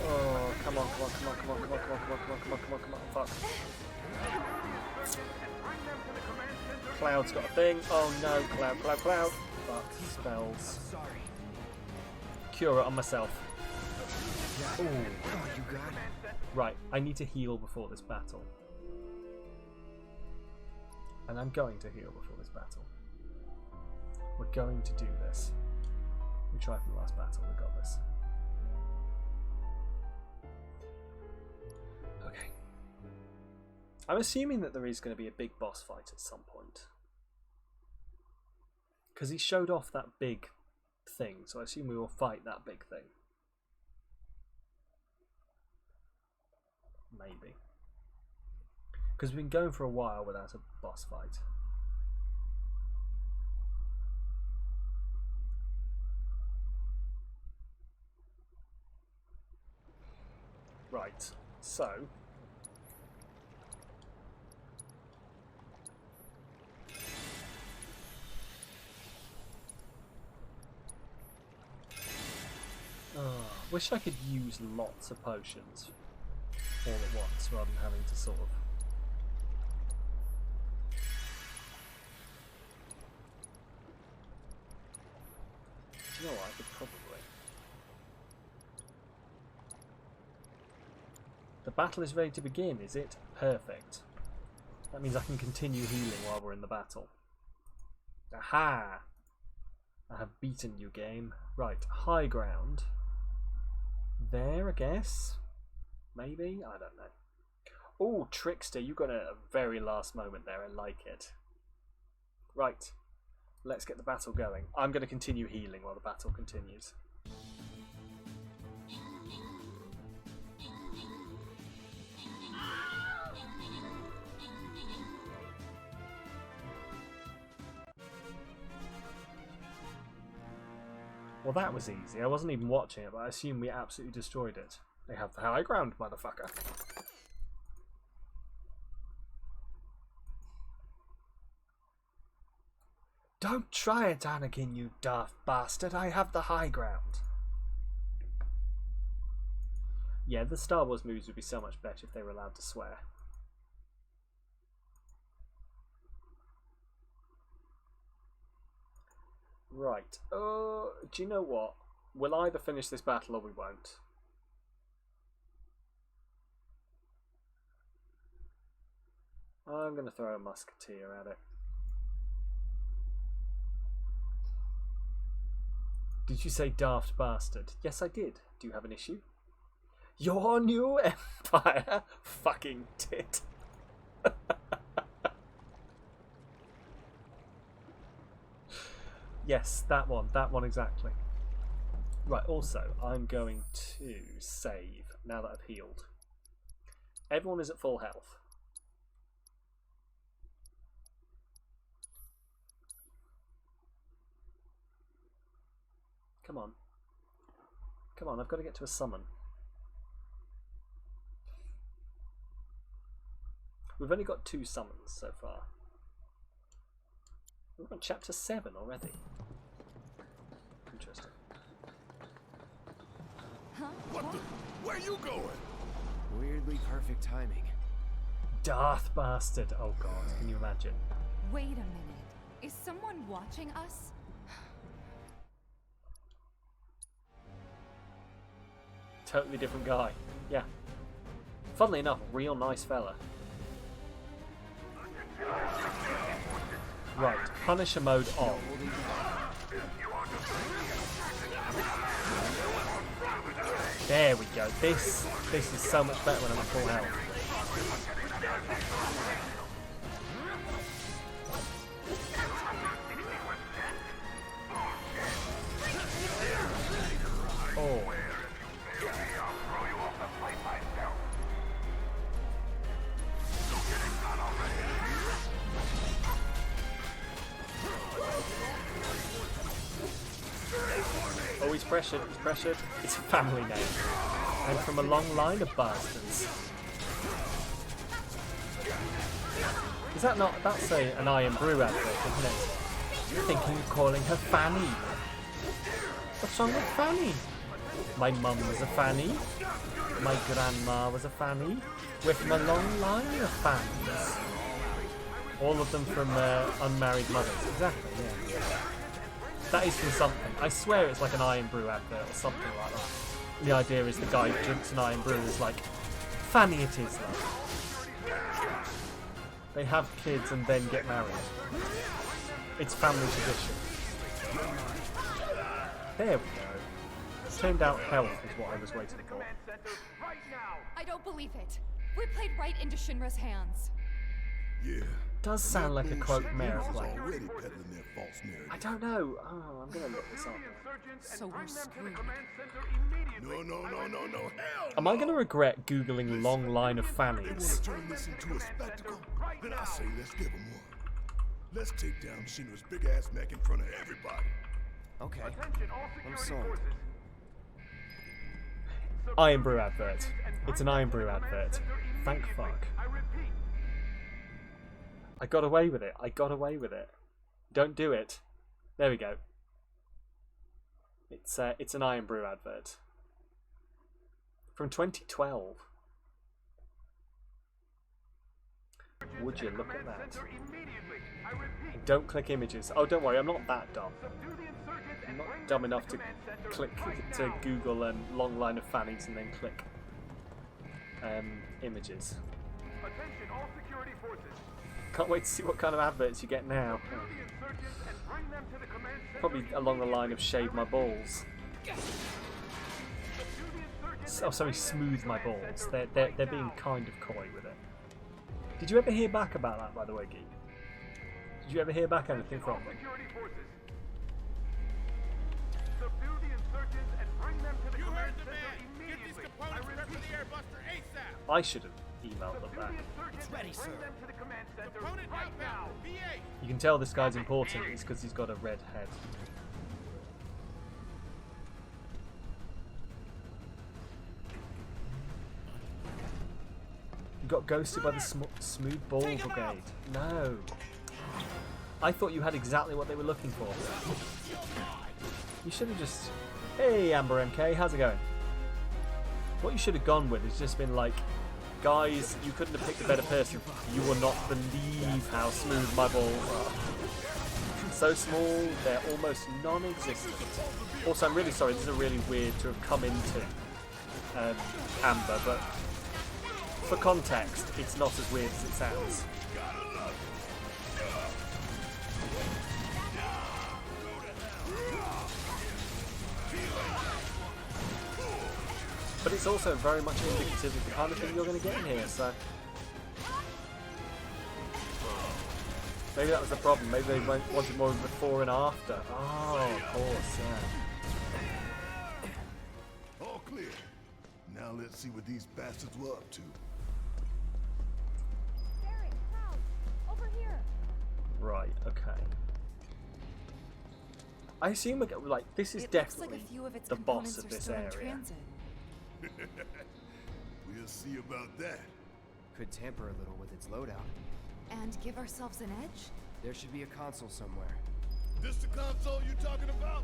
Oh, come on. Fuck. Cloud's got a thing. Oh no, Cloud. Fuck, spells. Cure it on myself. Ooh. You got it. Right, I need to heal before this battle. And I'm going to heal before this battle. We're going to do this. We tried for the last battle, we got this. Okay. I'm assuming that there is going to be a big boss fight at some point. Because he showed off that big thing, so I assume we will fight that big thing. Maybe. Because we've been going for a while without a boss fight. Right, so wish I could use lots of potions all at once rather than having to sort of do you know what, I could probably. The battle is ready to begin, is it? Perfect. That means I can continue healing while we're in the battle. Aha! I have beaten you, game. Right, high ground. There, I guess? Maybe? I don't know. Oh, Trickster, you got a very last moment there. I like it. Right, let's get the battle going. I'm going to continue healing while the battle continues. Well, that was easy. I wasn't even watching it, but I assume we absolutely destroyed it. They have the high ground, motherfucker. Don't try it, Anakin, you daft bastard. I have the high ground. Yeah, the Star Wars movies would be so much better if they were allowed to swear. Right. Do you know what? We'll either finish this battle or we won't. I'm going to throw a musketeer at it. Did you say daft bastard? Yes, I did. Do you have an issue? Your new empire? Fucking tit. Yes, that one exactly. Right, also, I'm going to save now that I've healed. Everyone is at full health. Come on. Come on, I've got to get to a summon. We've only got 2 summons so far. We're on chapter 7 already. Interesting. What the? Where are you going? Weirdly perfect timing. Darth bastard. Oh god, can you imagine? Wait a minute. Is someone watching us? Totally different guy. Yeah. Funnily enough, real nice fella. Right, Punisher mode on. There we go. This is so much better when I'm at full health. Oh. he's pressured, he's pressured. It's a family name. And from a long line of bastards. Is that not... That's an Iron Brew advert, isn't it? You're thinking of calling her Fanny. What's wrong with Fanny? My mum was a Fanny. My grandma was a Fanny. We're from a long line of Fannies. All of them from unmarried mothers. Exactly, yeah. That is from something. I swear it's like an Iron Brew advert or something like that. The idea is the guy who drinks an Iron Brew is like, Fanny it is, love. They have kids and then get married. It's family tradition. There we go. Turned out health is what I was waiting for. I don't believe it. We played right into Shinra's hands. Yeah. Does sound like a quote Mare play. Already peddling their false narrative. I don't know. Oh, I'm gonna look this up. So we're screwed. No. Hell! Am I gonna regret googling long line of fannies? Turn this into a spectacle? Then I say let's give them one. Let's take down Shinra's big ass neck in front of everybody. Okay. I'm sold. Iron Brew advert. It's an Iron Brew advert. Thank fuck. I got away with it. I got away with it. Don't do it. There we go. It's an Iron Brew advert. From 2012. Would you look at that? And don't click images. Oh, don't worry, I'm not that dumb. I'm not dumb enough to click to Google long line of fannies and then click images. Can't wait to see what kind of adverts you get now. Probably along the line of shave my balls. Oh, sorry, smooth my balls. They're being kind of coy with it. Did you ever hear back about that, by the way, Geek? Did you ever hear back anything from them? I should have emailed them back. It's ready, sir. You can tell this guy's important. It's because he's got a red head. You got ghosted by the smooth ball brigade. No. I thought you had exactly what they were looking for. You should have just... Hey, Amber MK, how's it going? What you should have gone with is just been like, guys, you couldn't have picked a better person. You will not believe how smooth my balls are. So small, they're almost non-existent. Also, I'm really sorry, this is really weird to have come into Amber, but for context, it's not as weird as it sounds. But it's also very much indicative of the kind of thing you're going to get in here, so... Maybe that was the problem, maybe they wanted more of a before and after. Oh, of course, yeah. All clear. Now let's see what these bastards were up to. Derek, Proud, over here. Right, okay. I assume, like, this is definitely the boss of this area. We'll see about that. Could tamper a little with its loadout. And give ourselves an edge? There should be a console somewhere. This the console you talking about?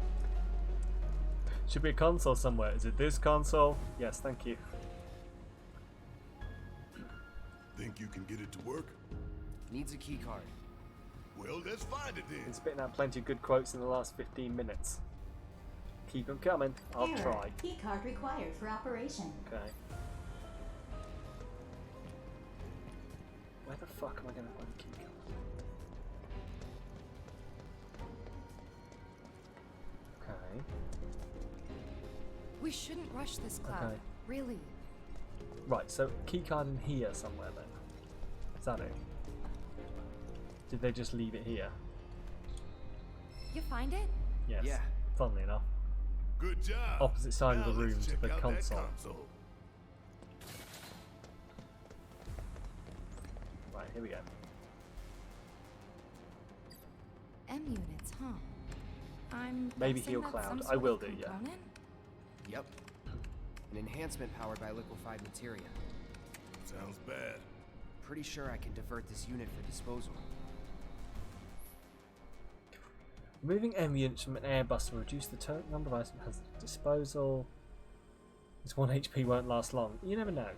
Should be a console somewhere. Is it this console? Yes, thank you. Think you can get it to work? Needs a key card. Well, let's find it then. Been spitting out plenty of good quotes in the last 15 minutes. Keep them coming. I'll try. Key card required for operation. Okay. Where the fuck am I going to find the key card? Okay. We shouldn't rush this, Cloud. Okay. Really. Right, so key card in here somewhere then. Is that it? Did they just leave it here? You find it? Yes. Yeah. Funnily enough. Good job. Opposite side of the Now room let's to check the out that console. Right, here we go. M units, huh? Maybe guessing heal that's Cloud. some I sort will of do, yeah. component? Yep. An enhancement powered by liquefied materia. Sounds bad. Pretty sure I can divert this unit for disposal. Removing M units from an airbus will reduce the total number of items it has at disposal. This 1 HP won't last long. You never know.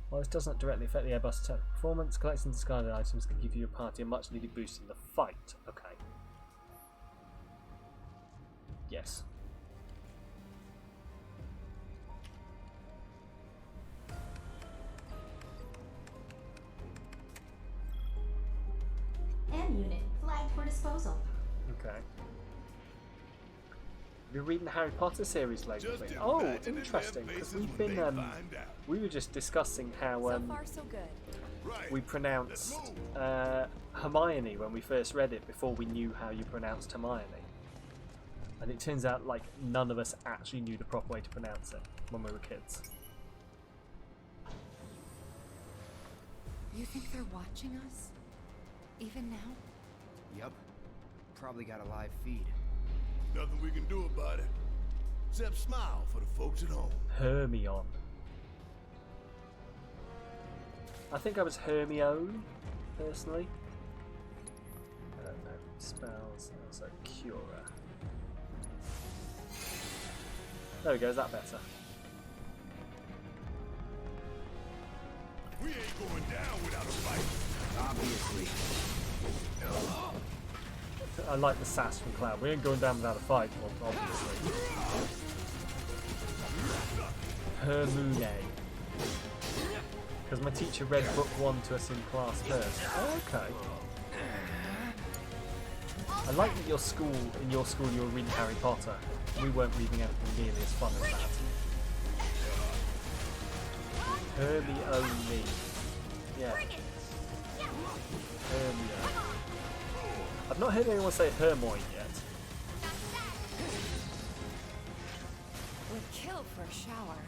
While this does not directly affect the airbus total performance, collecting discarded items can give your party a much needed boost in the fight. Okay. Yes. M unit flagged for disposal. Okay. You're reading the Harry Potter series lately. Oh, interesting. Because we've been we were just discussing how So far, so good. we pronounced Hermione when we first read it before we knew how you pronounced Hermione. And it turns out like none of us actually knew the proper way to pronounce it when we were kids. You think they're watching us? Even now? Yup. Probably got a live feed. Nothing we can do about it. Except smile for the folks at home. Hermione. I think I was Hermione, personally. I don't know. Spells. Also Cura. There we go, is that better? We ain't going down without a fight. Obviously. I like the sass from Cloud. We ain't going down without a fight, well, obviously. Hermune. Because my teacher read book 1 to us in class first. Oh, okay. I like that in your school you were reading Harry Potter. We weren't reading anything nearly as fun as that. Hermione. Yeah. Hermione. I've not heard anyone say Hermione yet. Would kill for a shower.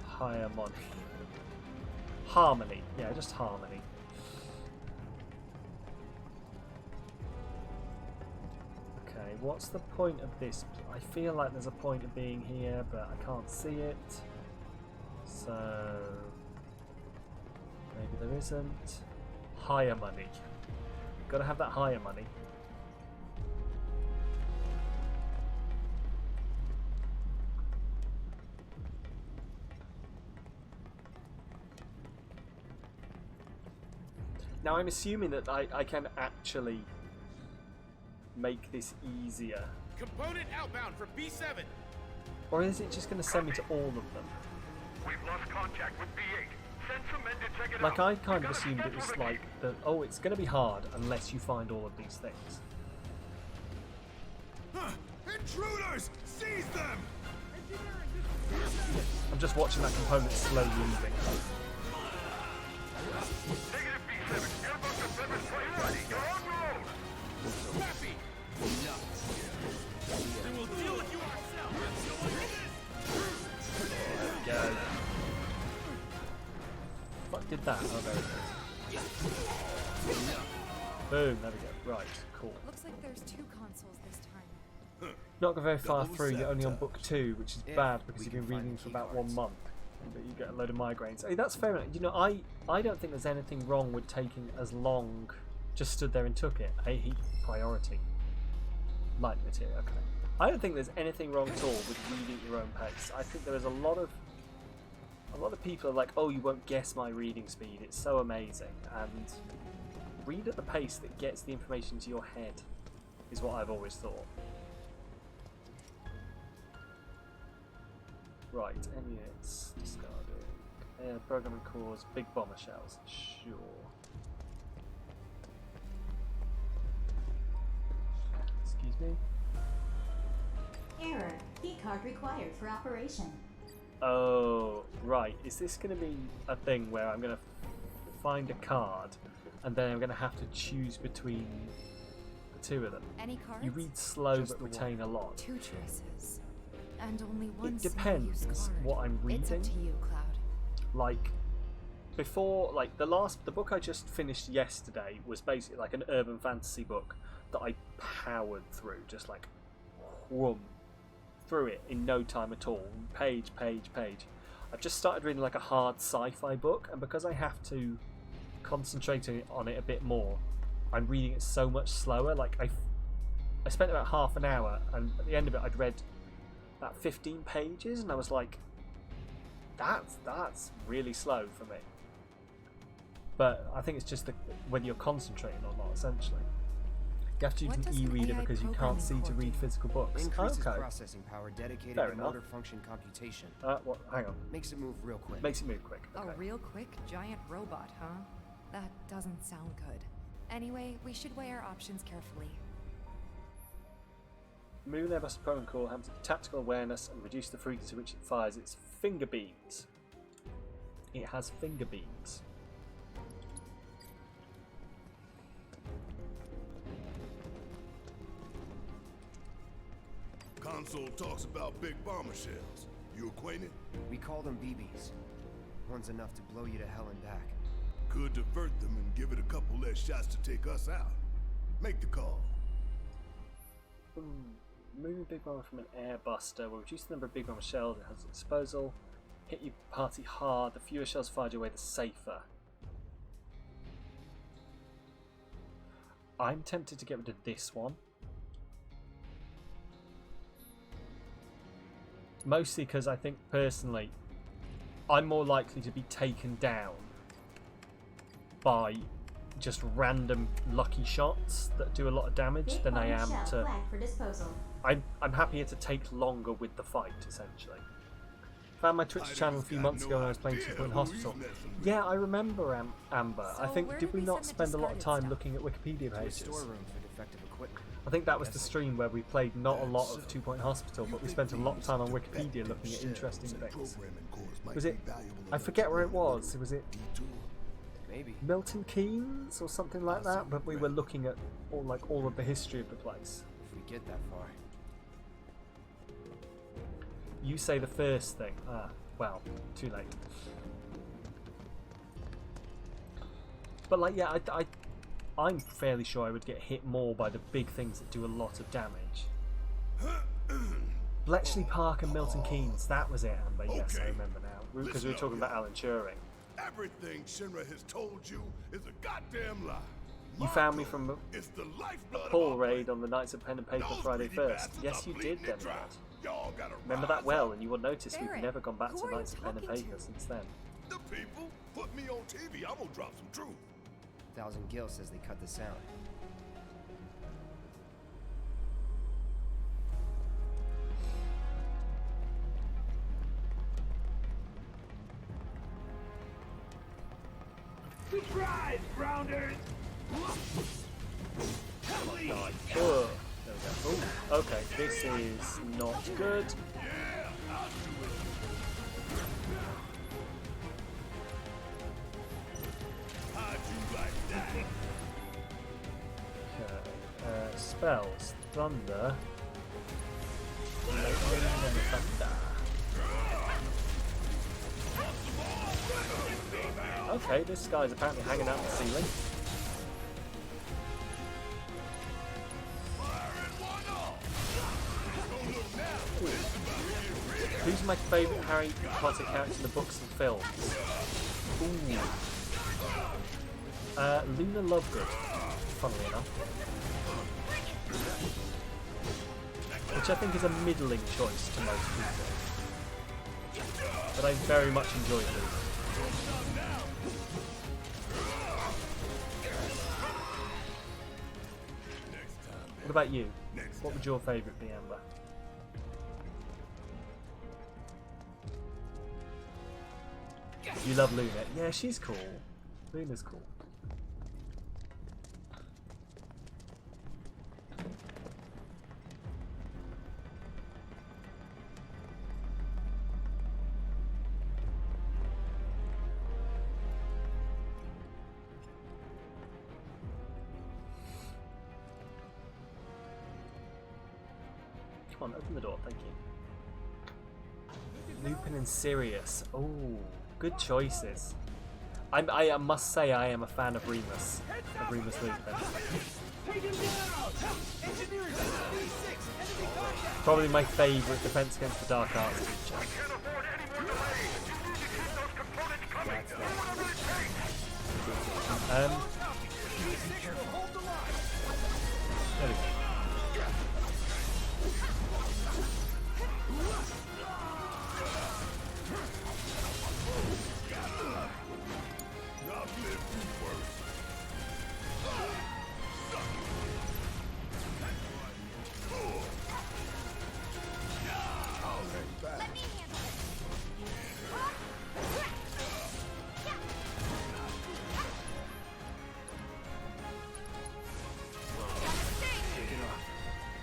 Harmony. Harmony. Yeah, just harmony. Okay, what's the point of this? I feel like there's a point of being here, but I can't see it. So maybe there isn't. Higher money. Gotta have that higher money. Now I'm assuming that I can actually make this easier. Component outbound for B7. Or is it just going to send me to all of them? We've lost contact with VII. Send some men to check it Like out. I kind of assumed it was like the it's going to be hard unless you find all of these things. Intruders! Seize them! I'm just watching that component slowly moving. Negative B7. Airboat to 7th place ready. You're on road. Happy. Then we'll deal with you ourselves. There we go. What did that? Oh, there it is. Boom, there we go. Right, cool. Looks like there's 2 consoles this time. Not got very far through, you're only on book 2, which is bad because you've been reading for about 1 month. But you get a load of migraines. Hey, that's fair enough. You know, I don't think there's anything wrong with taking as long. Just stood there and took it. I hate priority. Light material, okay. I don't think there's anything wrong at all with reading at your own pace. I think there is a lot of people are like, oh, you won't guess my reading speed. It's so amazing. And read at the pace that gets the information to your head is what I've always thought. Right, units, discarding, programming cores, big bomber shells, sure. Excuse me? Error. Keycard required for operation. Oh, right. Is this going to be a thing where I'm going to find a card and then I'm going to have to choose between the 2 of them? Any cards? You read slow Just but the retain a lot. 2 choices. And only one It depends what I'm reading. It's up to you, Cloud. Like, before, like the book I just finished yesterday was basically like an urban fantasy book that I powered through, just like whoom, through it in no time at all, page. I've just started reading like a hard sci-fi book, and because I have to concentrate on it a bit more, I'm reading it so much slower. Like I spent about half an hour, and at the end of it I'd read about 15 pages, and I was like, that's really slow for me. But I think it's just when you're concentrating or not, essentially. You have to use an e-reader because you can't see to read physical books. Increases processing power dedicated Fair to enough. motor function computation. What? Hang on. Makes it move real quick. Makes it move quick. Okay. A real quick giant robot, huh? That doesn't sound good. Anyway, we should weigh our options carefully. Moving Airbus Proton Core has tactical awareness and reduce the frequency which it fires its finger beams. It has finger beams. Console talks about big bomber shells. You acquainted? We call them BBs. One's enough to blow you to hell and back. Could divert them and give it a couple less shots to take us out. Make the call. Moving big bomber from an airbuster will reduce the number of big bomber shells it has at disposal. Hit your party hard. The fewer shells fired your way, the safer. I'm tempted to get rid of this one. Mostly because I think personally I'm more likely to be taken down by just random lucky shots that do a lot of damage than I am to... I'm happier to take longer with the fight, essentially. Found my Twitch channel a few months ago when I was playing 2 Point Hospital. Yeah, I remember Amber. I think, did we not spend a lot of time looking at Wikipedia pages? I think that was the stream where we played not a lot of 2 Point Hospital, but we spent a lot of time on Wikipedia looking at interesting things. Was it... I forget where it was. Was it... Maybe. Milton Keynes or something like that? But we were looking at all of the history of the place. If we get that far. You say the first thing. Ah, well, too late. But like, yeah, I'm fairly sure I would get hit more by the big things that do a lot of damage. Bletchley Park and Milton Keynes, that was it, Amber. Yes, I remember now. Because we were talking about Alan Turing. Everything Shinra has told you is a goddamn lie. You found me from a Paul raid on the Knights of Pen and Paper Friday 1st. Yes, you did, Demigod. Remember that well, and you will notice we've never gone back to Knights of Pen and Paper since then. The people put me on TV. I'm gonna drop some truth. 1000 Gil says they cut the sound. We tried, Grounders! Oh, there we go. Ooh, okay, this is not good. Okay, spells. Thunder. Lightning and thunder. Okay, this guy's apparently hanging out the ceiling. Ooh. Who's my favourite Harry Potter character in the books and films? Ooh. Luna Lovegood, funnily enough. Which I think is a middling choice to most people. But I very much enjoyed Luna. What about you? What would your favourite be, Amber? You love Luna? Yeah, she's cool. Luna's cool. Come on, open the door, thank you. Lupin and Sirius. Oh, good choices. I must say I am a fan of Remus. Of Remus Lupin. Probably my favourite Defense Against the Dark Arts feature.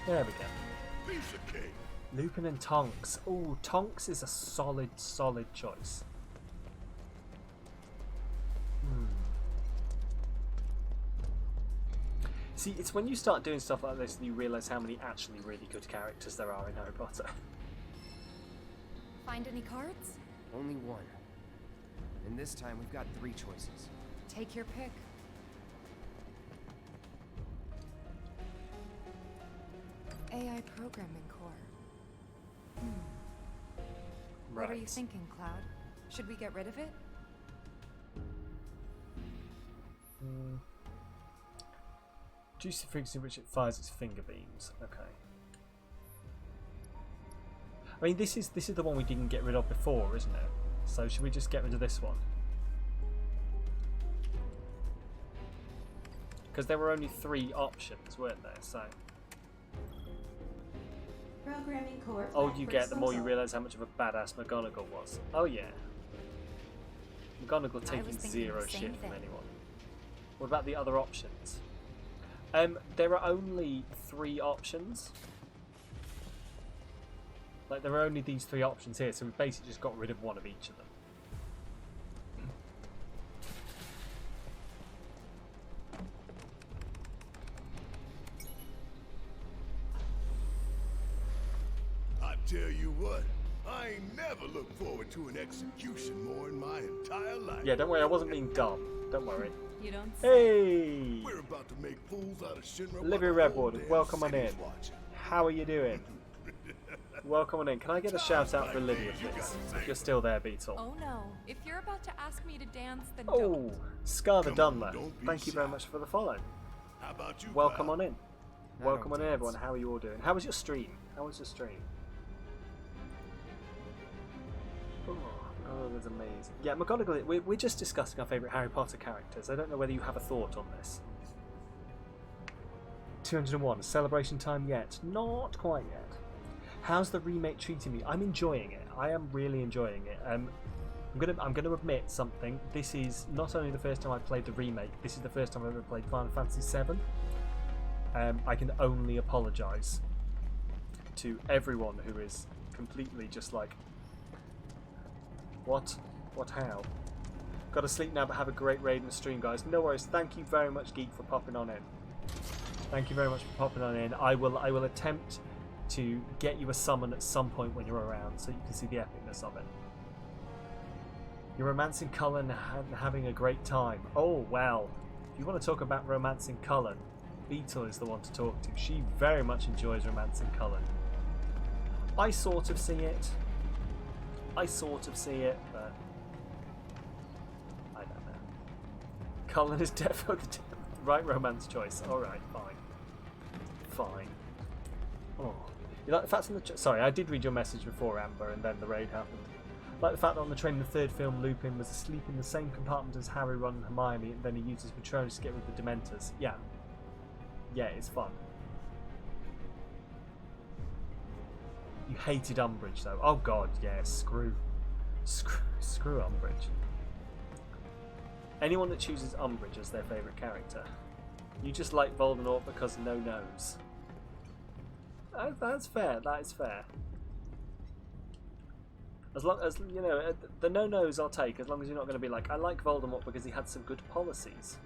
There we go. There we go. Lupin and Tonks. Oh, Tonks is a solid choice. See, it's when you start doing stuff like this that you realise how many actually really good characters there are in Harry Potter. Find any cards? Only one. And this time we've got 3 choices. Take your pick. AI programming core. Right. What are you thinking, Cloud? Should we get rid of it? Reduce the frequency in which it fires its finger beams. Okay. I mean, this is the one we didn't get rid of before, isn't it? So should we just get rid of this one? Because there were only 3 options, weren't there? So. Programming core. Oh, you get the more you realise how much of a badass McGonagall was. Oh yeah. McGonagall taking 0 shit from anyone. What about the other options? There are only 3 options. Like, there are only these 3 options here, so we've basically just got rid of one of each of them. I tell you what, I ain't never looked forward to an execution more in my entire life. Yeah, don't worry, I wasn't being dumb. Don't worry. You don't Hey! We're about to make fools out of Shinra. Olivia Redwood, welcome on in. How are you doing? Welcome on in. Can I get a shout out for Olivia, please? If you're still there, Beetle. Oh no. If you're about to ask me to dance, then Oh, don't. Scar the Dunler. Thank you very much for the follow. How about you? Welcome on in. Welcome on in, everyone. How are you all doing? How was your stream? How was your stream? Oh, that's amazing. Yeah, McGonagall, we're just discussing our favourite Harry Potter characters. I don't know whether you have a thought on this. 201, celebration time yet? Not quite yet. How's the remake treating me? I'm enjoying it. I am really enjoying it. I'm gonna admit something. This is not only the first time I've played the remake, this is the first time I've ever played Final Fantasy VII. I can only apologise to everyone who is completely just like, what? What, how? Gotta sleep now, but have a great raid in the stream, guys. No worries. Thank you very much, Geek, for popping on in. Thank you very much for popping on in. I will attempt to get you a summon at some point when you're around, so you can see the epicness of it. You're romancing Cullen and having a great time. Oh, well. If you want to talk about romancing Cullen, Beetle is the one to talk to. She very much enjoys romancing Cullen. I sort of see it, but I don't know. Cullen is definitely the right romance choice. Alright, fine. Fine. Oh. You like the fact on the sorry, I did read your message before, Amber, and then the raid happened. Like the fact that on the train in the 3rd film, Lupin was asleep in the same compartment as Harry, Ron and Hermione, and then he used his Patronus to get rid of the Dementors. Yeah. Yeah, it's fun. You hated Umbridge, though. Oh god, yeah, screw Umbridge. Anyone that chooses Umbridge as their favourite character, you just like Voldemort because no nose. That's fair. That is fair. As long as, you know, the no-nos I'll take, as long as you're not going to be like, I like Voldemort because he had some good policies.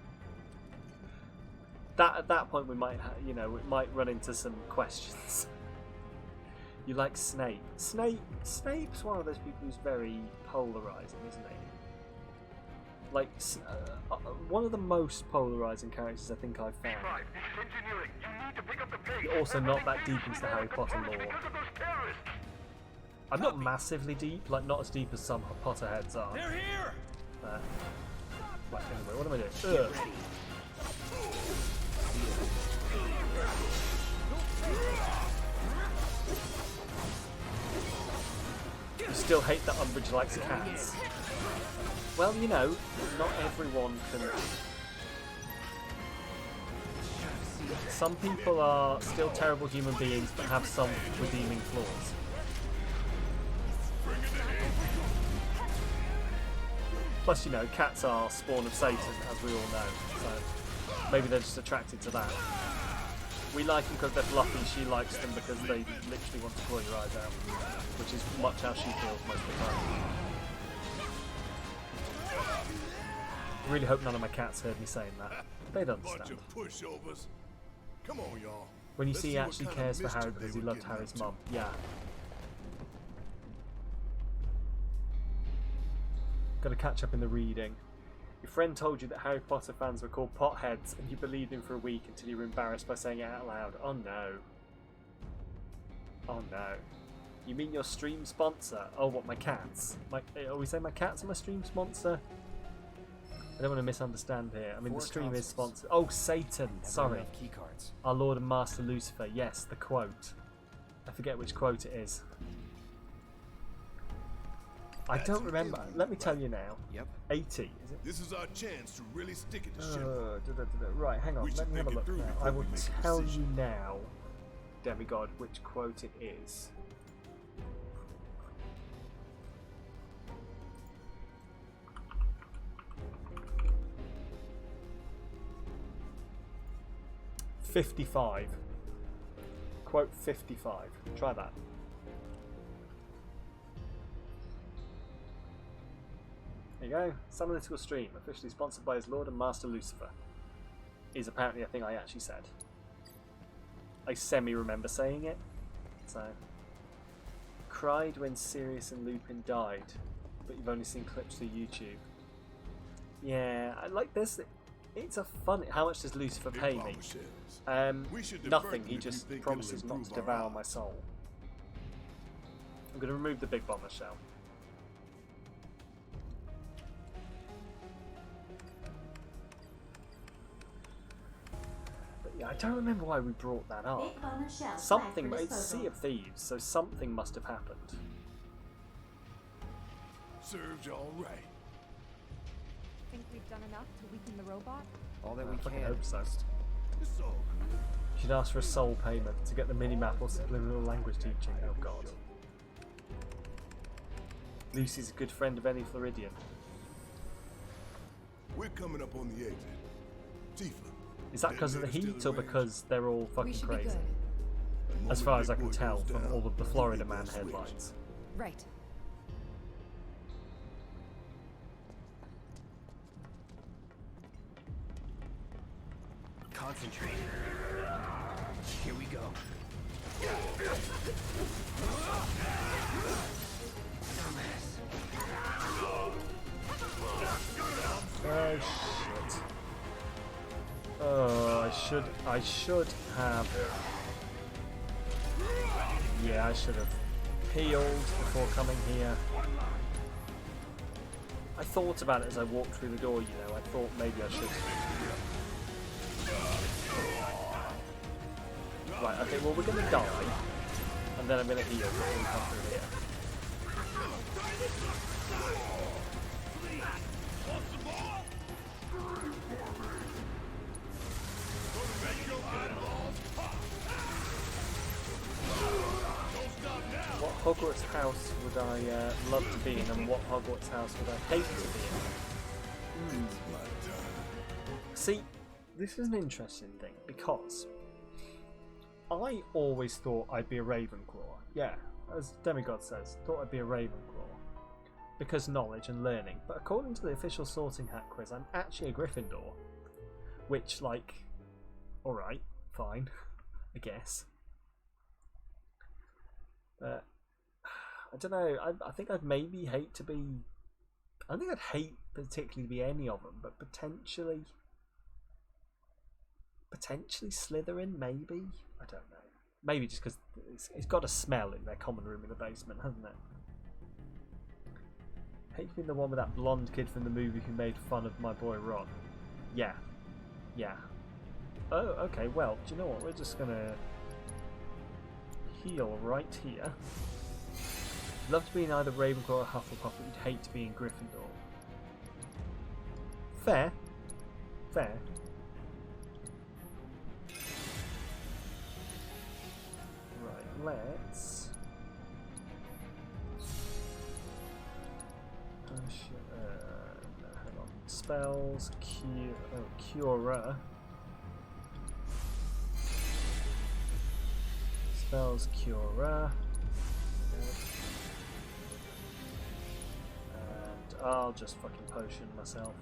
At that point we might, we might run into some questions. You like Snape. Snape's one of those people who's very polarising, isn't he? like one of the most polarizing characters I think I've found. Also, not that deep into the Harry Potter lore. I'm not massively deep, like not as deep as some Potterheads are. They're here. Right, anyway, what am I doing? Ugh. You still hate that Umbridge likes cats. Well, you know, not everyone can. Some people are still terrible human beings but have some redeeming flaws. Plus, you know, cats are spawn of Satan, as we all know, so maybe they're just attracted to that. We like them because they're fluffy, she likes them because they literally want to claw your eyes out, which is much how she feels most of the time. I really hope none of my cats heard me saying that. They'd understand. Bunch of pushovers. Come on, y'all. When you Let's see he see what actually kind of cares for Harry mischief because they he were loved getting Harry's up to. mum. Yeah. Got to catch up in the reading. Your friend told you that Harry Potter fans were called potheads and you believed him for a week until you were embarrassed by saying it out loud. Oh no. Oh no. You mean your stream sponsor? Oh, what, my cats? Are we saying my cats are my stream sponsor? I don't want to misunderstand here. I mean, the stream is sponsored. Oh, Satan. Sorry. Keycards. Our Lord and Master Lucifer. Yes, the quote. I forget which quote it is. I don't remember. Let me tell you now. Yep. 80, is it? This is our chance to really stick it to Shinra. Right, hang on. We Let should me have a think it look through now. before I we will make a tell you decision. now, Demigod, which quote it is. "55." Quote 55. Try that. There you go. Samalytical stream, officially sponsored by his Lord and Master Lucifer. Is apparently a thing I actually said. I semi-remember saying it. So. Cried when Sirius and Lupin died, but you've only seen clips through YouTube. Yeah, I like this. It's a fun. How much does Lucifer pay me? Nothing. He just promises not to devour my soul. I'm going to remove the big bomber shell. But yeah, I don't remember why we brought that up. Big bomber shell Something. flagged for It's disposal. Sea of Thieves, so something must have happened. Serves y'all right. Think we've done enough to weaken the robot? All that we I fucking can. hope so. It's all good. You should ask for a soul payment to get the mini-map or subliminal language teaching. Oh god. Lucy's a good friend of any Floridian. We're coming up on the exit. Tifa. Is that because of the heat or because they're all We fucking should be crazy? good. As far as I can tell from all of the Florida Man headlines. Right. Concentrate. Here we go. Oh shit. Oh, I should have. Yeah, I should have healed before coming here. I thought about it as I walked through the door, you know. I thought maybe I should. Right, okay, well, we're gonna die. And then I'm gonna heal before we come through here. What Hogwarts house would I love to be in, and what Hogwarts house would I hate to be in? See, this is an interesting thing, because I always thought I'd be a Ravenclaw. Yeah, as Demigod says, thought I'd be a Ravenclaw. Because knowledge and learning. But according to the official Sorting Hat quiz, I'm actually a Gryffindor. Which, like, alright, fine, I guess. But I don't know. I think I'd maybe hate to be I don't think I'd hate particularly to be any of them, but potentially Slytherin, maybe? I don't know. Maybe just because it's got a smell in their common room in the basement, hasn't it? Hate being the one with that blonde kid from the movie who made fun of my boy Ron. Yeah. Yeah. Oh, okay, well, do you know what? We're just gonna heal right here. Love to be in either Ravenclaw or Hufflepuff, but you'd hate to be in Gryffindor. Fair. Fair. Right, let's... no, hang on. Spells, Cura. Spells, Cura. And I'll just fucking potion myself.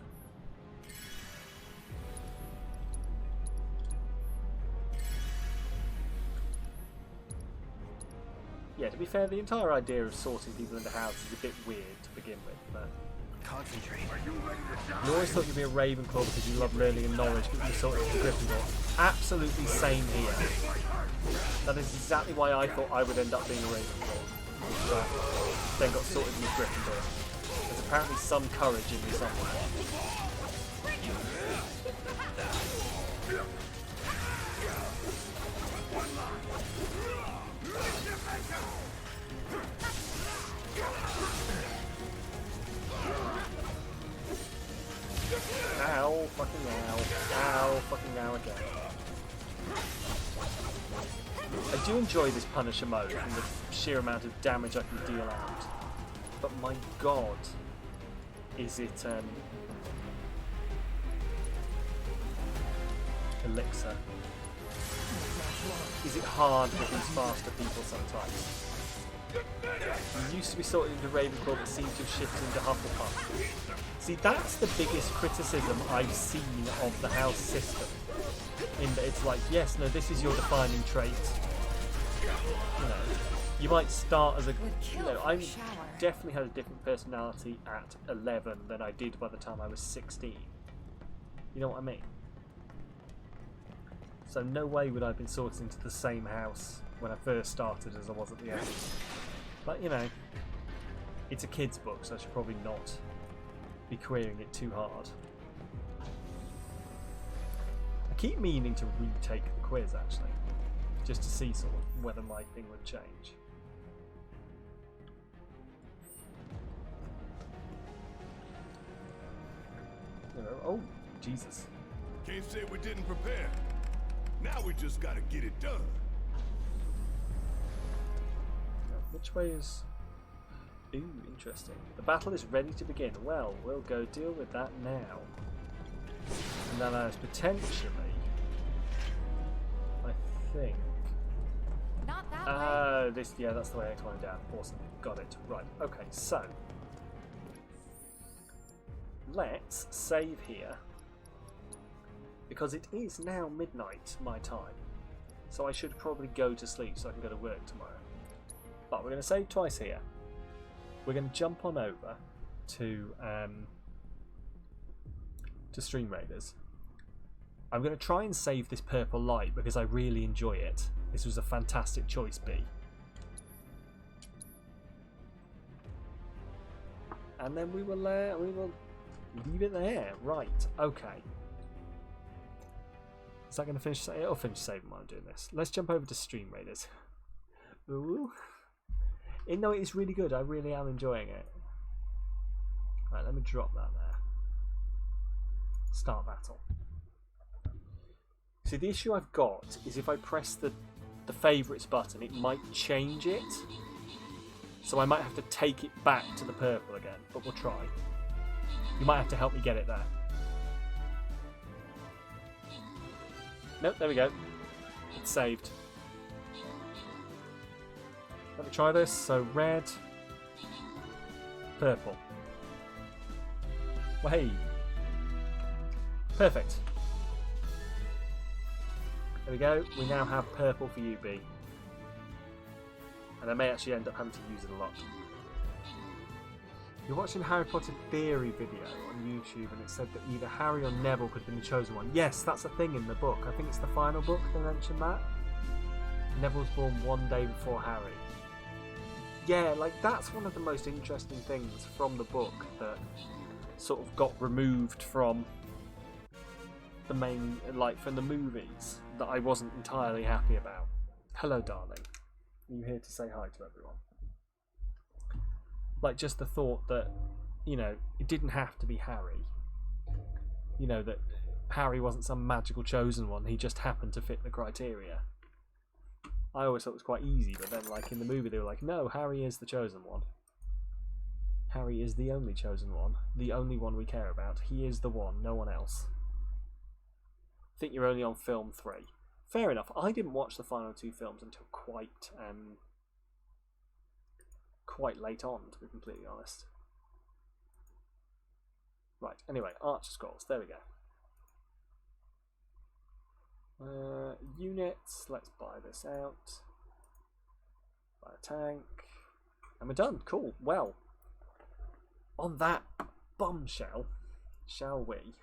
Yeah, to be fair, the entire idea of sorting people into houses is a bit weird to begin with, but... Concentrate. You always thought you'd be a Ravenclaw because you love learning and knowledge, but you're sorted into Gryffindor. Absolutely same here. That is exactly why I thought I would end up being a Ravenclaw. But then got sorted with Gryffindor. There's apparently some courage in me somewhere. Ow, fucking ow. Ow, fucking ow again. I do enjoy this Punisher mode and the sheer amount of damage I can deal out. But my god, is it Elixir? Is it hard with these faster people sometimes? You used to be sorted into Ravenclaw but seems to have shifted into Hufflepuff. See, that's the biggest criticism I've seen of the house system. In that it's like, yes, no, this is your defining trait. You know, you might start as a... You know, I definitely had a different personality at 11 than I did by the time I was 16. You know what I mean? So no way would I have been sorted into the same house when I first started as I was at the end. But, you know, it's a kid's book, so I should probably not be querying it too hard. I keep meaning to retake the quiz, actually, just to see sort of whether my thing would change. Oh, Jesus. Can't say we didn't prepare. Now we just gotta get it done. Which way is... Ooh, interesting. The battle is ready to begin. Well, we'll go deal with that now. And then there's potentially... I think... Not that way. This, yeah, that's the way I climbed down. Awesome. Got it. Right, okay, so... Let's save here. Because it is now midnight, my time. So I should probably go to sleep so I can go to work tomorrow. But we're going to save twice here. We're going to jump on over to Stream Raiders. I'm going to try and save this purple light because I really enjoy it. This was a fantastic choice, B. And then we will leave it there. Right, okay. Is that going to finish? It'll finish saving while I'm doing this. Let's jump over to Stream Raiders. Ooh. No, it is really good. I really am enjoying it. Right, let me drop that there. Start battle. See, the issue I've got is if I press the favourites button, it might change it. So I might have to take it back to the purple again, but we'll try. You might have to help me get it there. Nope, there we go. It's saved. Let me try this. So red, purple. Well, hey. Perfect. There we go. We now have purple for you, B. And I may actually end up having to use it a lot. You're watching a Harry Potter theory video on YouTube and it said that either Harry or Neville could have been the chosen one. Yes, that's a thing in the book. I think it's the final book they mentioned that. Neville's born one day before Harry. Yeah, like that's one of the most interesting things from the book that sort of got removed from the main, like from the movies, that I wasn't entirely happy about. Hello, darling. Are you here to say hi to everyone? Like, just the thought that, you know, it didn't have to be Harry. You know, that Harry wasn't some magical chosen one, he just happened to fit the criteria. I always thought it was quite easy, but then, like, in the movie they were like, no, Harry is the chosen one. Harry is the only chosen one. The only one we care about. He is the one, no one else. I think you're only on film 3. Fair enough. I didn't watch the final 2 films until quite late on, to be completely honest. Right, anyway, Archer Scrolls, there we go. Units, let's buy this out. Buy a tank. And we're done, cool. Well, on that bombshell, shall we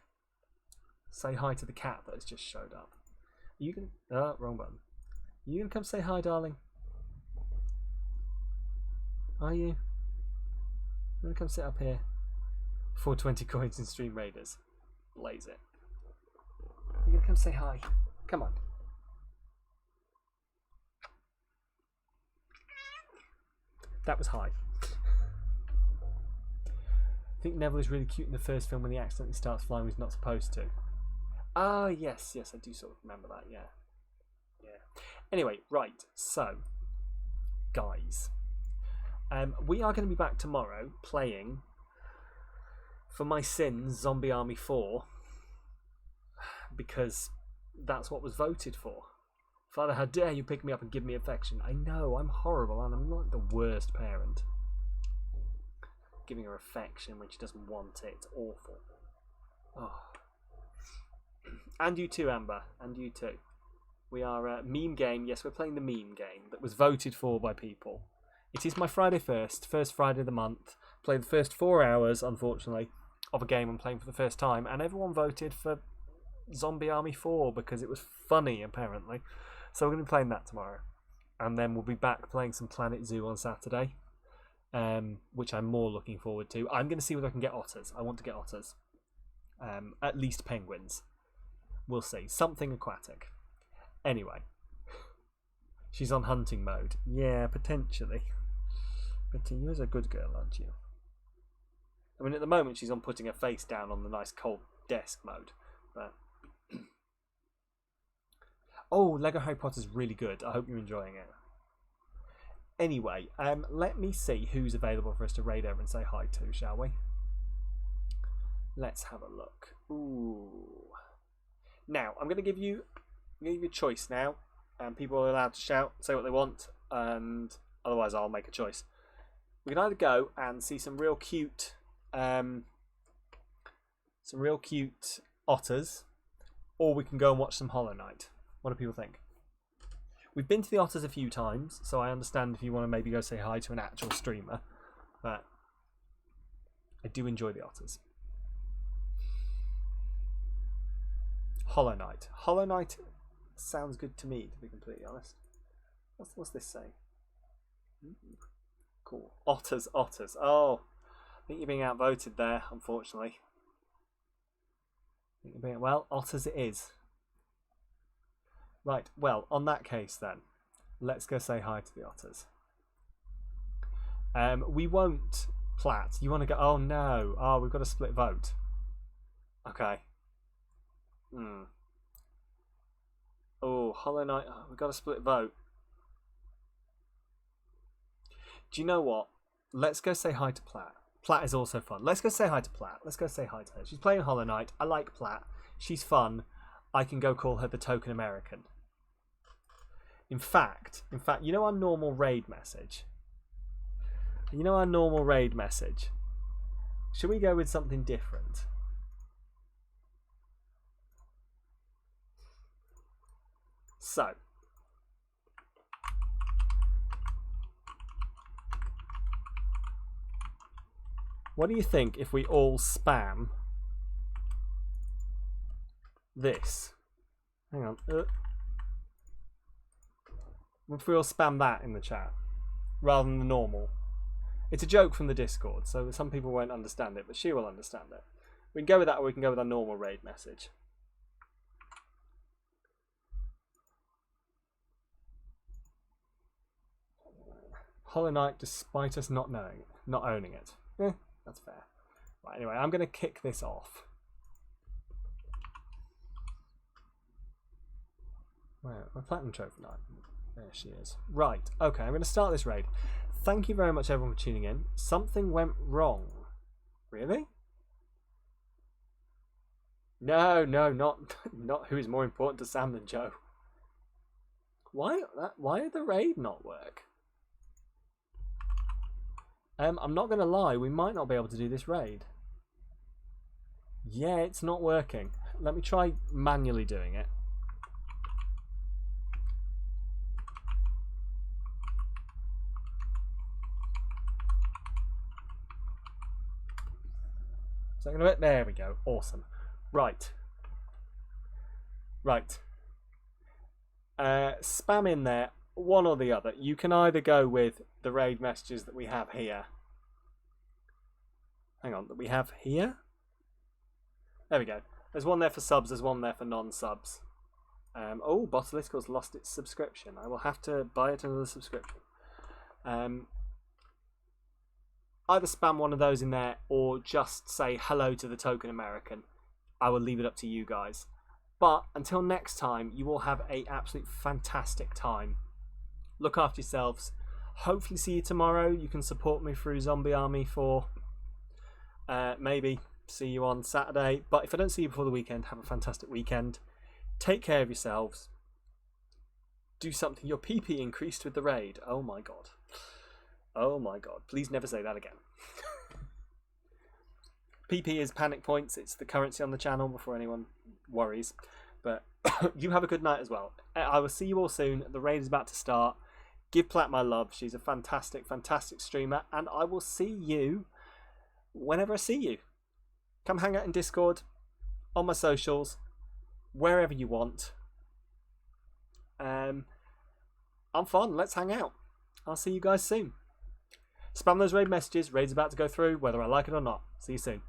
say hi to the cat that has just showed up? You can... wrong button. You gonna come say hi, darling? Are you? You wanna come sit up here? 420 coins in Stream Raiders. Blaze it. You gonna come say hi? Come on. That was hi. I think Neville is really cute in the first film when he accidentally starts flying when he's not supposed to. Ah, yes, I do sort of remember that, yeah. Anyway, right, so, guys, we are going to be back tomorrow playing, for my sins, Zombie Army 4, because that's what was voted for. Father, how dare you pick me up and give me affection? I know, I'm horrible, and I'm like the worst parent. Giving her affection when she doesn't want it, it's awful. Oh. And you too, Amber, and you too. We are meme game. Yes, we're playing the meme game that was voted for by people. It is my Friday first Friday of the month. Played the first 4 hours, unfortunately, of a game I'm playing for the first time, and everyone voted for Zombie Army 4 because it was funny, apparently. So we're going to be playing that tomorrow, and then we'll be back playing some Planet Zoo on Saturday, which I'm more looking forward to. I'm going to see whether I can get otters. I want to get otters, at least penguins. We'll see. Something aquatic. Anyway. She's on hunting mode. Yeah, potentially. But you're a good girl, aren't you? I mean, at the moment she's on putting her face down on the nice cold desk mode. But oh, Lego Harry Potter's really good. I hope you're enjoying it. Anyway, let me see who's available for us to raid over and say hi to, shall we? Let's have a look. Ooh. Now, I'm going to give you a choice now, and people are allowed to shout, say what they want, and otherwise I'll make a choice. We can either go and see some real cute otters, or we can go and watch some Hollow Knight. What do people think? We've been to the otters a few times, so I understand if you want to maybe go say hi to an actual streamer, but I do enjoy the otters. Hollow Knight. Hollow Knight sounds good to me, to be completely honest. What's this saying? Cool. Otters. Oh, I think you're being outvoted there, unfortunately. Well, otters it is. Right, well, on that case then, let's go say hi to the otters. We won't, Platt. You want to go? Oh no. Oh, we've got a split vote. Okay. Oh, Hollow Knight. Oh, we've got a split vote. Do you know what? Let's go say hi to Platt. Platt is also fun. Let's go say hi to Platt. Let's go say hi to her. She's playing Hollow Knight. I like Platt. She's fun. I can go call her the token American. In fact, you know our normal raid message? Should we go with something different? So, What do you think if we all spam this? Hang on. If we all spam that in the chat rather than the normal? It's a joke from the Discord, so some people won't understand it, but she will understand it. We can go with that, or we can go with our normal raid message. Hollow Knight, despite us not owning it. That's fair. Right, anyway, I'm going to kick this off. Where? My Platinum Trophy Knight. There she is. Right, okay, I'm going to start this raid. Thank you very much, everyone, for tuning in. Something went wrong. Really? No, not who is more important to Sam than Joe. Why did the raid not work? I'm not going to lie, we might not be able to do this raid. Yeah, it's not working. Let me try manually doing it. Second of it. There we go. Awesome. Right. Spam in there one or the other. You can either go with the raid messages that we have here. Hang on, that we have here? There we go. There's one there for subs, there's one there for non-subs. Oh, Botulisco's lost its subscription. I will have to buy it another subscription. Either spam one of those in there or just say hello to the token American. I will leave it up to you guys. But until next time, you will have an absolute fantastic time. Look after yourselves. Hopefully see you tomorrow. You can support me through Zombie Army 4. Maybe see you on Saturday. But if I don't see you before the weekend, have a fantastic weekend. Take care of yourselves. Do something. Your PP increased with the raid. Oh my god. Oh my god. Please never say that again. PP is panic points. It's the currency on the channel before anyone worries. But you have a good night as well. I will see you all soon. The raid is about to start. Give Platt my love. She's a fantastic, fantastic streamer. And I will see you whenever I see you. Come hang out in Discord, on my socials, wherever you want. I'm fun. Let's hang out. I'll see you guys soon. Spam those raid messages. Raid's about to go through, whether I like it or not. See you soon.